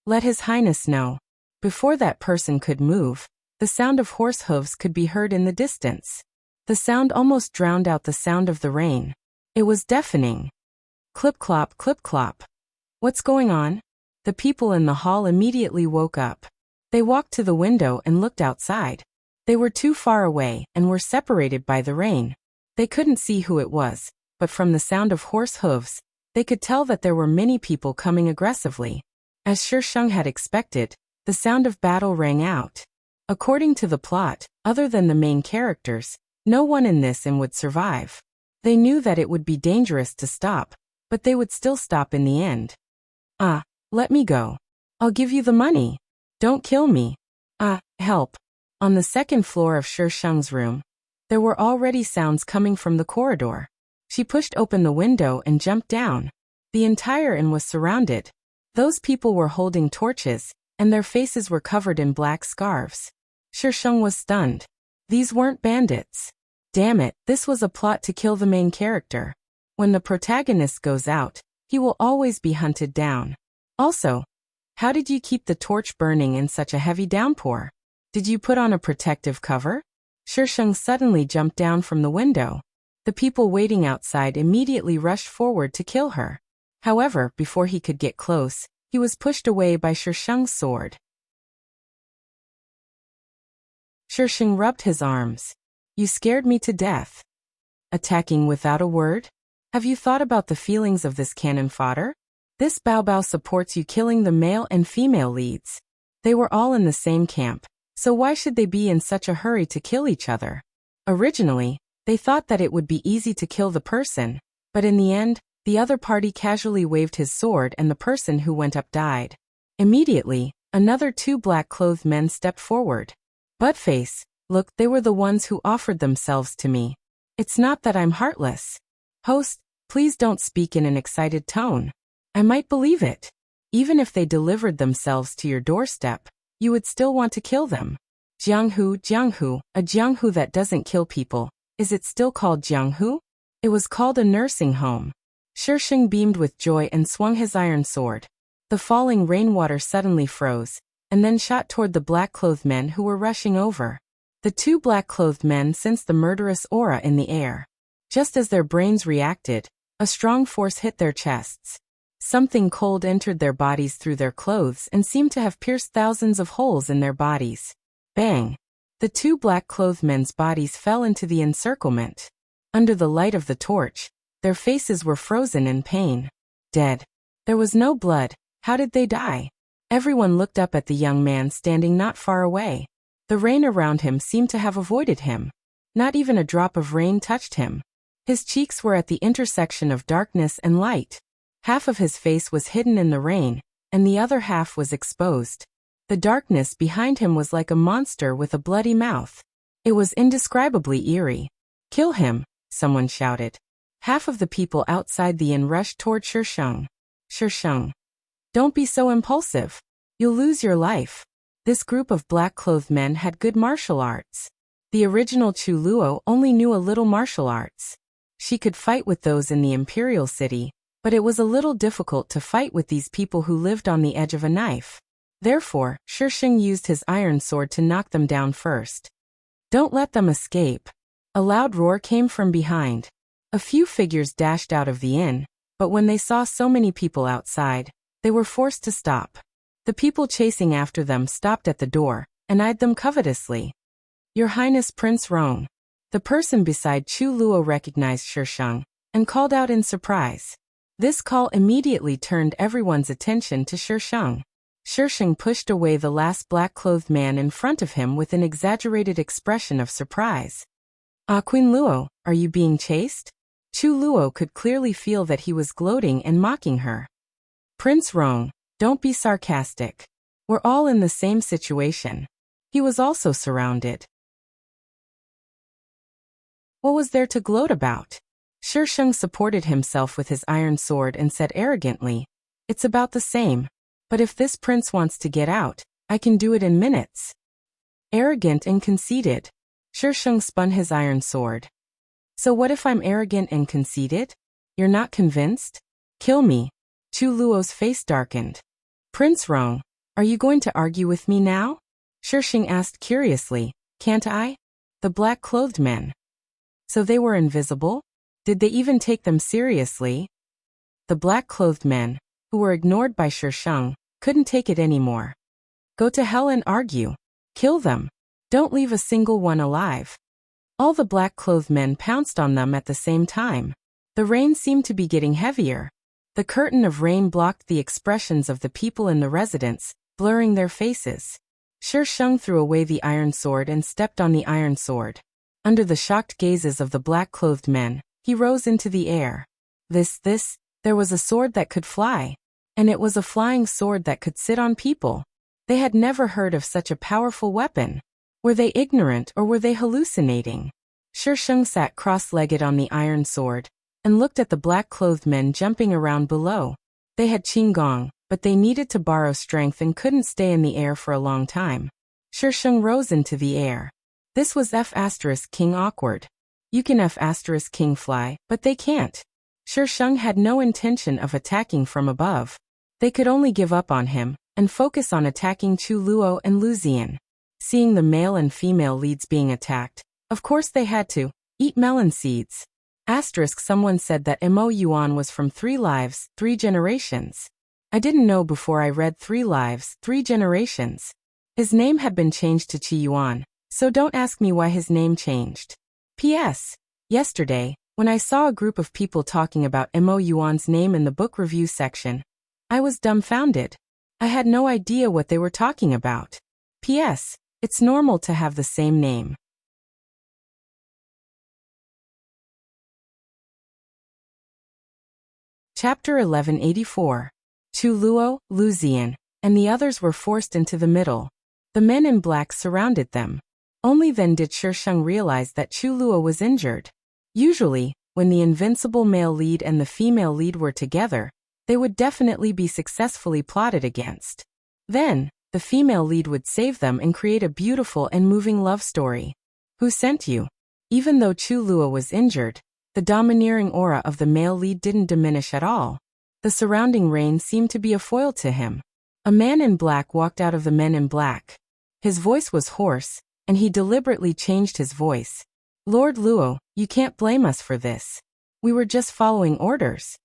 Let His Highness know. Before that person could move, the sound of horse hooves could be heard in the distance. The sound almost drowned out the sound of the rain. It was deafening. Clip-clop, clip-clop. What's going on? The people in the hall immediately woke up. They walked to the window and looked outside. They were too far away and were separated by the rain. They couldn't see who it was, but from the sound of horse hooves, they could tell that there were many people coming aggressively. As Shisheng had expected, the sound of battle rang out. According to the plot, other than the main characters, no one in this inn would survive. They knew that it would be dangerous to stop, but they would still stop in the end. Let me go. I'll give you the money. Don't kill me. Help. On the second floor of Shisheng's room, there were already sounds coming from the corridor. She pushed open the window and jumped down. The entire inn was surrounded. Those people were holding torches, and their faces were covered in black scarves. Shisheng was stunned. These weren't bandits. Damn it, this was a plot to kill the main character. When the protagonist goes out, he will always be hunted down. Also, how did you keep the torch burning in such a heavy downpour? Did you put on a protective cover? Shisheng suddenly jumped down from the window. The people waiting outside immediately rushed forward to kill her. However, before he could get close, he was pushed away by Shisheng's sword. Shisheng rubbed his arms. You scared me to death. Attacking without a word? Have you thought about the feelings of this cannon fodder? This Bao supports you killing the male and female leads. They were all in the same camp, so why should they be in such a hurry to kill each other? Originally, they thought that it would be easy to kill the person, but in the end, the other party casually waved his sword and the person who went up died. Immediately, another 2 black-clothed men stepped forward. Buttface, look, they were the ones who offered themselves to me. It's not that I'm heartless. Host, please don't speak in an excited tone. I might believe it. Even if they delivered themselves to your doorstep, you would still want to kill them. Jianghu, a Jianghu that doesn't kill people. Is it still called Jianghu? It was called a nursing home. Shisheng beamed with joy and swung his iron sword. The falling rainwater suddenly froze, and then shot toward the black-clothed men who were rushing over. The 2 black-clothed men sensed the murderous aura in the air. Just as their brains reacted, a strong force hit their chests. Something cold entered their bodies through their clothes and seemed to have pierced thousands of holes in their bodies. Bang! The 2 black-clothed men's bodies fell into the encirclement. Under the light of the torch, their faces were frozen in pain. Dead. There was no blood. How did they die? Everyone looked up at the young man standing not far away. The rain around him seemed to have avoided him. Not even a drop of rain touched him. His cheeks were at the intersection of darkness and light. Half of his face was hidden in the rain, and the other half was exposed. The darkness behind him was like a monster with a bloody mouth. It was indescribably eerie. Kill him, someone shouted. Half of the people outside the inn rushed toward Shisheng. Shisheng. Don't be so impulsive. You'll lose your life. This group of black-clothed men had good martial arts. The original Chu Luo only knew a little martial arts. She could fight with those in the imperial city, but it was a little difficult to fight with these people who lived on the edge of a knife. Therefore, Shisheng used his iron sword to knock them down first. Don't let them escape. A loud roar came from behind. A few figures dashed out of the inn, but when they saw so many people outside, they were forced to stop. The people chasing after them stopped at the door and eyed them covetously. Your Highness Prince Rong. The person beside Chu Luo recognized Shisheng and called out in surprise. This call immediately turned everyone's attention to Shisheng. Shisheng pushed away the last black-clothed man in front of him with an exaggerated expression of surprise. Queen Luo, are you being chased? Chu Luo could clearly feel that he was gloating and mocking her. Prince Rong, don't be sarcastic. We're all in the same situation. He was also surrounded. What was there to gloat about? Shisheng supported himself with his iron sword and said arrogantly, It's about the same. But if this prince wants to get out, I can do it in minutes. Arrogant and conceited. Shisheng spun his iron sword. So what if I'm arrogant and conceited? You're not convinced? Kill me. Chu Luo's face darkened. Prince Rong, are you going to argue with me now? Shisheng asked curiously, Can't I? The black-clothed men. So they were invisible? Did they even take them seriously? The black-clothed men, who were ignored by Shisheng, couldn't take it anymore. Go to hell and argue. Kill them. Don't leave a single one alive. All the black-clothed men pounced on them at the same time. The rain seemed to be getting heavier. The curtain of rain blocked the expressions of the people in the residence, blurring their faces. Shisheng threw away the iron sword and stepped on the iron sword. Under the shocked gazes of the black-clothed men, he rose into the air. There was a sword that could fly. And it was a flying sword that could sit on people. They had never heard of such a powerful weapon. Were they ignorant or were they hallucinating? Shisheng sat cross-legged on the iron sword and looked at the black-clothed men jumping around below. They had qinggong, but they needed to borrow strength and couldn't stay in the air for a long time. Shisheng rose into the air. This was F*King awkward. You can F*King fly, but they can't. Shisheng had no intention of attacking from above. They could only give up on him and focus on attacking Chu Luo and Lu Ziyan. Seeing the male and female leads being attacked, of course they had to eat melon seeds. Someone said that Mo Yuan was from 3 lives, 3 generations. I didn't know before I read 3 lives, 3 generations. His name had been changed to Qi Yuan, so don't ask me why his name changed. P.S. Yesterday, when I saw a group of people talking about Mo Yuan's name in the book review section, I was dumbfounded. I had no idea what they were talking about. P.S. It's normal to have the same name. Chapter 1184. Chu Luo, Lu Ziyan, and the others were forced into the middle. The men in black surrounded them. Only then did Shisheng realize that Chu Luo was injured. Usually, when the invincible male lead and the female lead were together, they would definitely be successfully plotted against. Then, the female lead would save them and create a beautiful and moving love story. Who sent you? Even though Chu Luo was injured, the domineering aura of the male lead didn't diminish at all. The surrounding rain seemed to be a foil to him. A man in black walked out of the men in black. His voice was hoarse, and he deliberately changed his voice. Lord Luo, you can't blame us for this. We were just following orders.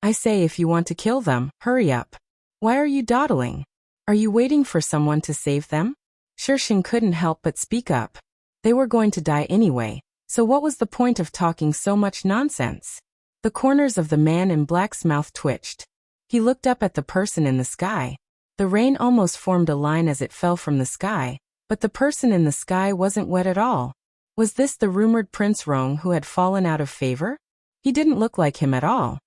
I say if you want to kill them, hurry up. Why are you dawdling? Are you waiting for someone to save them? Shisheng couldn't help but speak up. They were going to die anyway, so what was the point of talking so much nonsense? The corners of the man in black's mouth twitched. He looked up at the person in the sky. The rain almost formed a line as it fell from the sky, but the person in the sky wasn't wet at all. Was this the rumored Prince Rong who had fallen out of favor? He didn't look like him at all.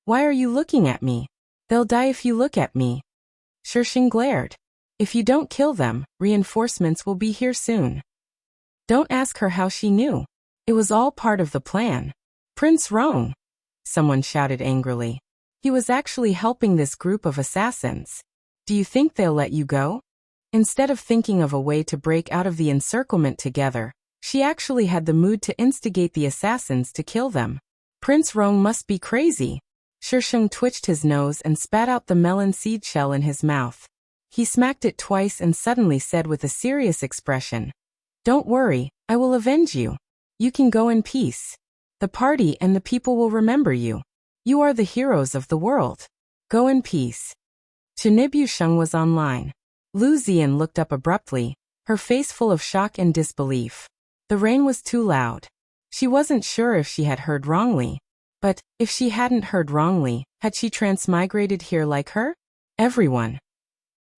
Why are you looking at me? They'll die if you look at me. Shisheng glared. If you don't kill them, reinforcements will be here soon. Don't ask her how she knew. It was all part of the plan. Prince Rong! Someone shouted angrily. He was actually helping this group of assassins. Do you think they'll let you go? Instead of thinking of a way to break out of the encirclement together, she actually had the mood to instigate the assassins to kill them. Prince Rong must be crazy. Shisheng twitched his nose and spat out the melon seed shell in his mouth. He smacked it twice and suddenly said with a serious expression, "Don't worry, I will avenge you. You can go in peace. The party and the people will remember you. You are the heroes of the world. Go in peace." Chenib Yusheng was online. Lu Zian looked up abruptly, her face full of shock and disbelief. The rain was too loud. She wasn't sure if she had heard wrongly. But, if she hadn't heard wrongly, had she transmigrated here like her? Everyone.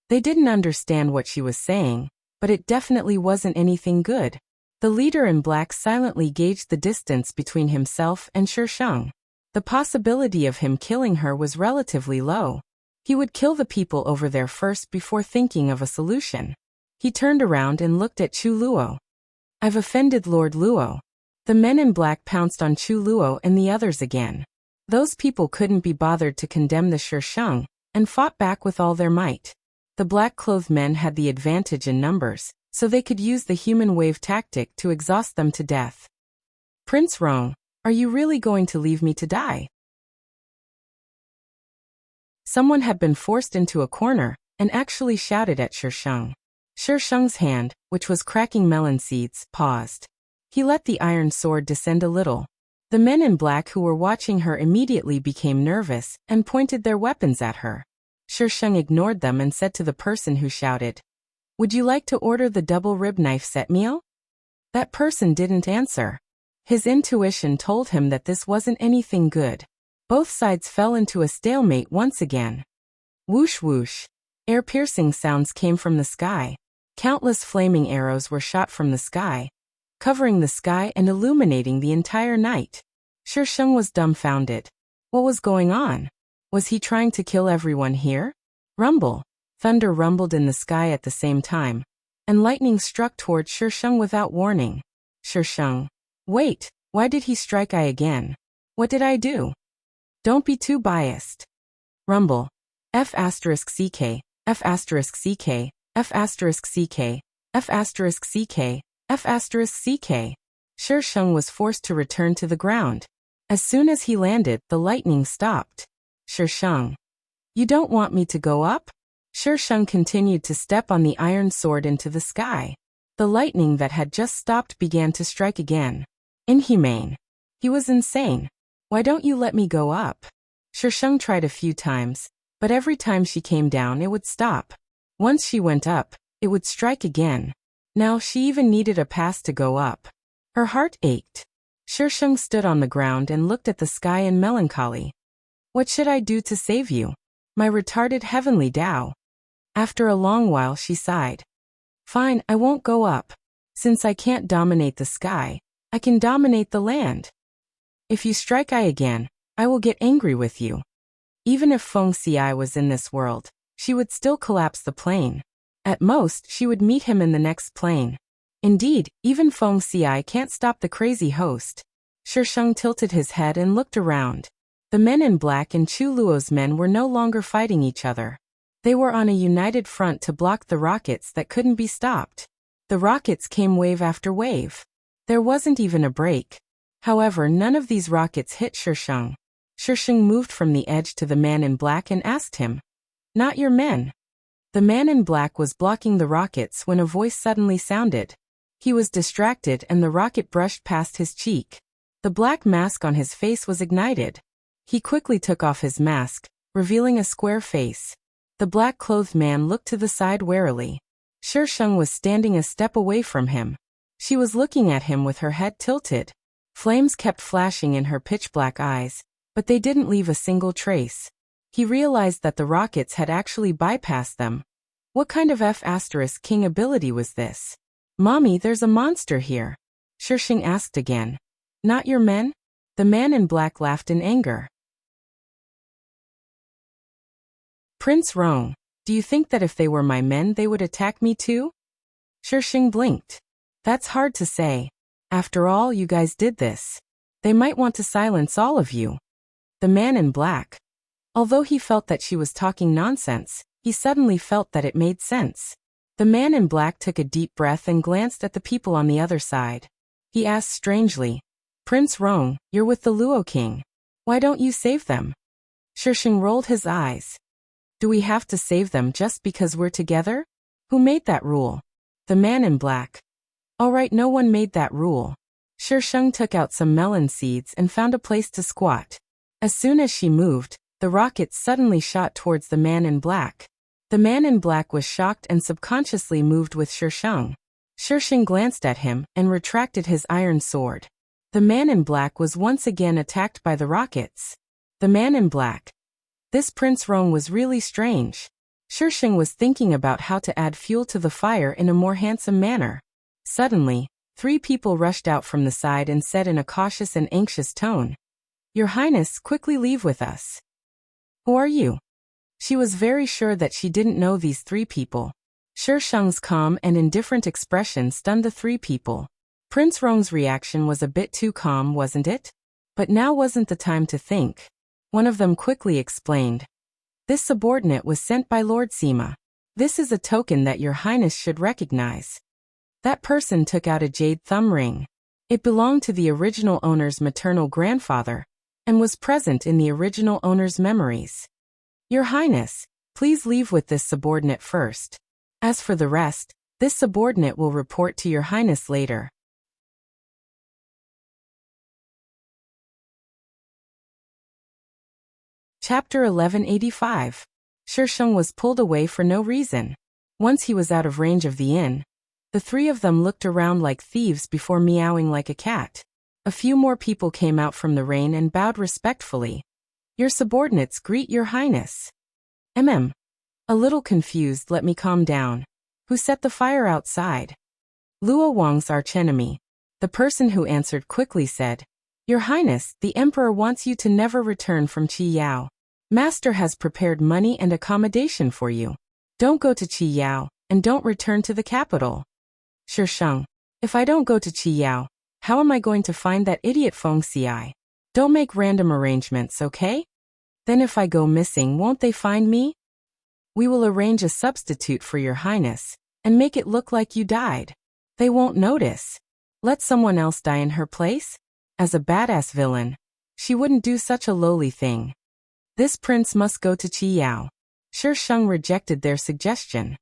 They didn't understand what she was saying, but it definitely wasn't anything good. The leader in black silently gauged the distance between himself and Shisheng. The possibility of him killing her was relatively low. He would kill the people over there first before thinking of a solution. He turned around and looked at Chu Luo. "I've offended Lord Luo." The men in black pounced on Chu Luo and the others again. Those people couldn't be bothered to condemn the Shisheng, and fought back with all their might. The black-clothed men had the advantage in numbers, so they could use the human wave tactic to exhaust them to death. "Prince Rong, are you really going to leave me to die?" Someone had been forced into a corner, and actually shouted at Shisheng. Shisheng's hand, which was cracking melon seeds, paused. He let the iron sword descend a little. The men in black who were watching her immediately became nervous, and pointed their weapons at her. Shisheng ignored them and said to the person who shouted, "Would you like to order the double rib knife set meal?" That person didn't answer. His intuition told him that this wasn't anything good. Both sides fell into a stalemate once again. Whoosh whoosh. Air-piercing sounds came from the sky. Countless flaming arrows were shot from the sky, covering the sky and illuminating the entire night. Shisheng was dumbfounded. What was going on? Was he trying to kill everyone here? Rumble. Thunder rumbled in the sky at the same time, and lightning struck toward Shisheng without warning. Shisheng. Wait, why did he strike I again? What did I do? Don't be too biased. Rumble. F*CK, F*CK, F*CK, F*CK, F*CK. Shisheng was forced to return to the ground. As soon as he landed, the lightning stopped. Shisheng. You don't want me to go up? Shisheng continued to step on the iron sword into the sky. The lightning that had just stopped began to strike again. Inhumane. He was insane. Why don't you let me go up? Shisheng tried a few times, but every time she came down it would stop. Once she went up, it would strike again. Now she even needed a pass to go up. Her heart ached. Shisheng stood on the ground and looked at the sky in melancholy. What should I do to save you? My retarded heavenly Tao. After a long while she sighed. Fine, I won't go up. Since I can't dominate the sky, I can dominate the land. If you strike I again, I will get angry with you. Even if Feng Xi was in this world, she would still collapse the plane. At most, she would meet him in the next plane. Indeed, even Feng Xi can't stop the crazy host. Shisheng tilted his head and looked around. The men in black and Chu Luo's men were no longer fighting each other. They were on a united front to block the rockets that couldn't be stopped. The rockets came wave after wave. There wasn't even a break. However, none of these rockets hit Shisheng. Shisheng moved from the edge to the man in black and asked him, "Not your men?" The man in black was blocking the rockets when a voice suddenly sounded. He was distracted and the rocket brushed past his cheek. The black mask on his face was ignited. He quickly took off his mask, revealing a square face. The black-clothed man looked to the side warily. Shisheng was standing a step away from him. She was looking at him with her head tilted. Flames kept flashing in her pitch-black eyes, but they didn't leave a single trace. He realized that the rockets had actually bypassed them. What kind of F*King ability was this? "Mommy, there's a monster here," Shisheng asked again. "Not your men?" The man in black laughed in anger. "Prince Rong, do you think that if they were my men they would attack me too?" Shisheng blinked. "That's hard to say. After all, you guys did this. They might want to silence all of you." The man in black. Although he felt that she was talking nonsense, he suddenly felt that it made sense. The man in black took a deep breath and glanced at the people on the other side. He asked strangely, "Prince Rong, you're with the Luo King. Why don't you save them?" Shisheng rolled his eyes. "Do we have to save them just because we're together? Who made that rule?" The man in black. "All right, no one made that rule." Shisheng took out some melon seeds and found a place to squat. As soon as she moved, the rocket suddenly shot towards the man in black. The man in black was shocked and subconsciously moved with Shisheng. Shisheng glanced at him and retracted his iron sword. The man in black was once again attacked by the rockets. The man in black. This Prince Rong was really strange. Shisheng was thinking about how to add fuel to the fire in a more handsome manner. Suddenly, 3 people rushed out from the side and said in a cautious and anxious tone, "Your Highness, quickly leave with us." "Who are you?" She was very sure that she didn't know these 3 people. Shisheng's calm and indifferent expression stunned the 3 people. Prince Rong's reaction was a bit too calm, wasn't it? But now wasn't the time to think. One of them quickly explained. "This subordinate was sent by Lord Sima. This is a token that Your Highness should recognize." That person took out a jade thumb ring. It belonged to the original owner's maternal grandfather, and was present in the original owner's memories. "Your Highness, please leave with this subordinate first. As for the rest, this subordinate will report to Your Highness later." Chapter 1185. Shisheng was pulled away for no reason. Once he was out of range of the inn, the 3 of them looked around like thieves before meowing like a cat. A few more people came out from the rain and bowed respectfully. "Your subordinates greet Your Highness." A little confused, let me calm down. Who set the fire outside? Luo Wang's archenemy. The person who answered quickly said, "Your Highness, the Emperor wants you to never return from Qiyao. Master has prepared money and accommodation for you. Don't go to Qiyao, and don't return to the capital." Shisheng. "If I don't go to Qiyao, how am I going to find that idiot Feng Xi? Don't make random arrangements, okay? Then if I go missing, won't they find me? We will arrange a substitute for Your Highness, and make it look like you died. They won't notice. Let someone else die in her place? As a badass villain, she wouldn't do such a lowly thing. This prince must go to Qiyao." Shisheng rejected their suggestion.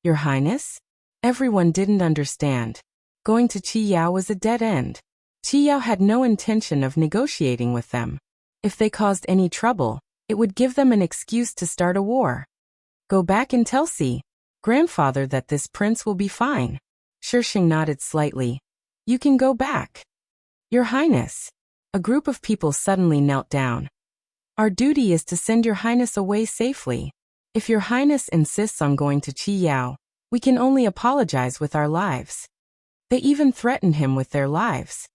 "Your Highness?" Everyone didn't understand. Going to Qiyao was a dead end. Qiyao had no intention of negotiating with them. If they caused any trouble, it would give them an excuse to start a war. "Go back and tell Si, grandfather, that this prince will be fine." Shisheng nodded slightly. "You can go back." "Your Highness." A group of people suddenly knelt down. "Our duty is to send Your Highness away safely. If Your Highness insists on going to Qiyao, we can only apologize with our lives." They even threatened him with their lives.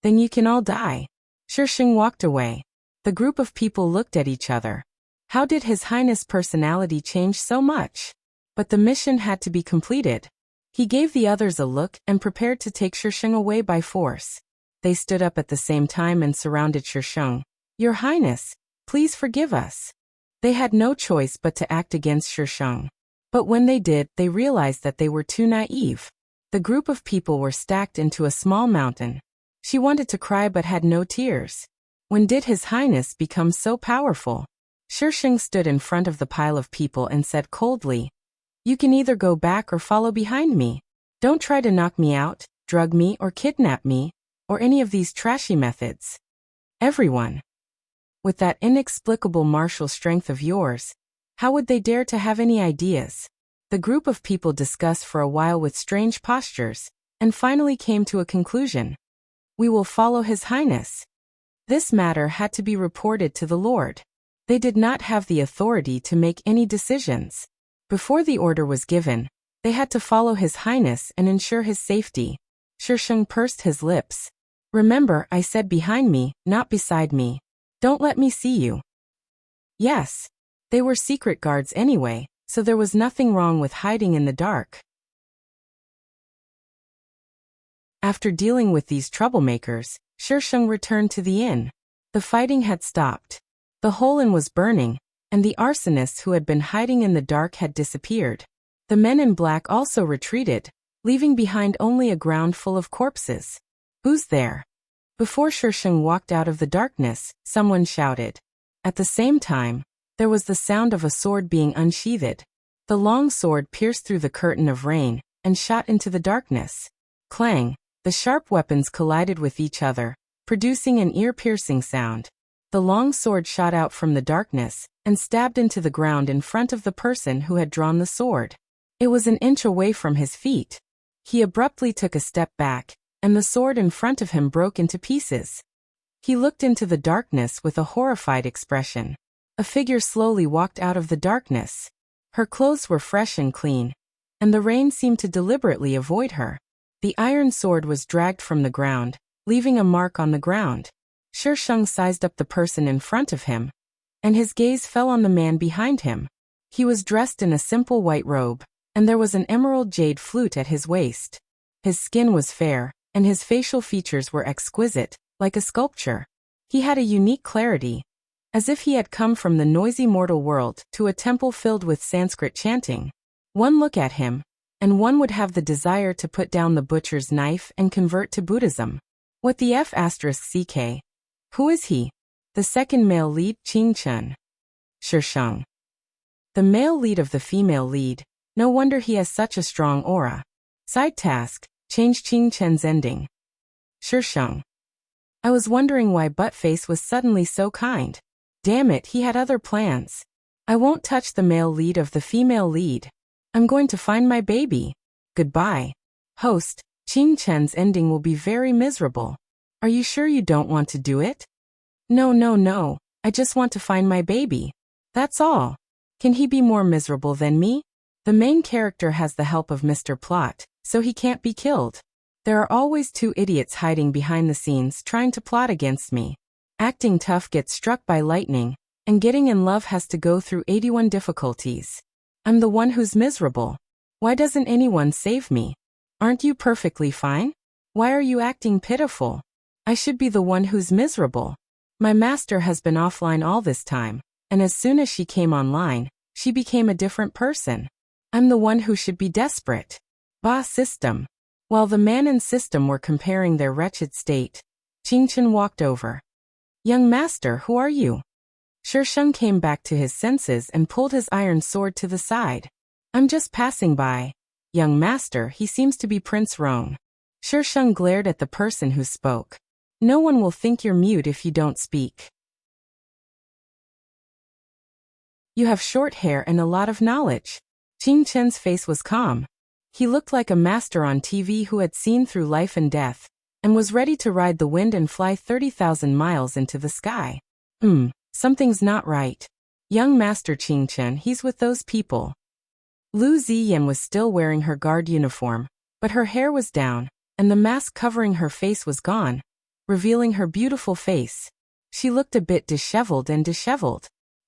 "Then you can all die." Shisheng walked away. The group of people looked at each other. How did His Highness' personality change so much? But the mission had to be completed. He gave the others a look and prepared to take Shisheng away by force. They stood up at the same time and surrounded Shisheng. "Your Highness, please forgive us." They had no choice but to act against Shisheng. But when they did, they realized that they were too naive. The group of people were stacked into a small mountain. She wanted to cry but had no tears. When did His Highness become so powerful? Shisheng stood in front of the pile of people and said coldly, "You can either go back or follow behind me. Don't try to knock me out, drug me, or kidnap me, or any of these trashy methods." Everyone. With that inexplicable martial strength of yours, how would they dare to have any ideas? The group of people discussed for a while with strange postures, and finally came to a conclusion. "We will follow His Highness." This matter had to be reported to the Lord. They did not have the authority to make any decisions. Before the order was given, they had to follow His Highness and ensure his safety. Shisheng pursed his lips. "Remember, I said behind me, not beside me. Don't let me see you." Yes. They were secret guards anyway, so there was nothing wrong with hiding in the dark. After dealing with these troublemakers, Shisheng returned to the inn. The fighting had stopped. The hole-in was burning, and the arsonist who had been hiding in the dark had disappeared. The men in black also retreated, leaving behind only a ground full of corpses. Who's there? Before Shisheng walked out of the darkness, someone shouted. At the same time, there was the sound of a sword being unsheathed. The long sword pierced through the curtain of rain and shot into the darkness. Clang! The sharp weapons collided with each other, producing an ear-piercing sound. The long sword shot out from the darkness and stabbed into the ground in front of the person who had drawn the sword. It was an inch away from his feet. He abruptly took a step back, and the sword in front of him broke into pieces. He looked into the darkness with a horrified expression. A figure slowly walked out of the darkness. Her clothes were fresh and clean, and the rain seemed to deliberately avoid her. The iron sword was dragged from the ground, leaving a mark on the ground. Shisheng sized up the person in front of him, and his gaze fell on the man behind him. He was dressed in a simple white robe, and there was an emerald jade flute at his waist. His skin was fair, and his facial features were exquisite, like a sculpture. He had a unique clarity, as if he had come from the noisy mortal world to a temple filled with Sanskrit chanting. One look at him, and one would have the desire to put down the butcher's knife and convert to Buddhism. What the F***ck? Who is he? The second male lead, Ching Chen. Shisheng. The male lead of the female lead. No wonder he has such a strong aura. Side task, change Ching Chen's ending. Shisheng. I was wondering why Buttface was suddenly so kind. Damn it, he had other plans. I won't touch the male lead of the female lead. I'm going to find my baby. Goodbye. Host, Ching Chen's ending will be very miserable. Are you sure you don't want to do it? No. I just want to find my baby. That's all. Can he be more miserable than me? The main character has the help of Mr. Plot, so he can't be killed. There are always two idiots hiding behind the scenes trying to plot against me. Acting tough gets struck by lightning, and getting in love has to go through 81 difficulties. I'm the one who's miserable. Why doesn't anyone save me? Aren't you perfectly fine? Why are you acting pitiful? I should be the one who's miserable. My master has been offline all this time, and as soon as she came online, she became a different person. I'm the one who should be desperate. Bah system. While the man and system were comparing their wretched state, Ching Chen walked over. Young master, who are you? Shisheng came back to his senses and pulled his iron sword to the side. I'm just passing by. Young master, he seems to be Prince Roan. Shisheng glared at the person who spoke. No one will think you're mute if you don't speak. You have short hair and a lot of knowledge. Ching Chen's face was calm. He looked like a master on TV who had seen through life and death, and was ready to ride the wind and fly 30,000 miles into the sky. Something's not right. Young Master Ching Chen, he's with those people. Lu Ziyan was still wearing her guard uniform, but her hair was down, and the mask covering her face was gone, revealing her beautiful face. She looked a bit disheveled.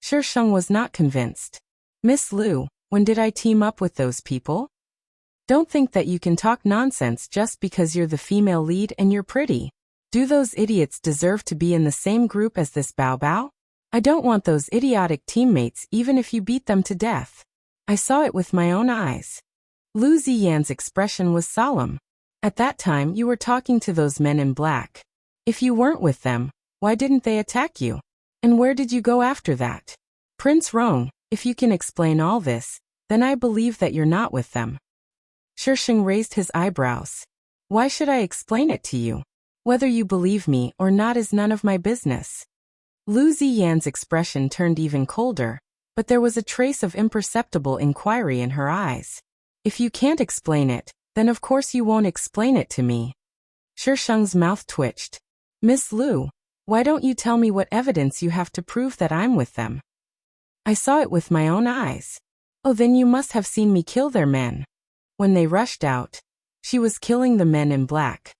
Shisheng was not convinced. Miss Lu, when did I team up with those people? Don't think that you can talk nonsense just because you're the female lead and you're pretty. Do those idiots deserve to be in the same group as this Bao Bao? I don't want those idiotic teammates even if you beat them to death. I saw it with my own eyes. Lu Ziyan's expression was solemn. At that time you were talking to those men in black. If you weren't with them, why didn't they attack you? And where did you go after that? Prince Roan, if you can explain all this, then I believe that you're not with them. Shisheng raised his eyebrows. Why should I explain it to you? Whether you believe me or not is none of my business. Lu Ziyan's expression turned even colder, but there was a trace of imperceptible inquiry in her eyes. If you can't explain it, then of course you won't explain it to me. Shisheng's mouth twitched. Miss Lu, why don't you tell me what evidence you have to prove that I'm with them? I saw it with my own eyes. Oh, then you must have seen me kill their men. When they rushed out, she was killing the men in black.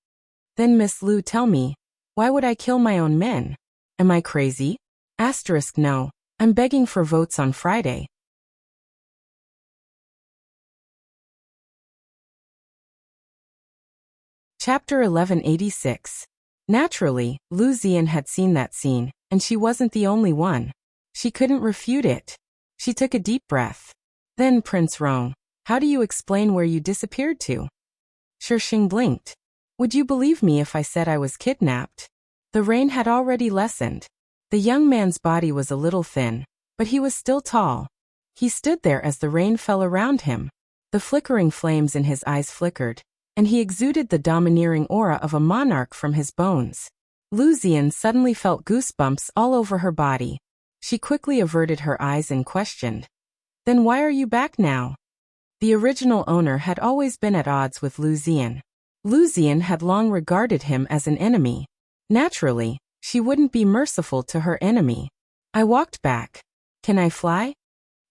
Then Miss Lu, tell me, why would I kill my own men? Am I crazy? No, I'm begging for votes on Friday. Chapter 1186. Naturally, Lu Ziyan had seen that scene, and she wasn't the only one. She couldn't refute it. She took a deep breath. Then, Prince Rong, how do you explain where you disappeared to? Shisheng blinked. Would you believe me if I said I was kidnapped? The rain had already lessened. The young man's body was a little thin, but he was still tall. He stood there as the rain fell around him. The flickering flames in his eyes flickered, and he exuded the domineering aura of a monarch from his bones. Lu Ziyan suddenly felt goosebumps all over her body. She quickly averted her eyes and questioned. Then why are you back now? The original owner had always been at odds with Lu Ziyan. Lu Ziyan had long regarded him as an enemy. Naturally, she wouldn't be merciful to her enemy. I walked back. Can I fly?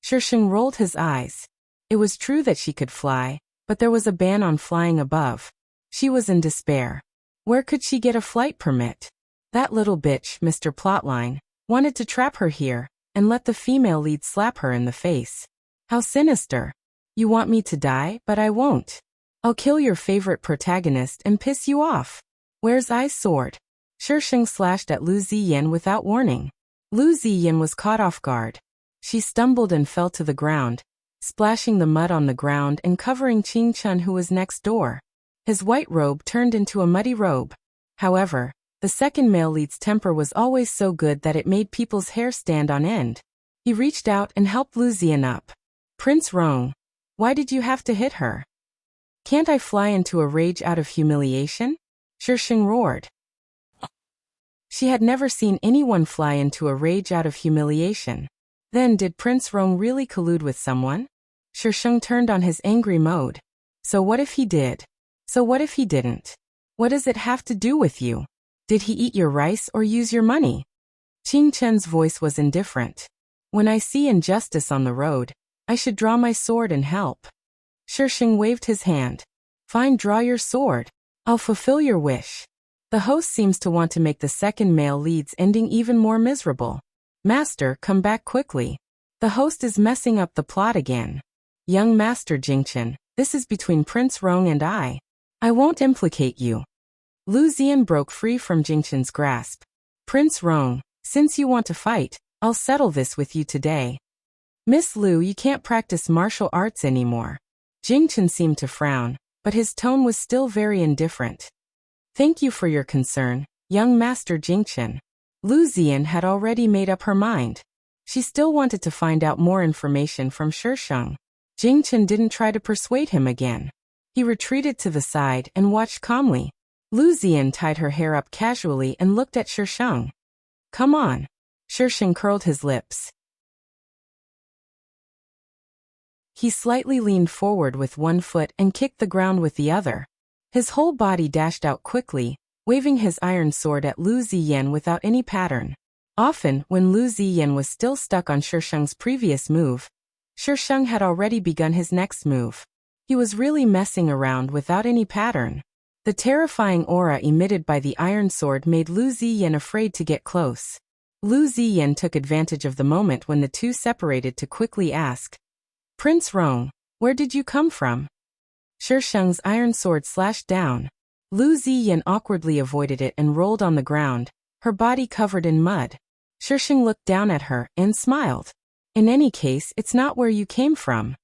Shisheng rolled his eyes. It was true that she could fly, but there was a ban on flying above. She was in despair. Where could she get a flight permit? That little bitch, Mr. Plotline, wanted to trap her here and let the female lead slap her in the face. How sinister. You want me to die, but I won't. I'll kill your favorite protagonist and piss you off. Where's Ai's sword? Shisheng slashed at Lu Ziyan without warning. Lu Ziyan was caught off guard. She stumbled and fell to the ground, splashing the mud on the ground and covering Qing Chun, who was next door. His white robe turned into a muddy robe. However, the second male lead's temper was always so good that it made people's hair stand on end. He reached out and helped Lu Ziyan up. Prince Rong, why did you have to hit her? Can't I fly into a rage out of humiliation? Shisheng roared. She had never seen anyone fly into a rage out of humiliation. Then did Prince Rong really collude with someone? Shisheng turned on his angry mode. So what if he did? So what if he didn't? What does it have to do with you? Did he eat your rice or use your money? Qing Chen's voice was indifferent. When I see injustice on the road, I should draw my sword and help. Shisheng waved his hand. Fine, draw your sword. I'll fulfill your wish. The host seems to want to make the second male lead's ending even more miserable. Master, come back quickly. The host is messing up the plot again. Young Master Jingchen, this is between Prince Rong and I. I won't implicate you. Lu Ziyan broke free from Jingchen's grasp. Prince Rong, since you want to fight, I'll settle this with you today. Miss Lu, you can't practice martial arts anymore. Jingchen seemed to frown, but his tone was still very indifferent. Thank you for your concern, young Master Jingchen. Lu Ziyan had already made up her mind. She still wanted to find out more information from Shisheng. Jingchen didn't try to persuade him again. He retreated to the side and watched calmly. Lu Ziyan tied her hair up casually and looked at Shisheng. Come on. Shisheng curled his lips. He slightly leaned forward with one foot and kicked the ground with the other. His whole body dashed out quickly, waving his iron sword at Lu Ziyan without any pattern. Often, when Lu Ziyan was still stuck on Shisheng's previous move, Shisheng had already begun his next move. He was really messing around without any pattern. The terrifying aura emitted by the iron sword made Lu Ziyan afraid to get close. Lu Ziyan took advantage of the moment when the two separated to quickly ask, Prince Rong, where did you come from? Shisheng's iron sword slashed down. Lu Ziyan awkwardly avoided it and rolled on the ground, her body covered in mud. Shisheng looked down at her and smiled. In any case, it's not where you came from.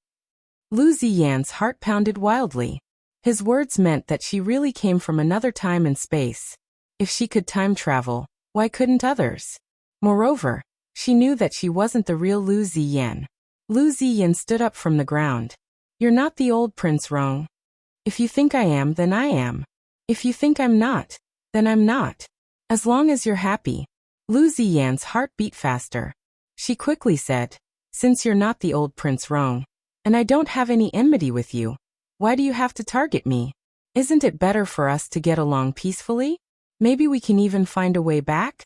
Lu Ziyan's heart pounded wildly. His words meant that she really came from another time and space. If she could time travel, why couldn't others? Moreover, she knew that she wasn't the real Lu Ziyan. Lu Ziyan stood up from the ground. You're not the old Prince Rong. If you think I am, then I am. If you think I'm not, then I'm not. As long as you're happy. Lu Ziyan's heart beat faster. She quickly said, since you're not the old Prince Rong, and I don't have any enmity with you, why do you have to target me? Isn't it better for us to get along peacefully? Maybe we can even find a way back?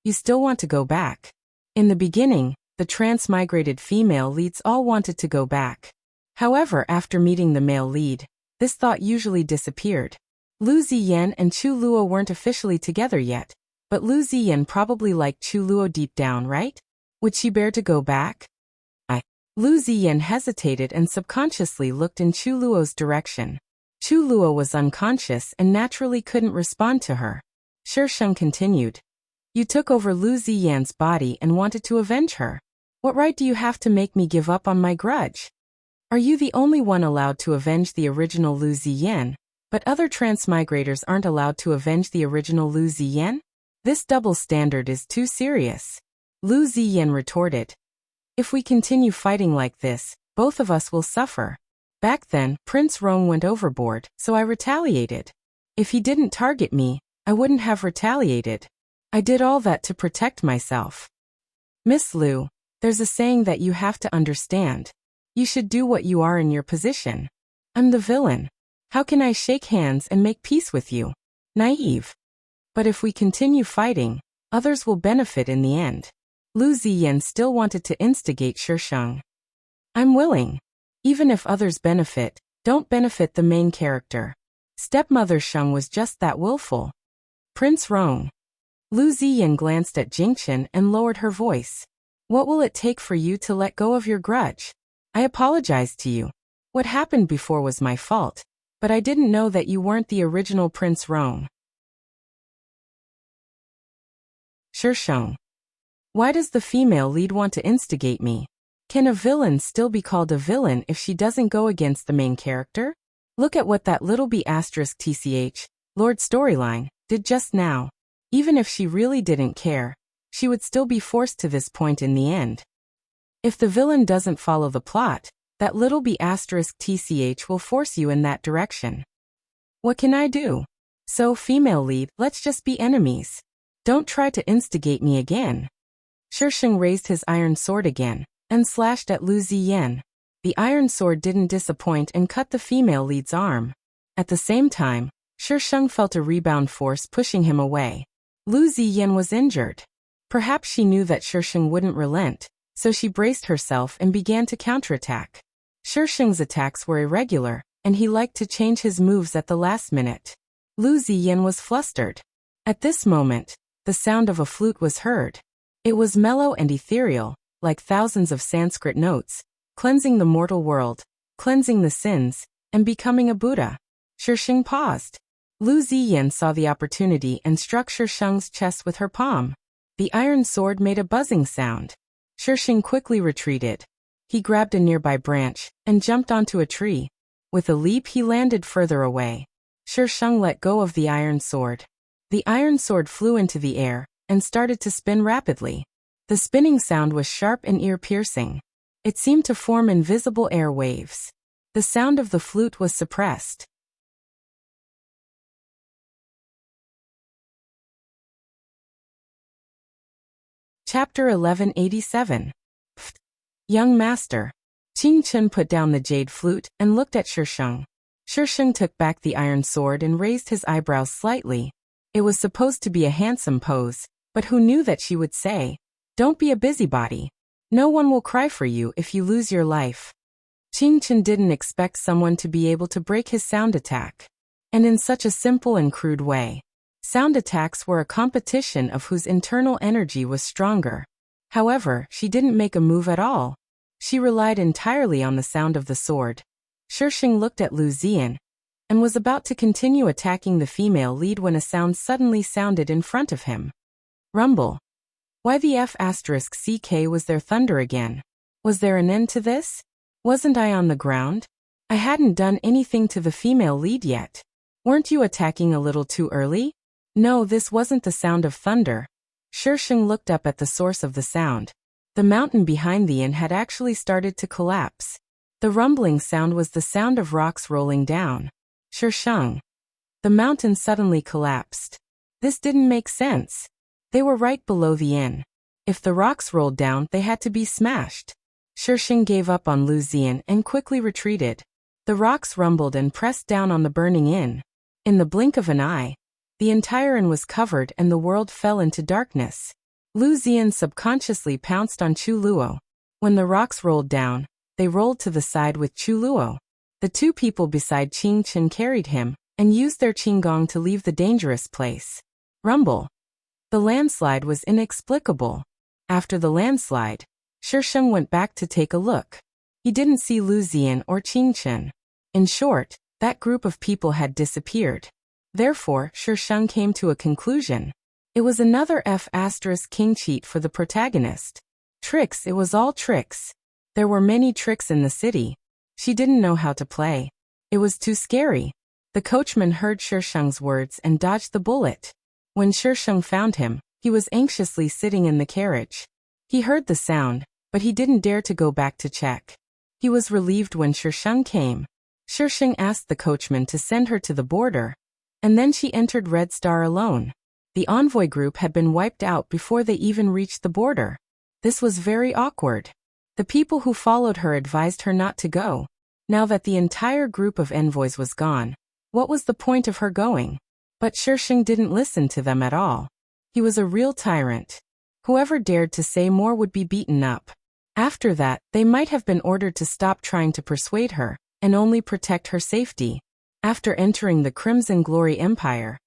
You still want to go back. In the beginning, the transmigrated female leads all wanted to go back. However, after meeting the male lead, this thought usually disappeared. Lu Ziyan and Chu Luo weren't officially together yet, but Lu Ziyan probably liked Chu Luo deep down, right? Would she bear to go back? Lu Ziyan hesitated and subconsciously looked in Chu Luo's direction. Chu Luo was unconscious and naturally couldn't respond to her. Shisheng continued. You took over Lu Ziyan's body and wanted to avenge her. What right do you have to make me give up on my grudge? Are you the only one allowed to avenge the original Lu Ziyan, but other transmigrators aren't allowed to avenge the original Lu Ziyan? This double standard is too serious. Lu Ziyan retorted. If we continue fighting like this, both of us will suffer. Back then, Prince Rong went overboard, so I retaliated. If he didn't target me, I wouldn't have retaliated. I did all that to protect myself. Miss Lu, there's a saying that you have to understand. You should do what you are in your position. I'm the villain. How can I shake hands and make peace with you? Naive. But if we continue fighting, others will benefit in the end. Lu Ziyan still wanted to instigate Shisheng. I'm willing. Even if others benefit, don't benefit the main character. Stepmother Sheng was just that willful. Prince Rong. Lu Ziyan glanced at Jingchen and lowered her voice. What will it take for you to let go of your grudge? I apologize to you. What happened before was my fault, but I didn't know that you weren't the original Prince Rong. Shisheng. Why does the female lead want to instigate me? Can a villain still be called a villain if she doesn't go against the main character? Look at what that little B***TCH, Lord Storyline, did just now. Even if she really didn't care, she would still be forced to this point in the end. If the villain doesn't follow the plot, that little B***TCH will force you in that direction. What can I do? So, female lead, let's just be enemies. Don't try to instigate me again. Shisheng raised his iron sword again, and slashed at Lu Ziyan. The iron sword didn't disappoint and cut the female lead's arm. At the same time, Shisheng felt a rebound force pushing him away. Lu Ziyan was injured. Perhaps she knew that Shisheng wouldn't relent, so she braced herself and began to counterattack. Shisheng's attacks were irregular, and he liked to change his moves at the last minute. Lu Ziyan was flustered. At this moment, the sound of a flute was heard. It was mellow and ethereal, like thousands of Sanskrit notes, cleansing the mortal world, cleansing the sins, and becoming a Buddha. Shisheng paused. Lu Ziyan saw the opportunity and struck Shisheng's chest with her palm. The iron sword made a buzzing sound. Shisheng quickly retreated. He grabbed a nearby branch and jumped onto a tree. With a leap he landed further away. Shisheng let go of the iron sword. The iron sword flew into the air and started to spin rapidly. The spinning sound was sharp and ear-piercing. It seemed to form invisible air waves. The sound of the flute was suppressed. Chapter 1187. Pfft. Young Master. Qingchen put down the jade flute and looked at Shisheng. Shisheng took back the iron sword and raised his eyebrows slightly. It was supposed to be a handsome pose, but who knew that she would say, "Don't be a busybody. No one will cry for you if you lose your life." Qingchen didn't expect someone to be able to break his sound attack. And in such a simple and crude way. Sound attacks were a competition of whose internal energy was stronger. However, she didn't make a move at all. She relied entirely on the sound of the sword. Shisheng looked at Lu Ziyan and was about to continue attacking the female lead when a sound suddenly sounded in front of him. Rumble. Why the F***CK was there thunder again? Was there an end to this? Wasn't I on the ground? I hadn't done anything to the female lead yet. Weren't you attacking a little too early? No, this wasn't the sound of thunder. Shisheng looked up at the source of the sound. The mountain behind the inn had actually started to collapse. The rumbling sound was the sound of rocks rolling down. Shisheng. The mountain suddenly collapsed. This didn't make sense. They were right below the inn. If the rocks rolled down, they had to be smashed. Shisheng gave up on Lu Ziyan and quickly retreated. The rocks rumbled and pressed down on the burning inn. In the blink of an eye, the entire inn was covered and the world fell into darkness. Lu Ziyan subconsciously pounced on Chu Luo. When the rocks rolled down, they rolled to the side with Chu Luo. The two people beside Qingchen carried him and used their qinggong to leave the dangerous place. Rumble. The landslide was inexplicable. After the landslide, Shisheng went back to take a look. He didn't see Lu Ziyan or Qingchen. In short, that group of people had disappeared. Therefore, Shisheng came to a conclusion. It was another F***king cheat for the protagonist. Tricks, it was all tricks. There were many tricks in the city. She didn't know how to play. It was too scary. The coachman heard Shisheng's words and dodged the bullet. When Shisheng found him, he was anxiously sitting in the carriage. He heard the sound, but he didn't dare to go back to check. He was relieved when Shisheng came. Shisheng asked the coachman to send her to the border, and then she entered Red Star alone. The envoy group had been wiped out before they even reached the border. This was very awkward. The people who followed her advised her not to go. Now that the entire group of envoys was gone, what was the point of her going? But Shisheng didn't listen to them at all. He was a real tyrant. Whoever dared to say more would be beaten up. After that, they might have been ordered to stop trying to persuade her, and only protect her safety. After entering the Crimson Glory Empire,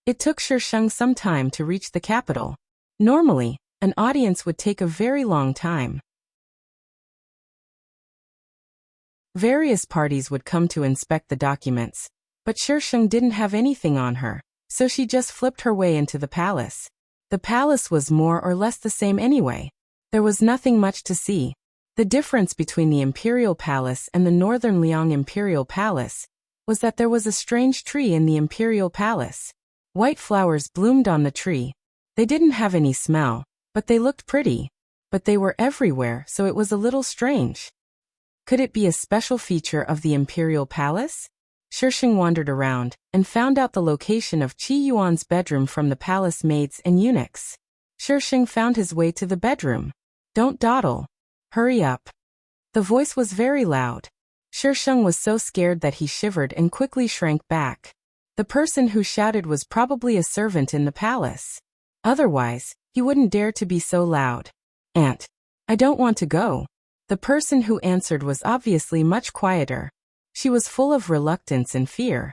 it took Shisheng some time to reach the capital. Normally, an audience would take a very long time. Various parties would come to inspect the documents, but Shisheng didn't have anything on her, so she just flipped her way into the palace. The palace was more or less the same anyway. There was nothing much to see. The difference between the Imperial Palace and the Northern Liang Imperial Palace was that there was a strange tree in the Imperial Palace. White flowers bloomed on the tree. They didn't have any smell, but they looked pretty. But they were everywhere, so it was a little strange. Could it be a special feature of the Imperial Palace? Shisheng wandered around and found out the location of Qi Yuan's bedroom from the palace maids and eunuchs. Shisheng found his way to the bedroom. Don't dawdle. Hurry up. The voice was very loud. Shisheng was so scared that he shivered and quickly shrank back. The person who shouted was probably a servant in the palace. Otherwise, he wouldn't dare to be so loud. Aunt, I don't want to go. The person who answered was obviously much quieter. She was full of reluctance and fear.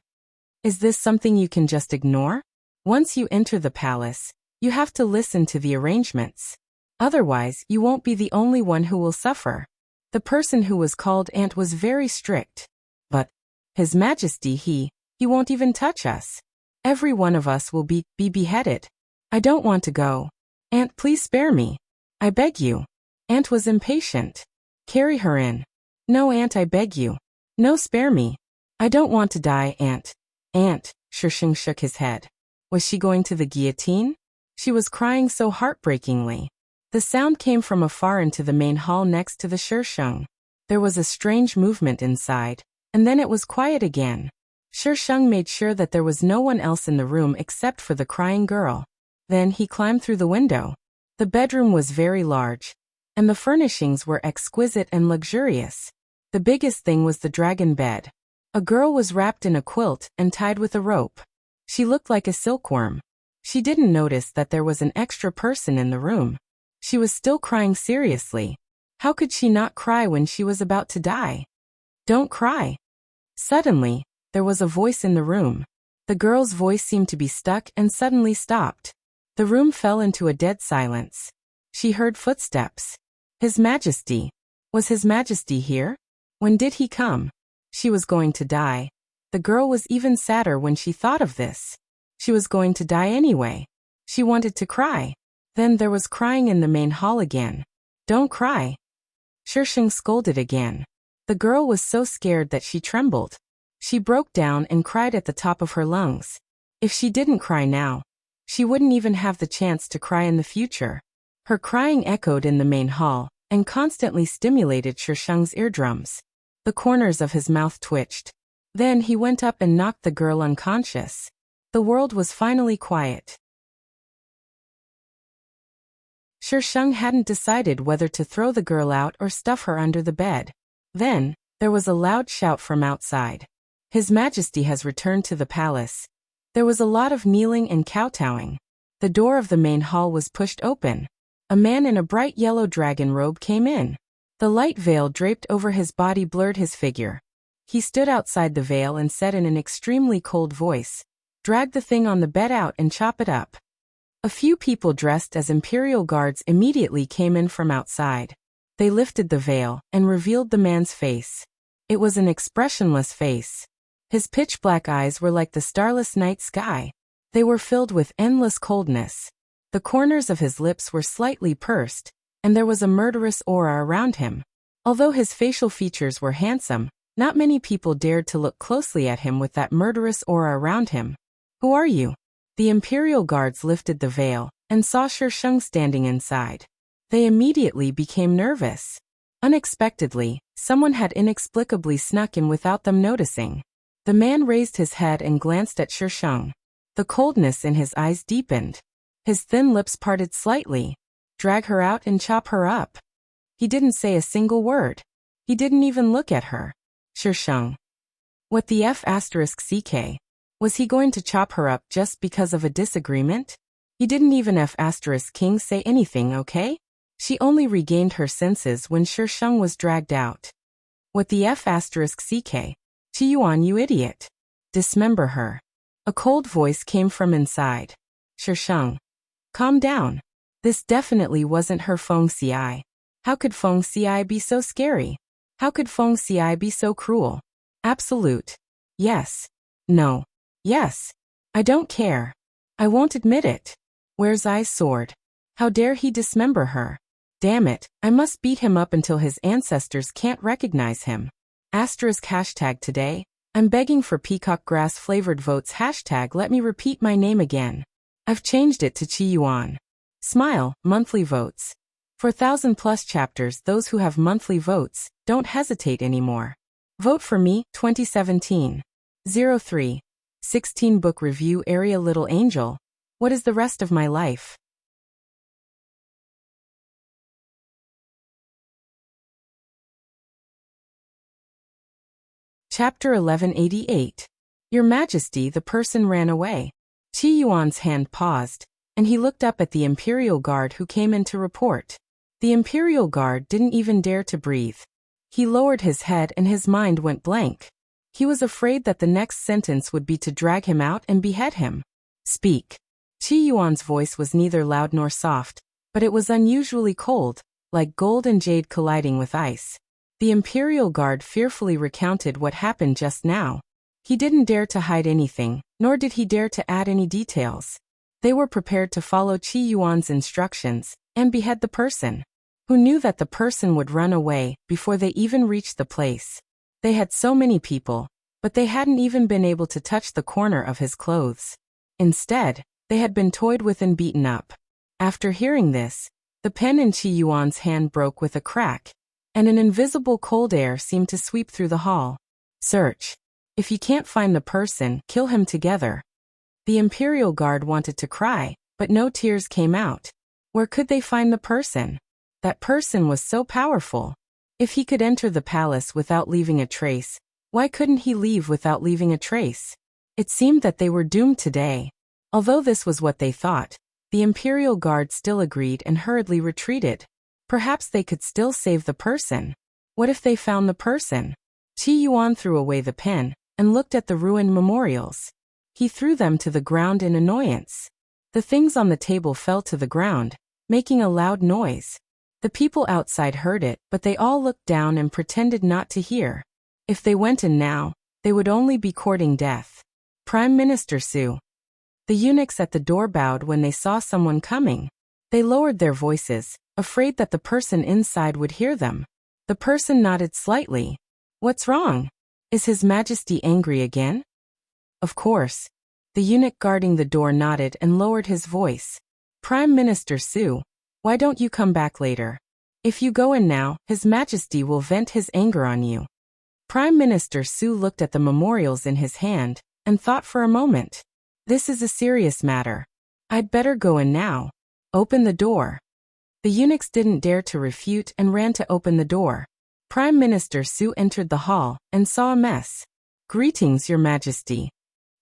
Is this something you can just ignore? Once you enter the palace, you have to listen to the arrangements. Otherwise, you won't be the only one who will suffer. The person who was called Aunt was very strict. But, His Majesty, he won't even touch us. Every one of us will be beheaded. I don't want to go. Aunt, please spare me. I beg you. Aunt was impatient. Carry her in. No, Aunt, I beg you. No, spare me. I don't want to die, Aunt. Aunt, Shisheng shook his head. Was she going to the guillotine? She was crying so heartbreakingly. The sound came from afar into the main hall next to the Shisheng. There was a strange movement inside, and then it was quiet again. Shisheng made sure that there was no one else in the room except for the crying girl. Then he climbed through the window. The bedroom was very large, and the furnishings were exquisite and luxurious. The biggest thing was the dragon bed. A girl was wrapped in a quilt and tied with a rope. She looked like a silkworm. She didn't notice that there was an extra person in the room. She was still crying seriously. How could she not cry when she was about to die? Don't cry. Suddenly, there was a voice in the room. The girl's voice seemed to be stuck and suddenly stopped. The room fell into a dead silence. She heard footsteps. His Majesty. Was His Majesty here? When did he come? She was going to die. The girl was even sadder when she thought of this. She was going to die anyway. She wanted to cry. Then there was crying in the main hall again. Don't cry. Shisheng scolded again. The girl was so scared that she trembled. She broke down and cried at the top of her lungs. If she didn't cry now, she wouldn't even have the chance to cry in the future. Her crying echoed in the main hall and constantly stimulated Shisheng's eardrums. The corners of his mouth twitched. Then he went up and knocked the girl unconscious. The world was finally quiet. Shisheng hadn't decided whether to throw the girl out or stuff her under the bed. Then, there was a loud shout from outside. His Majesty has returned to the palace. There was a lot of kneeling and kowtowing. The door of the main hall was pushed open. A man in a bright yellow dragon robe came in. The light veil draped over his body blurred his figure. He stood outside the veil and said in an extremely cold voice, "Drag the thing on the bed out and chop it up." A few people dressed as imperial guards immediately came in from outside. They lifted the veil and revealed the man's face. It was an expressionless face. His pitch-black eyes were like the starless night sky. They were filled with endless coldness. The corners of his lips were slightly pursed, and there was a murderous aura around him. Although his facial features were handsome, not many people dared to look closely at him with that murderous aura around him. "Who are you?" The Imperial guards lifted the veil and saw Shi Sheng standing inside. They immediately became nervous. Unexpectedly, someone had inexplicably snuck in without them noticing. The man raised his head and glanced at Shi Sheng. The coldness in his eyes deepened. His thin lips parted slightly. "Drag her out and chop her up." He didn't say a single word. He didn't even look at her. Shi Sheng. What the F***ck? Was he going to chop her up just because of a disagreement? He didn't even F***king say anything, okay? She only regained her senses when Shi Sheng was dragged out. What the F***ck? Qi Yuan, you idiot. Dismember her. A cold voice came from inside. Shi Sheng. Calm down. This definitely wasn't her Feng Xi. How could Feng Xi be so scary? How could Feng Xi be so cruel? Absolute. Yes. No. Yes. I don't care. I won't admit it. Where's I's sword? How dare he dismember her? Damn it, I must beat him up until his ancestors can't recognize him. #today. I'm begging for peacock grass flavored votes. Let me repeat my name again. I've changed it to Qi Yuan. Smile, monthly votes. For 1,000+ chapters, those who have monthly votes, don't hesitate anymore. Vote for me, 2017. 03. 16 book review area. Little Angel. What is the rest of my life? Chapter 1188. Your Majesty, the person ran away. Qi Yuan's hand paused, and he looked up at the Imperial Guard who came in to report. The Imperial Guard didn't even dare to breathe. He lowered his head and his mind went blank. He was afraid that the next sentence would be to drag him out and behead him. Speak. Qi Yuan's voice was neither loud nor soft, but it was unusually cold, like gold and jade colliding with ice. The Imperial Guard fearfully recounted what happened just now. He didn't dare to hide anything, nor did he dare to add any details. They were prepared to follow Qi Yuan's instructions and behead the person. Who knew that the person would run away before they even reached the place? They had so many people, but they hadn't even been able to touch the corner of his clothes. Instead, they had been toyed with and beaten up. After hearing this, the pen in Qi Yuan's hand broke with a crack, and an invisible cold air seemed to sweep through the hall. Search. If you can't find the person, kill him together. The Imperial Guard wanted to cry, but no tears came out. Where could they find the person? That person was so powerful. If he could enter the palace without leaving a trace, why couldn't he leave without leaving a trace? It seemed that they were doomed today. Although this was what they thought, the Imperial Guard still agreed and hurriedly retreated. Perhaps they could still save the person. What if they found the person? Qi Yuan threw away the pen and looked at the ruined memorials. He threw them to the ground in annoyance. The things on the table fell to the ground, making a loud noise. The people outside heard it, but they all looked down and pretended not to hear. If they went in now, they would only be courting death. Prime Minister Su. The eunuchs at the door bowed when they saw someone coming. They lowered their voices, afraid that the person inside would hear them. The person nodded slightly. What's wrong? Is His Majesty angry again? Of course. The eunuch guarding the door nodded and lowered his voice. Prime Minister Su. Why don't you come back later? If you go in now, His Majesty will vent his anger on you. Prime Minister Su looked at the memorials in his hand and thought for a moment. This is a serious matter. I'd better go in now. Open the door. The eunuchs didn't dare to refute and ran to open the door. Prime Minister Su entered the hall and saw a mess. Greetings, Your Majesty.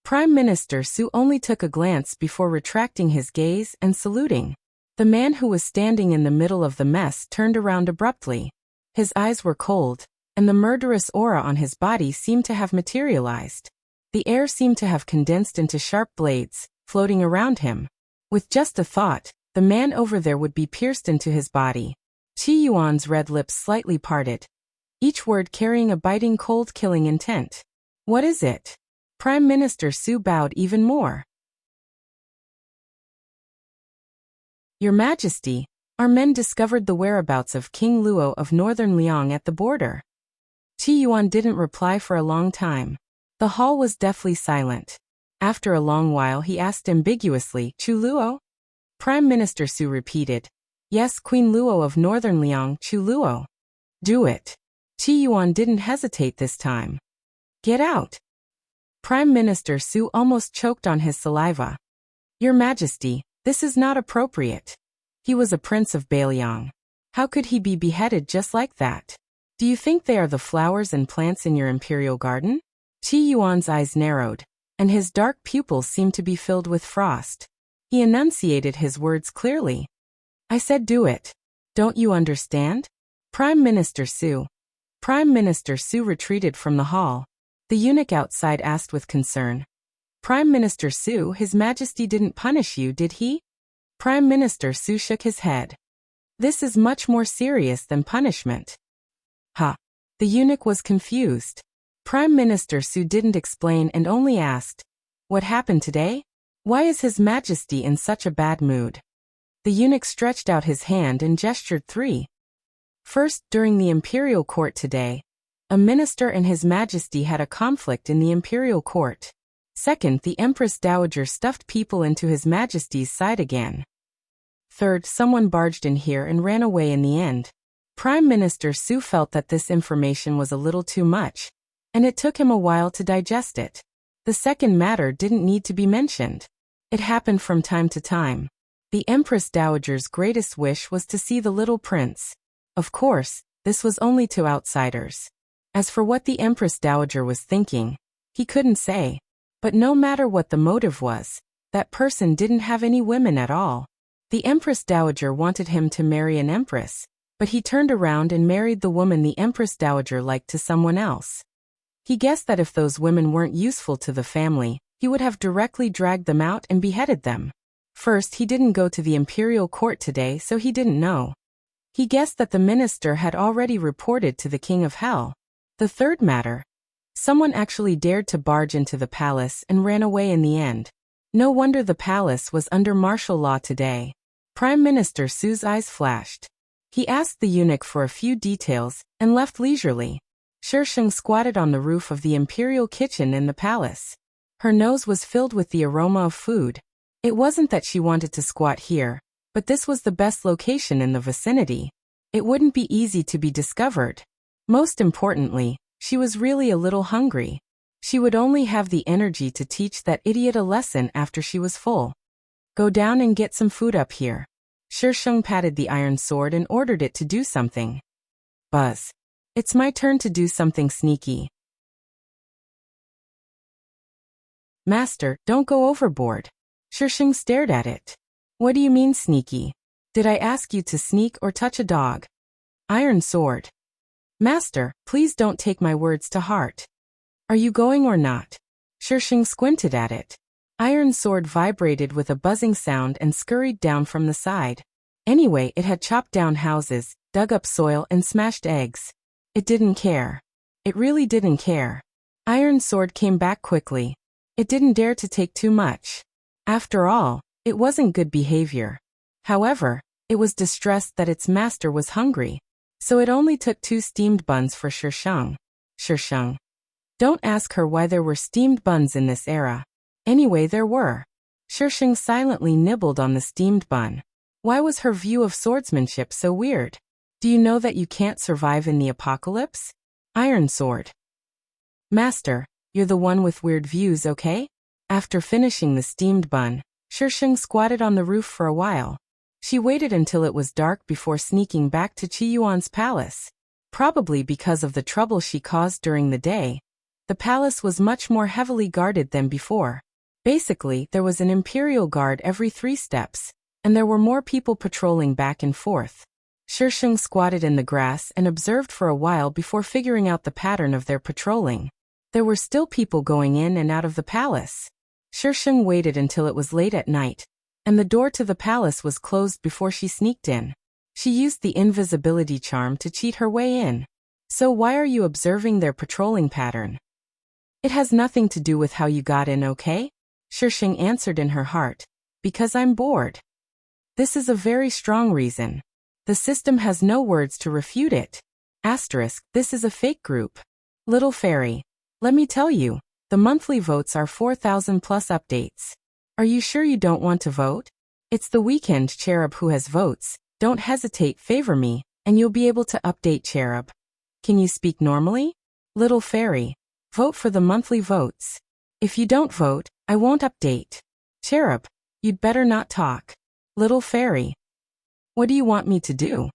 Prime Minister Su only took a glance before retracting his gaze and saluting. The man who was standing in the middle of the mess turned around abruptly. His eyes were cold, and the murderous aura on his body seemed to have materialized. The air seemed to have condensed into sharp blades, floating around him. With just a thought, the man over there would be pierced into his body. Qi Yuan's red lips slightly parted, each word carrying a biting cold killing intent. What is it? Prime Minister Su bowed even more. Your Majesty, our men discovered the whereabouts of King Luo of Northern Liang at the border. Qi Yuan didn't reply for a long time. The hall was deathly silent. After a long while he asked ambiguously, Chu Luo? Prime Minister Su repeated. Yes, Queen Luo of Northern Liang, Chu Luo. Do it. Qi Yuan didn't hesitate this time. Get out. Prime Minister Su almost choked on his saliva. Your Majesty, this is not appropriate. He was a prince of Bailiang. How could he be beheaded just like that? Do you think they are the flowers and plants in your imperial garden? Qi Yuan's eyes narrowed, and his dark pupils seemed to be filled with frost. He enunciated his words clearly. I said do it. Don't you understand? Prime Minister Su. Prime Minister Su retreated from the hall. The eunuch outside asked with concern. Prime Minister Su, His Majesty didn't punish you, did he? Prime Minister Su shook his head. This is much more serious than punishment. Ha! The eunuch was confused. Prime Minister Su didn't explain and only asked, what happened today? Why is His Majesty in such a bad mood? The eunuch stretched out his hand and gestured 3. First, during the imperial court today, a minister and His Majesty had a conflict in the imperial court. Second, the Empress Dowager stuffed people into His Majesty's side again. Third, someone barged in here and ran away in the end. Prime Minister Su felt that this information was a little too much, and it took him a while to digest it. The second matter didn't need to be mentioned. It happened from time to time. The Empress Dowager's greatest wish was to see the little prince. Of course, this was only to outsiders. As for what the Empress Dowager was thinking, he couldn't say. But no matter what the motive was, that person didn't have any women at all. The Empress Dowager wanted him to marry an empress, but he turned around and married the woman the Empress Dowager liked to someone else. He guessed that if those women weren't useful to the family, he would have directly dragged them out and beheaded them. First, he didn't go to the imperial court today, so he didn't know. He guessed that the minister had already reported to the King of Hell. The third matter. Someone actually dared to barge into the palace and ran away in the end. No wonder the palace was under martial law today. Prime Minister Su's eyes flashed. He asked the eunuch for a few details and left leisurely. Shisheng squatted on the roof of the imperial kitchen in the palace. Her nose was filled with the aroma of food. It wasn't that she wanted to squat here, but this was the best location in the vicinity. It wouldn't be easy to be discovered. Most importantly, she was really a little hungry. She would only have the energy to teach that idiot a lesson after she was full. Go down and get some food up here. Shisheng patted the iron sword and ordered it to do something. Buzz. It's my turn to do something sneaky. Master, don't go overboard. Shisheng stared at it. What do you mean sneaky? Did I ask you to sneak or touch a dog? Iron sword. Master, please don't take my words to heart. Are you going or not? Shisheng squinted at it. Iron sword vibrated with a buzzing sound and scurried down from the side. Anyway, it had chopped down houses, dug up soil and smashed eggs. It didn't care. It really didn't care. Iron sword came back quickly. It didn't dare to take too much. After all, it wasn't good behavior. However, it was distressed that its master was hungry. So it only took 2 steamed buns for Shisheng. Shisheng. Don't ask her why there were steamed buns in this era. Anyway, there were. Shisheng silently nibbled on the steamed bun. Why was her view of swordsmanship so weird? Do you know that you can't survive in the apocalypse? Iron sword. Master, you're the one with weird views, okay? After finishing the steamed bun, Shisheng squatted on the roof for a while. She waited until it was dark before sneaking back to Qi Yuan's palace. Probably because of the trouble she caused during the day, the palace was much more heavily guarded than before. Basically, there was an imperial guard every 3 steps, and there were more people patrolling back and forth. Shisheng squatted in the grass and observed for a while before figuring out the pattern of their patrolling. There were still people going in and out of the palace. Shisheng waited until it was late at night, and the door to the palace was closed before she sneaked in. She used the invisibility charm to cheat her way in. So why are you observing their patrolling pattern? It has nothing to do with how you got in, okay? Shisheng answered in her heart. Because I'm bored. This is a very strong reason. The system has no words to refute it. Asterisk, this is a fake group. Little fairy. Let me tell you, the monthly votes are 4,000 plus updates. Are you sure you don't want to vote? It's the weekend cherub who has votes. Don't hesitate, favor me, and you'll be able to update cherub. Can you speak normally? Little fairy. Vote for the monthly votes. If you don't vote, I won't update. Cherub. You'd better not talk. Little fairy. What do you want me to do?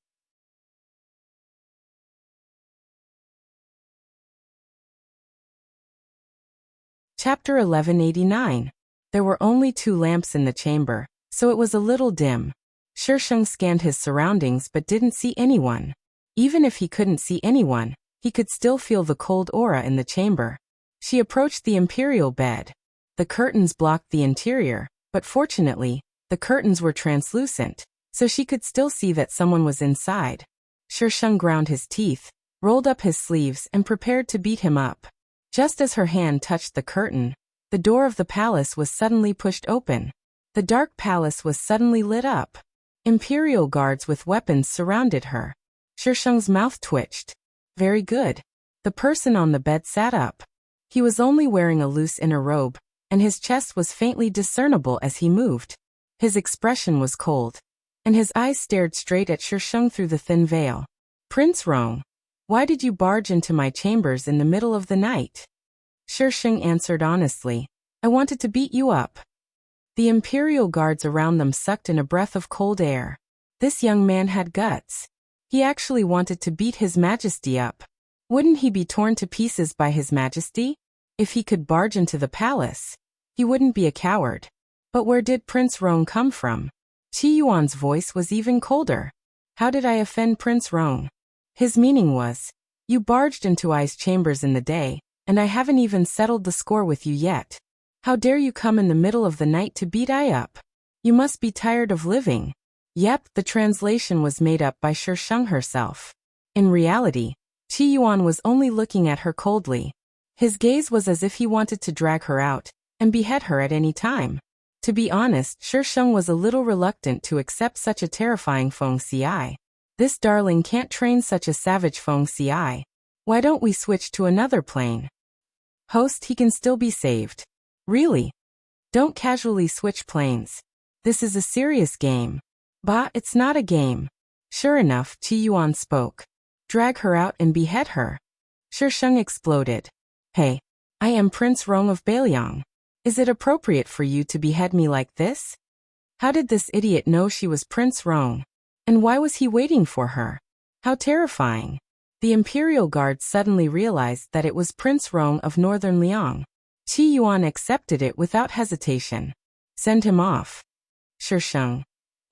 Chapter 1189. There were only 2 lamps in the chamber, so it was a little dim. Shisheng scanned his surroundings but didn't see anyone. Even if he couldn't see anyone, he could still feel the cold aura in the chamber. She approached the imperial bed. The curtains blocked the interior, but fortunately, the curtains were translucent, so she could still see that someone was inside. Shisheng ground his teeth, rolled up his sleeves and prepared to beat him up. Just as her hand touched the curtain, the door of the palace was suddenly pushed open. The dark palace was suddenly lit up. Imperial guards with weapons surrounded her. Shisheng's mouth twitched. Very good. The person on the bed sat up. He was only wearing a loose inner robe, and his chest was faintly discernible as he moved. His expression was cold, and his eyes stared straight at Shisheng through the thin veil. Prince Rong, why did you barge into my chambers in the middle of the night? Shisheng answered honestly, I wanted to beat you up. The imperial guards around them sucked in a breath of cold air. This young man had guts. He actually wanted to beat His Majesty up. Wouldn't he be torn to pieces by His Majesty? If he could barge into the palace, he wouldn't be a coward. But where did Prince Rong come from? Qi Yuan's voice was even colder. How did I offend Prince Rong? His meaning was, you barged into I's chambers in the day, and I haven't even settled the score with you yet. How dare you come in the middle of the night to beat I up? You must be tired of living. Yep, the translation was made up by Shisheng herself. In reality, Qi Yuan was only looking at her coldly. His gaze was as if he wanted to drag her out and behead her at any time. To be honest, Shisheng was a little reluctant to accept such a terrifying Feng Ci. This darling can't train such a savage Feng Ci. Why don't we switch to another plane? Host, he can still be saved. Really? Don't casually switch planes. This is a serious game. Bah, it's not a game. Sure enough, Qi Yuan spoke. Drag her out and behead her. Shisheng exploded. Hey, I am Prince Rong of Bailiang. Is it appropriate for you to behead me like this? How did this idiot know she was Prince Rong? And why was he waiting for her? How terrifying. The imperial guards suddenly realized that it was Prince Rong of Northern Liang. Qi Yuan accepted it without hesitation. Send him off. Shisheng.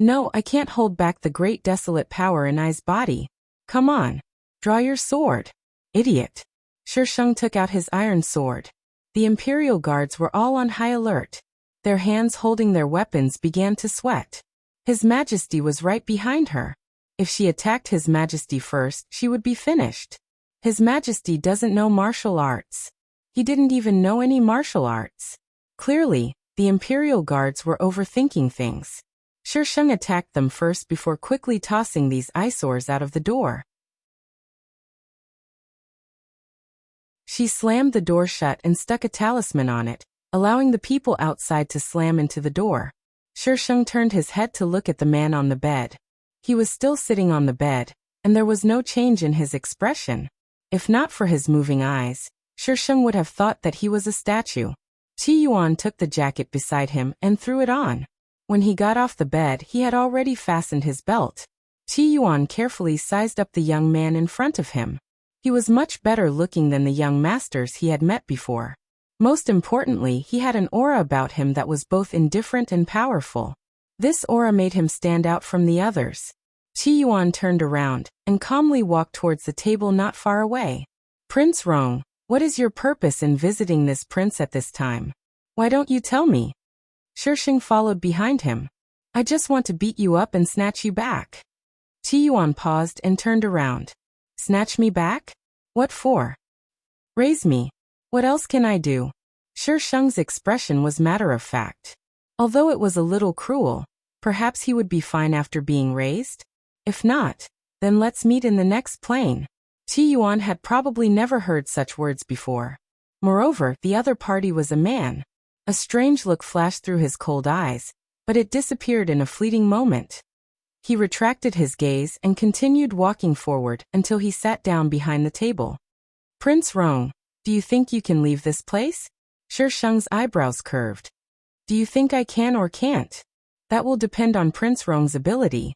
No, I can't hold back the great desolate power in I's body. Come on. Draw your sword. Idiot. Shisheng took out his iron sword. The imperial guards were all on high alert. Their hands holding their weapons began to sweat. His Majesty was right behind her. If she attacked His Majesty first, she would be finished. His Majesty doesn't know martial arts. He didn't even know any martial arts. Clearly, the imperial guards were overthinking things. Shisheng attacked them first before quickly tossing these eyesores out of the door. She slammed the door shut and stuck a talisman on it, allowing the people outside to slam into the door. Shisheng turned his head to look at the man on the bed. He was still sitting on the bed, and there was no change in his expression. If not for his moving eyes, Shisheng would have thought that he was a statue. Qi Yuan took the jacket beside him and threw it on. When he got off the bed, he had already fastened his belt. Qi Yuan carefully sized up the young man in front of him. He was much better looking than the young masters he had met before. Most importantly, he had an aura about him that was both indifferent and powerful. This aura made him stand out from the others. Qi Yuan turned around and calmly walked towards the table not far away. Prince Rong, what is your purpose in visiting this prince at this time? Why don't you tell me? Shisheng followed behind him. I just want to beat you up and snatch you back. Qi Yuan paused and turned around. Snatch me back? What for? Raise me. What else can I do? Shisheng's expression was matter of fact. Although it was a little cruel, Perhaps he would be fine after being raised? If not, then let's meet in the next plane. Qi Yuan had probably never heard such words before. Moreover, the other party was a man. A strange look flashed through his cold eyes, but it disappeared in a fleeting moment. He retracted his gaze and continued walking forward until he sat down behind the table. Prince Rong, do you think you can leave this place? Shi Sheng's eyebrows curved. Do you think I can or can't? That will depend on Prince Rong's ability.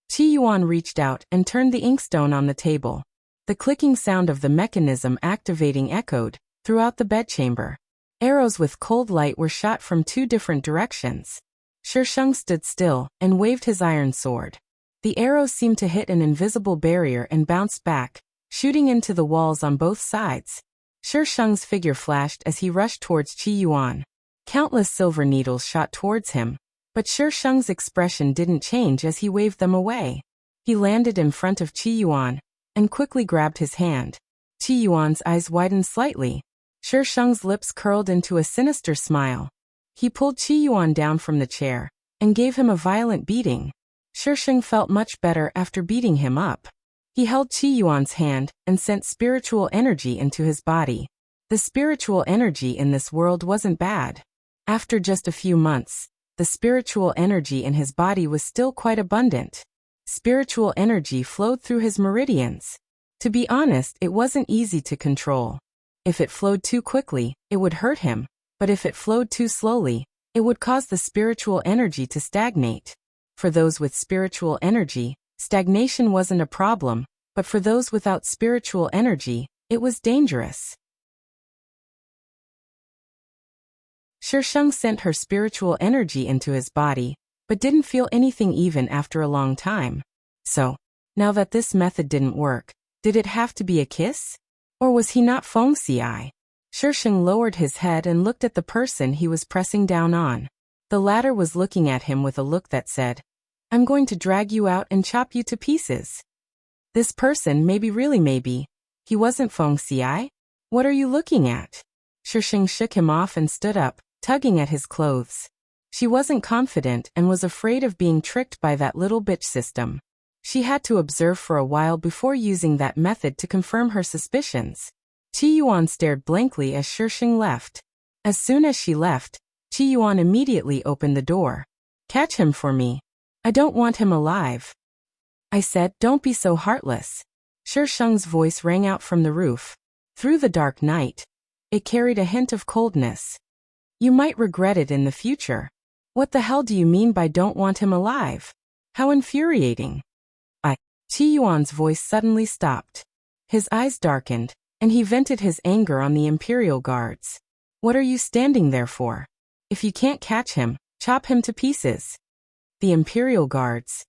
Qi Yuan reached out and turned the inkstone on the table. The clicking sound of the mechanism activating echoed throughout the bedchamber. Arrows with cold light were shot from 2 different directions. Shi Sheng stood still and waved his iron sword. The arrows seemed to hit an invisible barrier and bounced back, shooting into the walls on both sides. Shi Sheng's figure flashed as he rushed towards Qi Yuan. Countless silver needles shot towards him, but Shi Sheng's expression didn't change as he waved them away. He landed in front of Qi Yuan and quickly grabbed his hand. Qi Yuan's eyes widened slightly. Shi Sheng's lips curled into a sinister smile. He pulled Qi Yuan down from the chair and gave him a violent beating. Shi Sheng felt much better after beating him up. He held Qi Yuan's hand and sent spiritual energy into his body. The spiritual energy in this world wasn't bad. After just a few months, the spiritual energy in his body was still quite abundant. Spiritual energy flowed through his meridians. To be honest, it wasn't easy to control. If it flowed too quickly, it would hurt him, but if it flowed too slowly, it would cause the spiritual energy to stagnate. For those with spiritual energy, stagnation wasn't a problem, but for those without spiritual energy, it was dangerous. Shi Sheng sent her spiritual energy into his body, but didn't feel anything even after a long time. So, now that this method didn't work, did it have to be a kiss? Or was he not Feng Xi? Shi Sheng lowered his head and looked at the person he was pressing down on. The latter was looking at him with a look that said, I'm going to drag you out and chop you to pieces. This person maybe, he wasn't Feng Xi? What are you looking at? Shi Sheng shook him off and stood up, tugging at his clothes. She wasn't confident and was afraid of being tricked by that little bitch system. She had to observe for a while before using that method to confirm her suspicions. Qi Yuan stared blankly as Shi Sheng left. As soon as she left, Qi Yuan immediately opened the door. Catch him for me. I don't want him alive. I said, don't be so heartless. Shi Sheng's voice rang out from the roof. Through the dark night, it carried a hint of coldness. You might regret it in the future. What the hell do you mean by don't want him alive? How infuriating. Qi Yuan's voice suddenly stopped. His eyes darkened, and he vented his anger on the Imperial Guards. What are you standing there for? If you can't catch him, chop him to pieces. The Imperial Guards.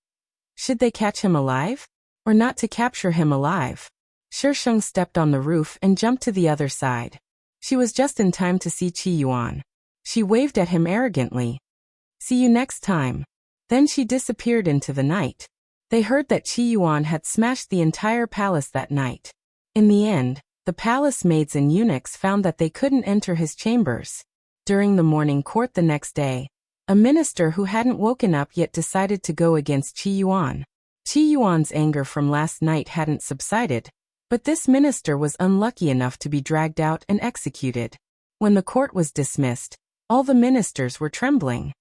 Should they catch him alive? Or not to capture him alive? Shi Sheng stepped on the roof and jumped to the other side. She was just in time to see Qi Yuan. She waved at him arrogantly. See you next time. Then she disappeared into the night. They heard that Qi Yuan had smashed the entire palace that night. In the end, the palace maids and eunuchs found that they couldn't enter his chambers. During the morning court the next day, a minister who hadn't woken up yet decided to go against Qi Yuan. Qi Yuan's anger from last night hadn't subsided, but this minister was unlucky enough to be dragged out and executed. When the court was dismissed, all the ministers were trembling.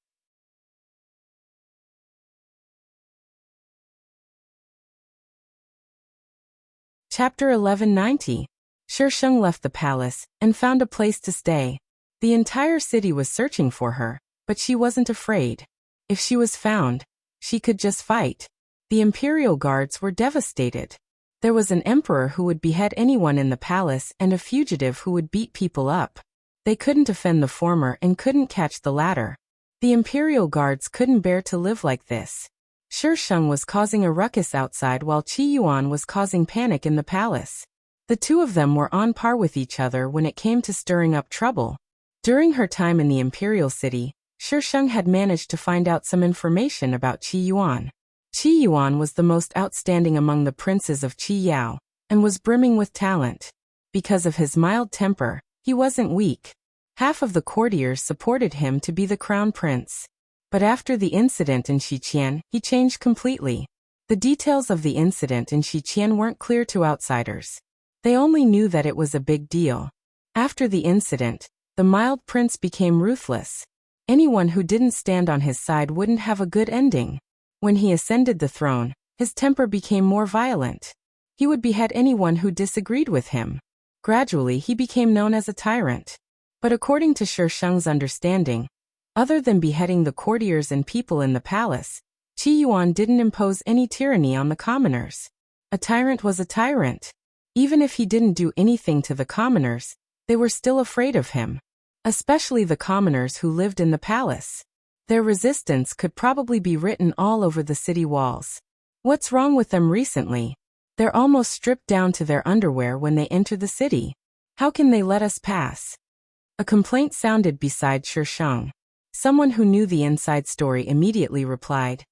Chapter 1190. Shi Sheng left the palace and found a place to stay. The entire city was searching for her, but she wasn't afraid. If she was found, she could just fight. The Imperial Guards were devastated. There was an emperor who would behead anyone in the palace and a fugitive who would beat people up. They couldn't offend the former and couldn't catch the latter. The Imperial Guards couldn't bear to live like this. Shi Sheng was causing a ruckus outside while Qi Yuan was causing panic in the palace. The two of them were on par with each other when it came to stirring up trouble. During her time in the Imperial City, Shi Sheng had managed to find out some information about Qi Yuan. Qi Yuan was the most outstanding among the princes of Qi Yao, and was brimming with talent. Because of his mild temper, he wasn't weak. Half of the courtiers supported him to be the crown prince. But after the incident in Xiqian, he changed completely. The details of the incident in Xiqian weren't clear to outsiders. They only knew that it was a big deal. After the incident, the mild prince became ruthless. Anyone who didn't stand on his side wouldn't have a good ending. When he ascended the throne, his temper became more violent. He would behead anyone who disagreed with him. Gradually, he became known as a tyrant. But according to Shi Sheng's understanding, other than beheading the courtiers and people in the palace, Qi Yuan didn't impose any tyranny on the commoners. A tyrant was a tyrant. Even if he didn't do anything to the commoners, they were still afraid of him. Especially the commoners who lived in the palace. Their resistance could probably be written all over the city walls. What's wrong with them recently? They're almost stripped down to their underwear when they enter the city. How can they let us pass? A complaint sounded beside Shi Sheng. Someone who knew the inside story immediately replied,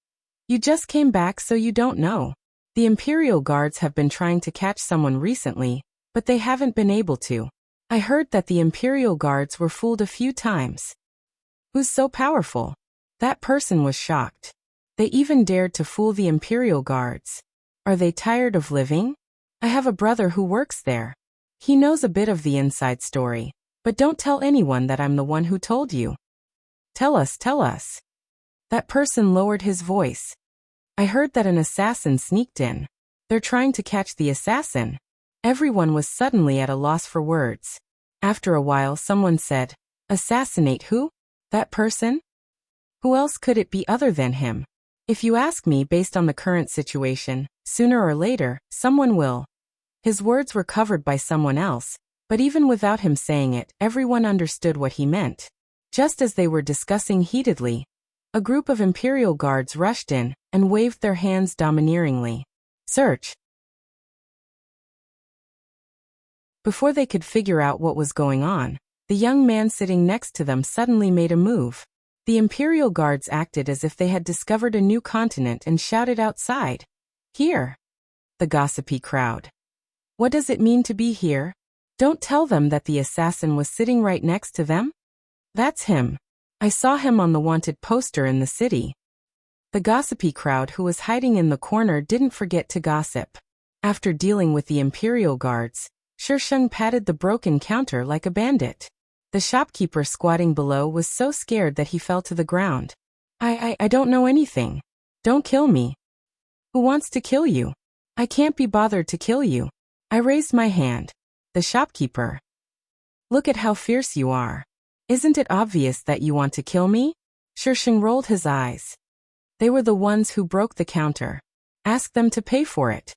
"You just came back, so you don't know. The Imperial Guards have been trying to catch someone recently, but they haven't been able to. I heard that the Imperial Guards were fooled a few times." Who's so powerful? That person was shocked. They even dared to fool the Imperial Guards. Are they tired of living? I have a brother who works there. He knows a bit of the inside story, but don't tell anyone that I'm the one who told you. Tell us, tell us. That person lowered his voice. I heard that an assassin sneaked in. They're trying to catch the assassin. Everyone was suddenly at a loss for words. After a while, someone said, "Assassinate who? That person? Who else could it be other than him? If you ask me, based on the current situation, sooner or later, someone will." His words were covered by someone else, but even without him saying it, everyone understood what he meant. Just as they were discussing heatedly, a group of Imperial Guards rushed in and waved their hands domineeringly. "Search!" Before they could figure out what was going on, the young man sitting next to them suddenly made a move. The Imperial Guards acted as if they had discovered a new continent and shouted outside, "Here!" The gossipy crowd. What does it mean to be here? Don't tell them that the assassin was sitting right next to them? That's him. I saw him on the wanted poster in the city. The gossipy crowd who was hiding in the corner didn't forget to gossip. After dealing with the Imperial Guards, Shi Sheng patted the broken counter like a bandit. The shopkeeper squatting below was so scared that he fell to the ground. I don't know anything. Don't kill me. Who wants to kill you? I can't be bothered to kill you. I raised my hand. The shopkeeper. Look at how fierce you are. Isn't it obvious that you want to kill me? Shi Sheng rolled his eyes. They were the ones who broke the counter. Ask them to pay for it.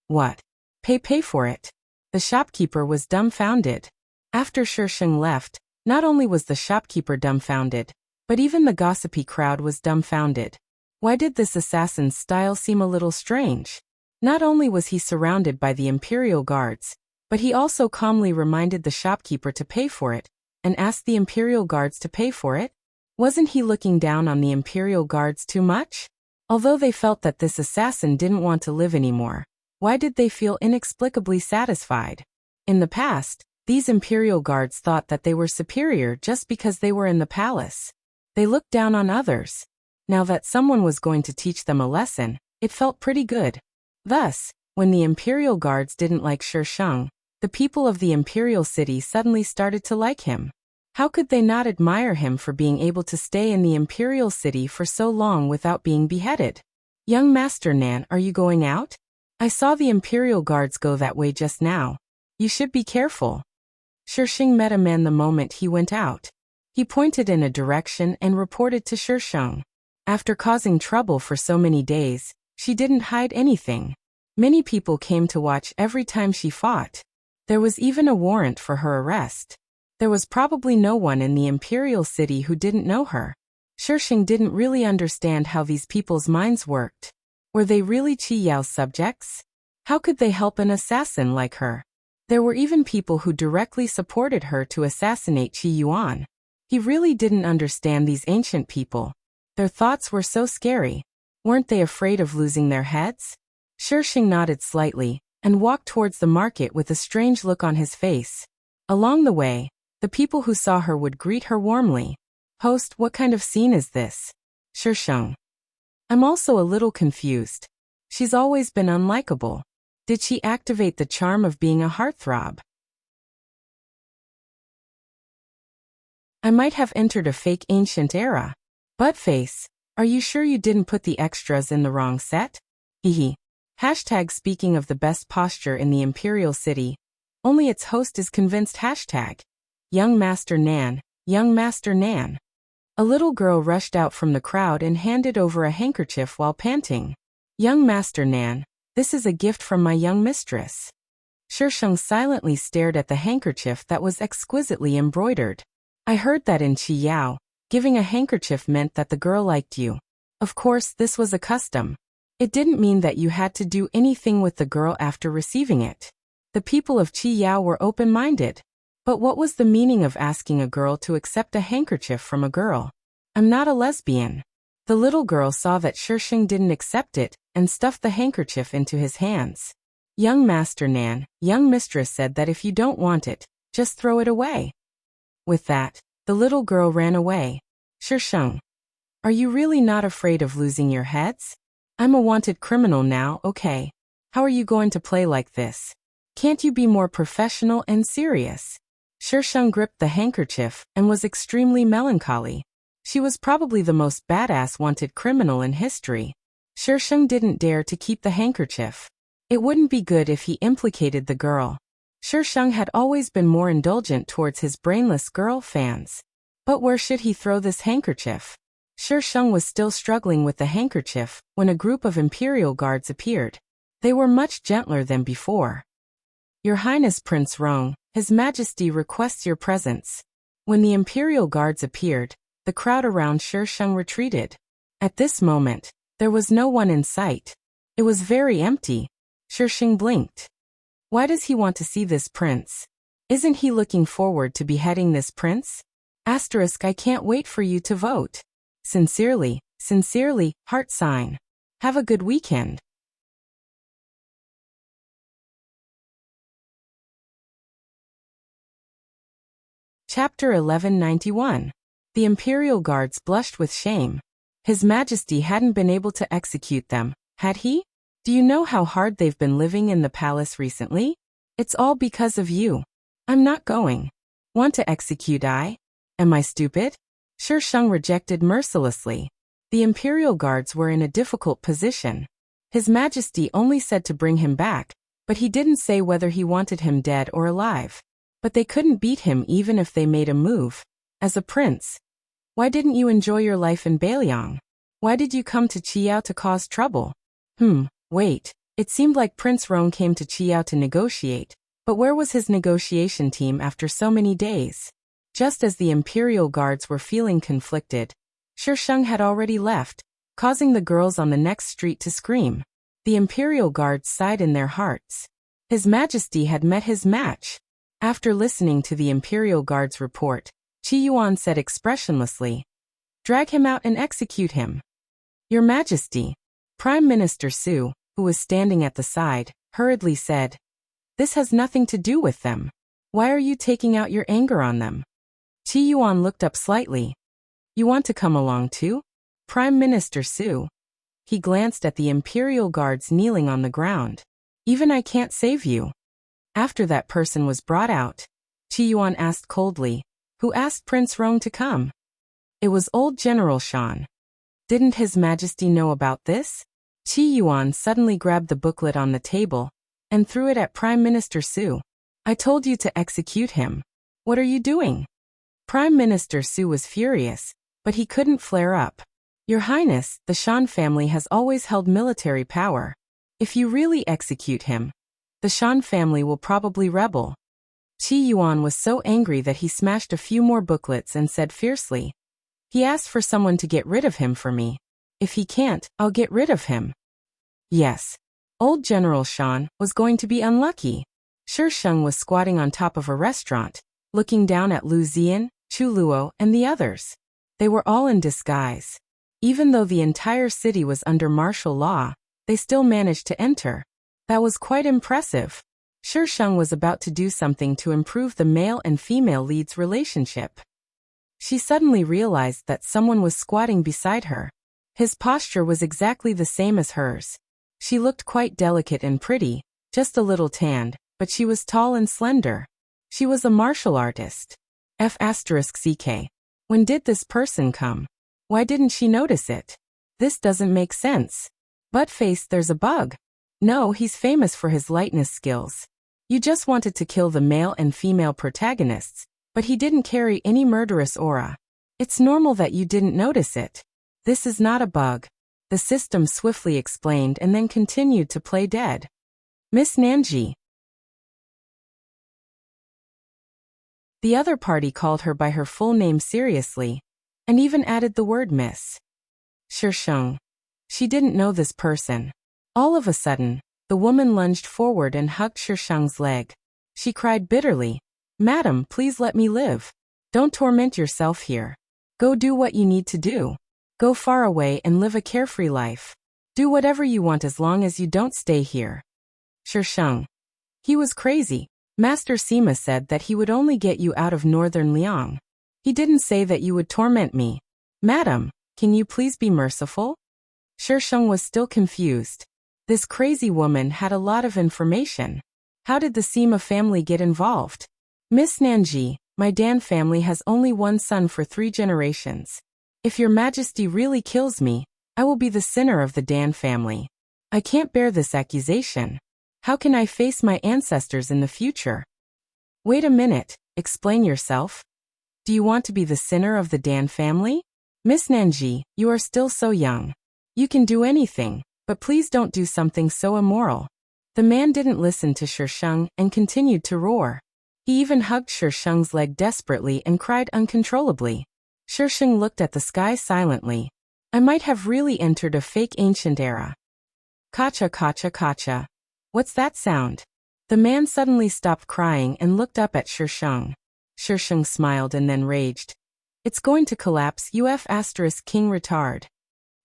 What? Pay for it? The shopkeeper was dumbfounded. After Shi Sheng left, not only was the shopkeeper dumbfounded, but even the gossipy crowd was dumbfounded. Why did this assassin's style seem a little strange? Not only was he surrounded by the Imperial Guards, but he also calmly reminded the shopkeeper to pay for it, and asked the Imperial Guards to pay for it? Wasn't he looking down on the Imperial Guards too much? Although they felt that this assassin didn't want to live anymore, why did they feel inexplicably satisfied? In the past, these Imperial Guards thought that they were superior just because they were in the palace. They looked down on others. Now that someone was going to teach them a lesson, it felt pretty good. Thus, when the Imperial Guards didn't like Shi Sheng, the people of the Imperial City suddenly started to like him. How could they not admire him for being able to stay in the Imperial City for so long without being beheaded? Young Master Nan, are you going out? I saw the Imperial Guards go that way just now. You should be careful. Shi Sheng met a man the moment he went out. He pointed in a direction and reported to Shi Sheng. After causing trouble for so many days, she didn't hide anything. Many people came to watch every time she fought. There was even a warrant for her arrest. There was probably no one in the Imperial City who didn't know her. Shi Sheng didn't really understand how these people's minds worked. Were they really Qi Yao's subjects? How could they help an assassin like her? There were even people who directly supported her to assassinate Qi Yuan. He really didn't understand these ancient people. Their thoughts were so scary. Weren't they afraid of losing their heads? Shi Sheng nodded slightly and walked towards the market with a strange look on his face. Along the way, the people who saw her would greet her warmly. Host, what kind of scene is this? Shisheng. I'm also a little confused. She's always been unlikable. Did she activate the charm of being a heartthrob? I might have entered a fake ancient era. Buttface, are you sure you didn't put the extras in the wrong set? Hehe. Hashtag speaking of the best posture in the Imperial City, only its host is convinced. Hashtag Young Master Nan, Young Master Nan. A little girl rushed out from the crowd and handed over a handkerchief while panting. Young Master Nan, this is a gift from my young mistress. Shisheng silently stared at the handkerchief that was exquisitely embroidered. I heard that in Qiyao, giving a handkerchief meant that the girl liked you. Of course, this was a custom. It didn't mean that you had to do anything with the girl after receiving it. The people of Qiyao were open-minded. But what was the meaning of asking a girl to accept a handkerchief from a girl? I'm not a lesbian. The little girl saw that Shisheng didn't accept it and stuffed the handkerchief into his hands. Young Master Nan, young mistress said that if you don't want it, just throw it away. With that, the little girl ran away. Shisheng, are you really not afraid of losing your heads? I'm a wanted criminal now, okay. How are you going to play like this? Can't you be more professional and serious? Shisheng gripped the handkerchief and was extremely melancholy. She was probably the most badass wanted criminal in history. Shisheng didn't dare to keep the handkerchief. It wouldn't be good if he implicated the girl. Shisheng had always been more indulgent towards his brainless girl fans. But where should he throw this handkerchief? Shisheng was still struggling with the handkerchief when a group of Imperial guards appeared. They were much gentler than before. Your Highness Prince Rong, His Majesty requests your presence. When the Imperial guards appeared, the crowd around Shisheng retreated. At this moment, there was no one in sight. It was very empty. Shisheng blinked. Why does he want to see this prince? Isn't he looking forward to beheading this prince? Asterisk, I can't wait for you to vote. Sincerely, sincerely, heart sign. Have a good weekend. Chapter 1191. The Imperial Guards blushed with shame. His Majesty hadn't been able to execute them, had he? Do you know how hard they've been living in the palace recently? It's all because of you. I'm not going. Want to execute I? Am I stupid? Shisheng rejected mercilessly. The Imperial Guards were in a difficult position. His Majesty only said to bring him back, but he didn't say whether he wanted him dead or alive. But they couldn't beat him even if they made a move. As a prince, why didn't you enjoy your life in Bailiang? Why did you come to Qiyao to cause trouble? Wait, it seemed like Prince Rong came to Qiyao to negotiate, but where was his negotiation team after so many days? Just as the Imperial Guards were feeling conflicted, Shisheng had already left, causing the girls on the next street to scream. The Imperial Guards sighed in their hearts. His Majesty had met his match. After listening to the Imperial Guard's report, Qi Yuan said expressionlessly, "Drag him out and execute him." Your Majesty. Prime Minister Su, who was standing at the side, hurriedly said, "This has nothing to do with them. Why are you taking out your anger on them?" Qi Yuan looked up slightly. You want to come along too? Prime Minister Su. He glanced at the Imperial Guards kneeling on the ground. Even I can't save you. After that person was brought out, Qi Yuan asked coldly, who asked Prince Rong to come? It was old General Shan. Didn't His Majesty know about this? Qi Yuan suddenly grabbed the booklet on the table and threw it at Prime Minister Su. I told you to execute him. What are you doing? Prime Minister Su was furious, but he couldn't flare up. Your Highness, the Shan family has always held military power. If you really execute him, the Shan family will probably rebel. Qi Yuan was so angry that he smashed a few more booklets and said fiercely, he asked for someone to get rid of him for me. If he can't, I'll get rid of him. Yes. Old General Shan was going to be unlucky. Shisheng was squatting on top of a restaurant, looking down at Lu Zian, Chu Luo, and the others. They were all in disguise. Even though the entire city was under martial law, they still managed to enter. That was quite impressive. Shisheng was about to do something to improve the male and female lead's relationship. She suddenly realized that someone was squatting beside her. His posture was exactly the same as hers. She looked quite delicate and pretty, just a little tanned, but she was tall and slender. She was a martial artist. F***ck. When did this person come? Why didn't she notice it? This doesn't make sense. Buttface, there's a bug. No, he's famous for his lightness skills. You just wanted to kill the male and female protagonists, but he didn't carry any murderous aura. It's normal that you didn't notice it. This is not a bug. The system swiftly explained and then continued to play dead. Miss Nanji. The other party called her by her full name seriously, and even added the word Miss. Shisheng. She didn't know this person. All of a sudden, the woman lunged forward and hugged Shisheng's leg. She cried bitterly, "Madam, please let me live. Don't torment yourself here. Go do what you need to do. Go far away and live a carefree life. Do whatever you want as long as you don't stay here." Shisheng. He was crazy. Master Sima said that he would only get you out of northern Liang. He didn't say that you would torment me. Madam, can you please be merciful? Shisheng was still confused. This crazy woman had a lot of information. How did the Sima family get involved? Miss Nanji, my Dan family has only one son for 3 generations. If your majesty really kills me, I will be the sinner of the Dan family. I can't bear this accusation. How can I face my ancestors in the future? Wait a minute, explain yourself. Do you want to be the sinner of the Dan family? Miss Nanji, you are still so young. You can do anything, but please don't do something so immoral. The man didn't listen to Shisheng and continued to roar. He even hugged Shisheng's leg desperately and cried uncontrollably. Shisheng looked at the sky silently. I might have really entered a fake ancient era. Kacha kacha kacha. What's that sound? The man suddenly stopped crying and looked up at Shisheng. Shisheng smiled and then raged. It's going to collapse, king retard.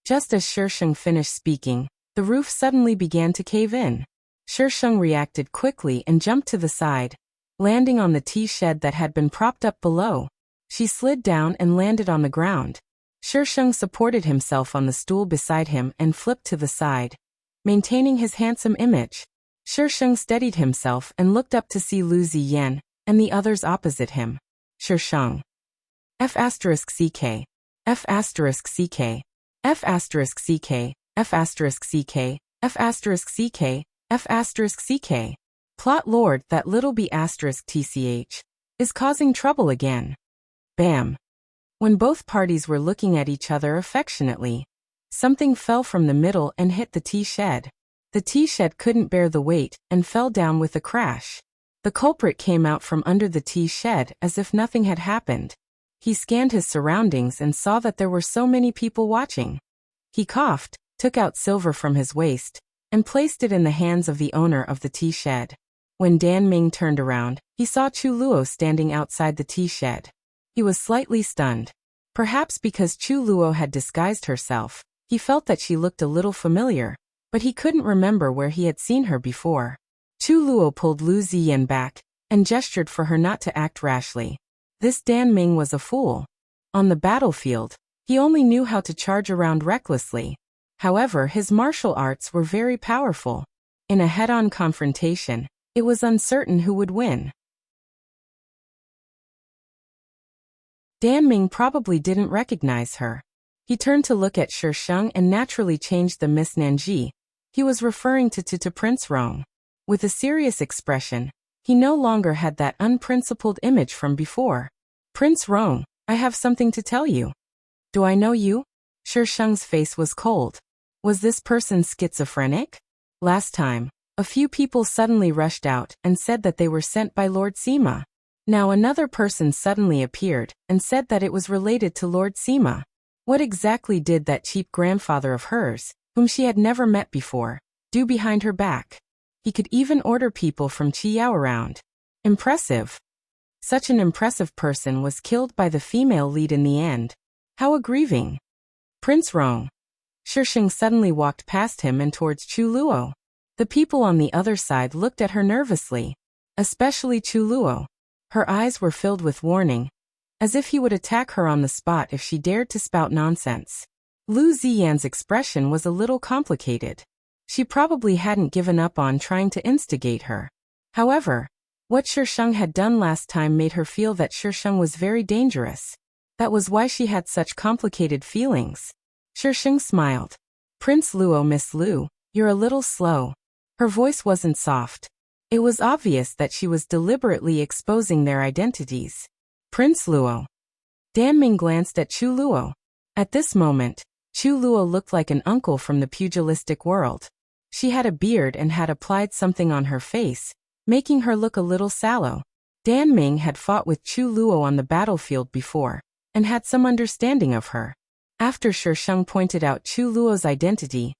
Just as Shisheng finished speaking, the roof suddenly began to cave in. Shisheng reacted quickly and jumped to the side, landing on the tea shed that had been propped up below. She slid down and landed on the ground. Shisheng supported himself on the stool beside him and flipped to the side, maintaining his handsome image. Shisheng steadied himself and looked up to see Lu Ziyan and the others opposite him. Shisheng. F***ck. F***ck. F***ck. F***ck. F***ck. F***ck. Plot Lord, that little b*** tch is causing trouble again. Bam. When both parties were looking at each other affectionately, something fell from the middle and hit the tea shed. The tea shed couldn't bear the weight and fell down with a crash. The culprit came out from under the tea shed as if nothing had happened. He scanned his surroundings and saw that there were so many people watching. He coughed, took out silver from his waist, and placed it in the hands of the owner of the tea shed. When Dan Ming turned around, he saw Chu Luo standing outside the tea shed. He was slightly stunned. Perhaps because Chu Luo had disguised herself, he felt that she looked a little familiar, but he couldn't remember where he had seen her before. Chu Luo pulled Lu Ziyan back and gestured for her not to act rashly. This Dan Ming was a fool. On the battlefield, he only knew how to charge around recklessly. However, his martial arts were very powerful. In a head-on confrontation, it was uncertain who would win. Dan Ming probably didn't recognize her. He turned to look at Shisheng and naturally changed the Miss Nanji. He was referring to Prince Rong. With a serious expression, he no longer had that unprincipled image from before. Prince Rong, I have something to tell you. Do I know you? Shisheng's face was cold. Was this person schizophrenic? Last time, a few people suddenly rushed out and said that they were sent by Lord Sima. Now another person suddenly appeared and said that it was related to Lord Sima. What exactly did that cheap grandfather of hers, whom she had never met before, do behind her back? He could even order people from Chiao around. Impressive. Such an impressive person was killed by the female lead in the end. How aggrieving. Prince Rong. Shisheng suddenly walked past him and towards Chu Luo. The people on the other side looked at her nervously, especially Chu Luo. Her eyes were filled with warning, as if he would attack her on the spot if she dared to spout nonsense. Lu Ziyan's expression was a little complicated. She probably hadn't given up on trying to instigate her. However, what Shisheng had done last time made her feel that Shisheng was very dangerous. That was why she had such complicated feelings. Shisheng smiled. Prince Luo, Miss Lu, you're a little slow. Her voice wasn't soft. It was obvious that she was deliberately exposing their identities. Prince Luo. Dan Ming glanced at Chu Luo. At this moment, Chu Luo looked like an uncle from the pugilistic world. She had a beard and had applied something on her face, making her look a little sallow. Dan Ming had fought with Chu Luo on the battlefield before, and had some understanding of her. After Shisheng pointed out Chu Luo's identity,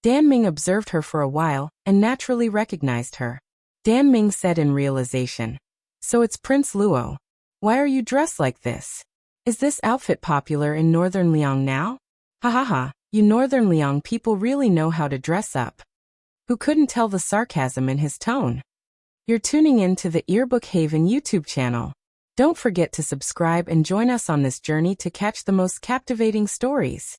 Dan Ming observed her for a while, and naturally recognized her. Dan Ming said in realization, "So it's Prince Luo. Why are you dressed like this? Is this outfit popular in Northern Liang now? Ha ha ha, you Northern Liang people really know how to dress up." Who couldn't tell the sarcasm in his tone? You're tuning in to the Earbook Haven YouTube channel. Don't forget to subscribe and join us on this journey to catch the most captivating stories.